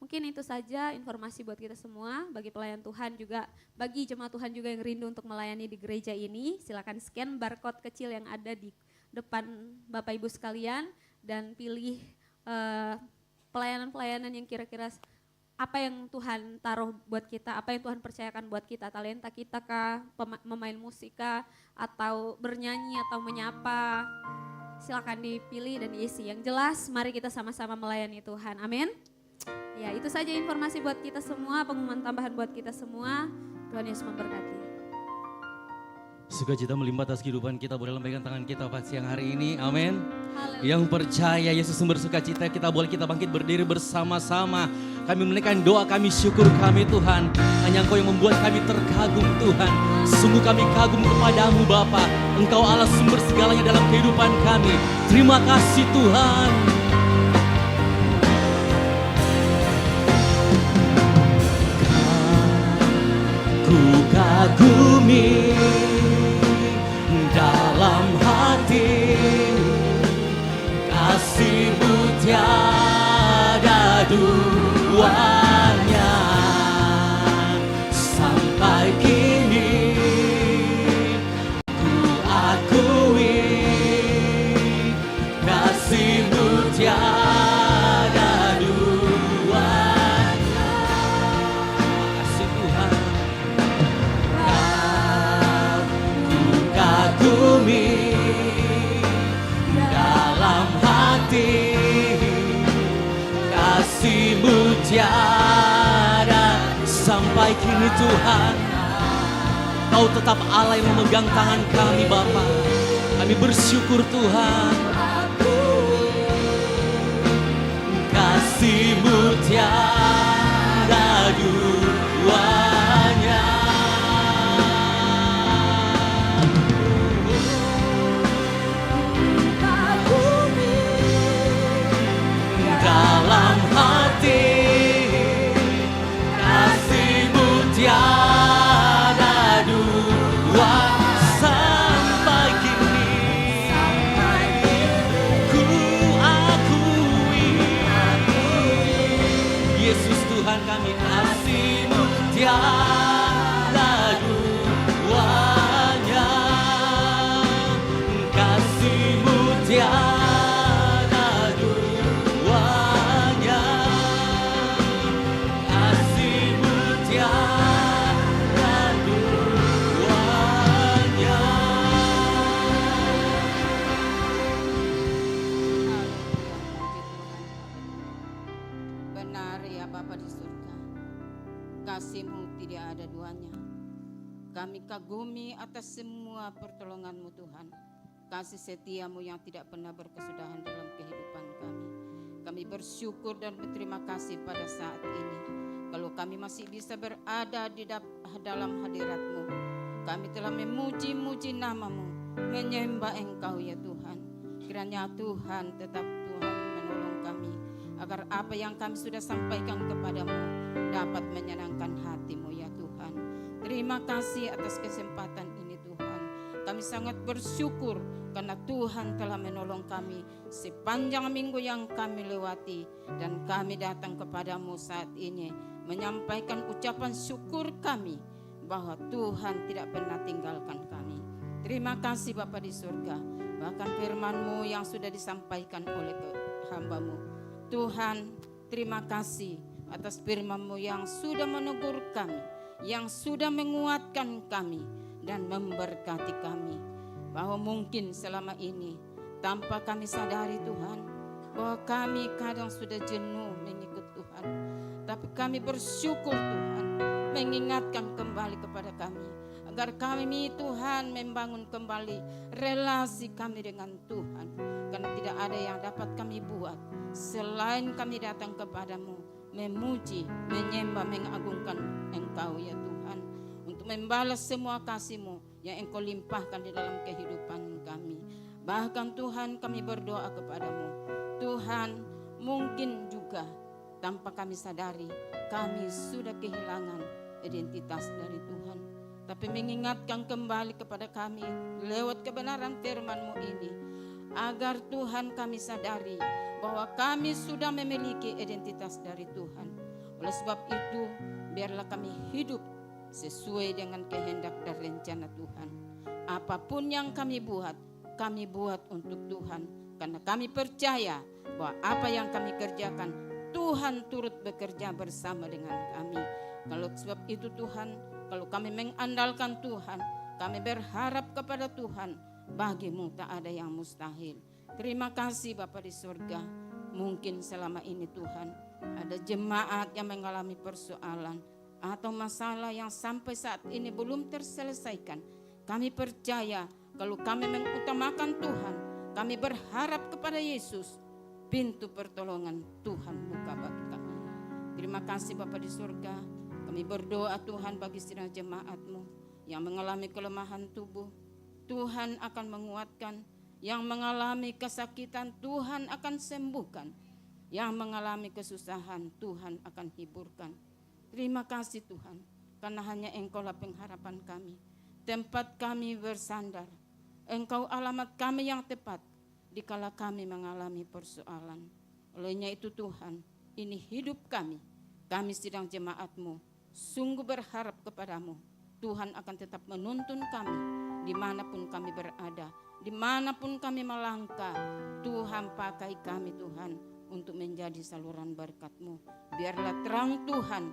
Mungkin itu saja informasi buat kita semua, bagi pelayan Tuhan juga, bagi jemaat Tuhan juga yang rindu untuk melayani di gereja ini, silakan scan barcode kecil yang ada di depan Bapak Ibu sekalian dan pilih pelayanan-pelayanan yang kira-kira apa yang Tuhan taruh buat kita, apa yang Tuhan percayakan buat kita, talenta kita kah, memain musik kah, atau bernyanyi atau menyapa, silakan dipilih dan diisi. Yang jelas mari kita sama-sama melayani Tuhan, amin. Ya itu saja informasi buat kita semua, pengumuman tambahan buat kita semua, Tuhan Yesus memberkati. Sukacita melimpah atas kehidupan kita, boleh lambaikan tangan kita pada siang hari ini, amin. Haleluya. Yang percaya Yesus sumber sukacita, kita bangkit berdiri bersama-sama. Kami menaikkan doa kami, syukur kami Tuhan. Hanya Engkau yang membuat kami terkagum Tuhan. Sungguh kami kagum kepadamu Bapa. Engkau Allah sumber segalanya dalam kehidupan kami. Terima kasih Tuhan. Ku kagumi dalam hati, kasih-Mu tiada duanya. Sampai kini ku akui, kasih-Mu tiada duanya. Kasih Tuhan. Kagumi dalam hati, kasih-Mu tiada. Sampai kini Tuhan, Kau tetap Allah yang memegang tangan kami Bapa. Kami bersyukur Tuhan. Kasih-Mu tiada duanya. Dalam hati, kasih-Mu tiada dua. Sampai kini ku akui, Yesus Tuhan kami, kasih-Mu tiada duanya. Kasih-Mu tiada. Kasih-Mu tidak ada duanya. Kami kagumi atas semua pertolongan-Mu Tuhan. kasih setiamu yang tidak pernah berkesudahan dalam kehidupan kami. Kami bersyukur dan berterima kasih pada saat ini. Kalau kami masih bisa berada di dalam hadirat-Mu, kami telah memuji-muji nama-Mu, menyembah Engkau ya Tuhan. Kiranya Tuhan tetap Tuhan menolong kami, agar apa yang kami sudah sampaikan kepadamu dapat menyenangkan hati-Mu ya Tuhan. Terima kasih atas kesempatan ini Tuhan. Kami sangat bersyukur karena Tuhan telah menolong kami sepanjang minggu yang kami lewati. Dan kami datang kepadamu saat ini menyampaikan ucapan syukur kami bahwa Tuhan tidak pernah tinggalkan kami. Terima kasih Bapa di surga. Bahkan firman-Mu yang sudah disampaikan oleh hamba-Mu. Tuhan, terima kasih atas firman-Mu yang sudah menegur kami, yang sudah menguatkan kami dan memberkati kami. Bahwa mungkin selama ini tanpa kami sadari Tuhan, bahwa kami kadang sudah jenuh mengikut Tuhan. Tapi kami bersyukur Tuhan mengingatkan kembali kepada kami, agar kami Tuhan membangun kembali relasi kami dengan Tuhan. Karena tidak ada yang dapat kami buat selain kami datang kepadamu, memuji, menyembah, mengagungkan Engkau ya Tuhan, untuk membalas semua kasih-Mu yang Engkau limpahkan di dalam kehidupan kami. Bahkan Tuhan kami berdoa kepadamu, Tuhan mungkin juga tanpa kami sadari kami sudah kehilangan identitas dari Tuhan. Tapi mengingatkan kembali kepada kami lewat kebenaran firman-Mu ini, agar Tuhan kami sadari bahwa kami sudah memiliki identitas dari Tuhan. Oleh sebab itu, biarlah kami hidup sesuai dengan kehendak dan rencana Tuhan. Apapun yang kami buat untuk Tuhan. Karena kami percaya bahwa apa yang kami kerjakan, Tuhan turut bekerja bersama dengan kami. Kalau sebab itu Tuhan, kalau kami mengandalkan Tuhan, kami berharap kepada Tuhan, bagi-Mu tak ada yang mustahil. Terima kasih Bapa di surga. Mungkin selama ini Tuhan, ada jemaat yang mengalami persoalan atau masalah yang sampai saat ini belum terselesaikan. Kami percaya kalau kami mengutamakan Tuhan, kami berharap kepada Yesus, pintu pertolongan Tuhan buka bagi kami. Terima kasih Bapa di surga. Kami berdoa Tuhan bagi setiap jemaat-Mu yang mengalami kelemahan tubuh, Tuhan akan menguatkan. Yang mengalami kesakitan, Tuhan akan sembuhkan. Yang mengalami kesusahan, Tuhan akan hiburkan. Terima kasih Tuhan, karena hanya Engkau-lah pengharapan kami, tempat kami bersandar. Engkau alamat kami yang tepat dikala kami mengalami persoalan. Olehnya itu Tuhan, ini hidup kami sedang jemaat-Mu, sungguh berharap kepadamu. Tuhan akan tetap menuntun kami dimanapun kami berada, dimanapun kami melangkah. Tuhan pakai kami Tuhan untuk menjadi saluran berkat-Mu. Biarlah terang Tuhan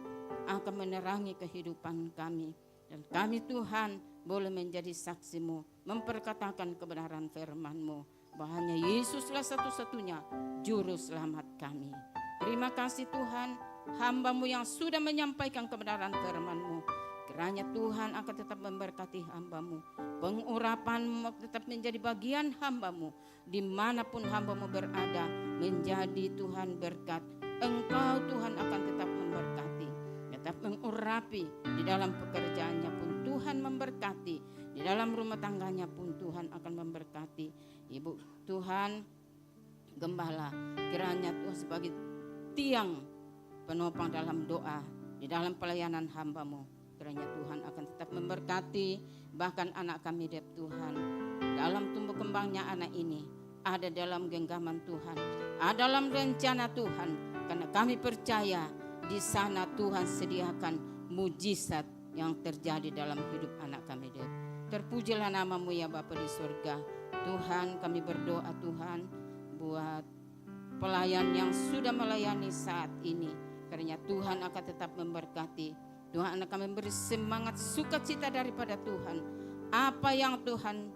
akan menerangi kehidupan kami. Dan kami Tuhan boleh menjadi saksi-Mu, memperkatakan kebenaran firman-Mu, bahwa hanya Yesuslah satu-satunya juru selamat kami. Terima kasih Tuhan, hamba-Mu yang sudah menyampaikan kebenaran firman-Mu. Kiranya Tuhan akan tetap memberkati hamba-Mu. Pengurapan-Mu tetap menjadi bagian hamba-Mu. Dimanapun hamba-Mu berada, menjadi Tuhan berkat. Engkau Tuhan akan tetap memberkati, tetap mengurapi. Di dalam pekerjaannya pun Tuhan memberkati. Di dalam rumah tangganya pun Tuhan akan memberkati. Ibu Tuhan Gembala, kiranya Tuhan sebagai tiang penopang dalam doa, di dalam pelayanan hamba-Mu. Kiranya Tuhan akan tetap memberkati, bahkan anak kami Dep Tuhan. Dalam tumbuh kembangnya anak ini, ada dalam genggaman Tuhan, ada dalam rencana Tuhan. Karena kami percaya di sana Tuhan sediakan mujizat yang terjadi dalam hidup anak kami Dep. Terpujilah nama-Mu ya Bapa di surga. Tuhan kami berdoa Tuhan buat pelayan yang sudah melayani saat ini. Karena Tuhan akan tetap memberkati. Tuhan akan memberi semangat sukacita daripada Tuhan. Apa yang Tuhan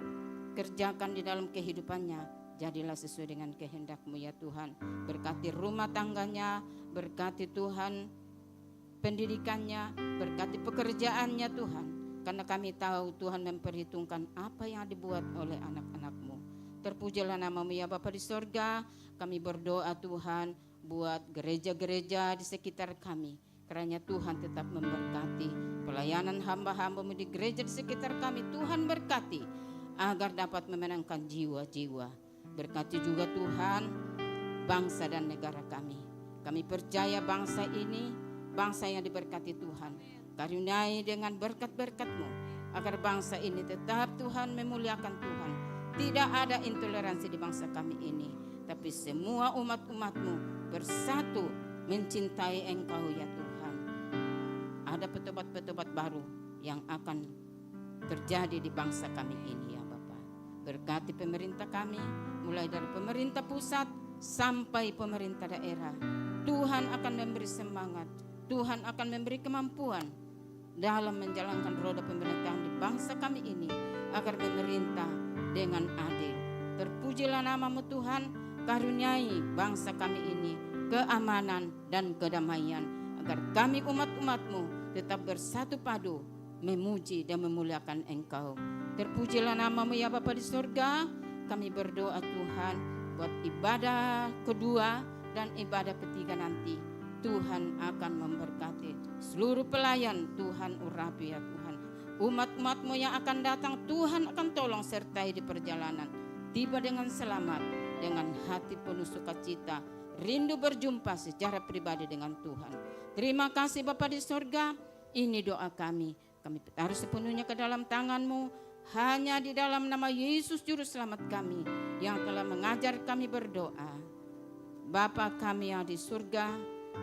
kerjakan di dalam kehidupannya, jadilah sesuai dengan kehendak-Mu ya Tuhan. Berkati rumah tangganya, berkati Tuhan pendidikannya, berkati pekerjaannya Tuhan. Karena kami tahu Tuhan memperhitungkan apa yang dibuat oleh anak-anak-Mu. Terpujilah nama-Mu ya Bapa di sorga. Kami berdoa Tuhan buat gereja-gereja di sekitar kami. Kiranya Tuhan tetap memberkati pelayanan hamba-hamba-Mu di gereja di sekitar kami. Tuhan berkati agar dapat memenangkan jiwa-jiwa. Berkati juga Tuhan bangsa dan negara kami. Kami percaya bangsa ini bangsa yang diberkati Tuhan. Karuniai dengan berkat-berkat-Mu agar bangsa ini tetap Tuhan memuliakan Tuhan. Tidak ada intoleransi di bangsa kami ini, tapi semua umat-umat-Mu bersatu mencintai Engkau ya Tuhan. Ada petobat-petobat baru yang akan terjadi di bangsa kami ini ya Bapa. Berkati pemerintah kami, mulai dari pemerintah pusat sampai pemerintah daerah. Tuhan akan memberi semangat, Tuhan akan memberi kemampuan dalam menjalankan roda pemerintahan di bangsa kami ini agar memerintah dengan adil. Terpujilah nama-Mu Tuhan, karuniai bangsa kami ini keamanan dan kedamaian agar kami umat-umat-Mu tetap bersatu padu memuji dan memuliakan Engkau. Terpujilah nama-Mu ya Bapa di sorga. Kami berdoa Tuhan buat ibadah kedua dan ibadah ketiga nanti. Tuhan akan memberkati seluruh pelayan. Tuhan urapi ya Tuhan. Umat-umat-Mu yang akan datang Tuhan akan tolong sertai di perjalanan. Tiba dengan selamat, dengan hati penuh sukacita, rindu berjumpa secara pribadi dengan Tuhan. Terima kasih Bapa di sorga. Ini doa kami. Kami taruh sepenuhnya ke dalam tangan-Mu. Hanya di dalam nama Yesus Juru Selamat kami yang telah mengajar kami berdoa. Bapa kami yang di surga,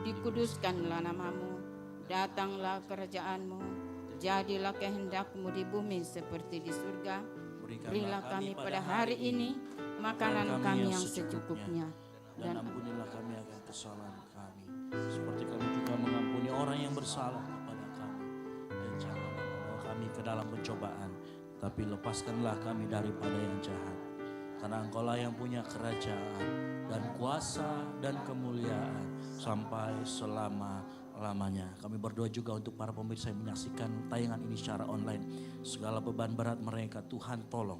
dikuduskanlah nama-Mu, datanglah kerajaan-Mu, jadilah kehendak-Mu di bumi seperti di surga. Berilah kami pada hari ini makanan kami yang secukupnya, dan ampunilah kami akan kesalahan kami, seperti kami juga mengampuni orang yang bersalah kepada kami. Dan janganlah membawa kami ke dalam pencobaan, tapi lepaskanlah kami daripada yang jahat. Karena Engkaulah yang punya kerajaan dan kuasa dan kemuliaan sampai selama-lamanya. Kami berdoa juga untuk para pemirsa yang menyaksikan tayangan ini secara online. Segala beban berat mereka Tuhan tolong.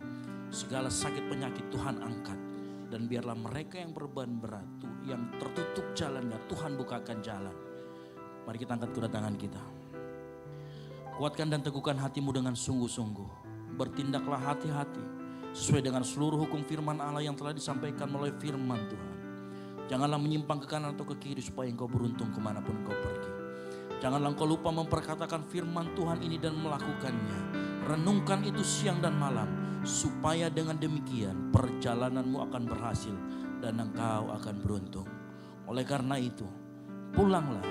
Segala sakit penyakit Tuhan angkat. Dan biarlah mereka yang berbeban berat, yang tertutup jalannya, Tuhan bukakan jalan. Mari kita angkat kedua tangan kita. Kuatkan dan teguhkan hatimu dengan sungguh-sungguh. Bertindaklah hati-hati sesuai dengan seluruh hukum firman Allah yang telah disampaikan melalui firman Tuhan. Janganlah menyimpang ke kanan atau ke kiri supaya engkau beruntung kemanapun engkau pergi. Janganlah engkau lupa memperkatakan firman Tuhan ini dan melakukannya. Renungkan itu siang dan malam, supaya dengan demikian perjalananmu akan berhasil dan engkau akan beruntung. Oleh karena itu, pulanglah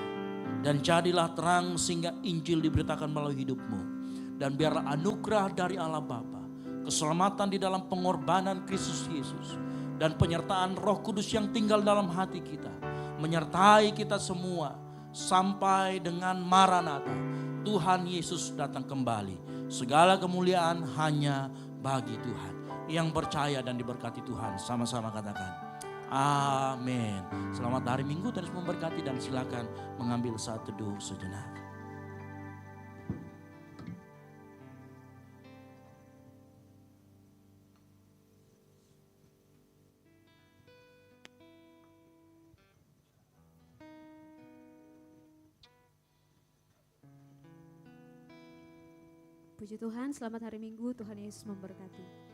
dan jadilah terang sehingga Injil diberitakan melalui hidupmu. Dan biarlah anugerah dari Allah Bapa, keselamatan di dalam pengorbanan Kristus Yesus, dan penyertaan Roh Kudus yang tinggal dalam hati kita, menyertai kita semua sampai dengan Maranatha, Tuhan Yesus datang kembali. Segala kemuliaan hanya bagi Tuhan. Yang percaya dan diberkati Tuhan, sama-sama katakan amin. Selamat hari Minggu, terus memberkati, dan silakan mengambil saat teduh sejenak. Puji Tuhan, selamat hari Minggu, Tuhan Yesus memberkati.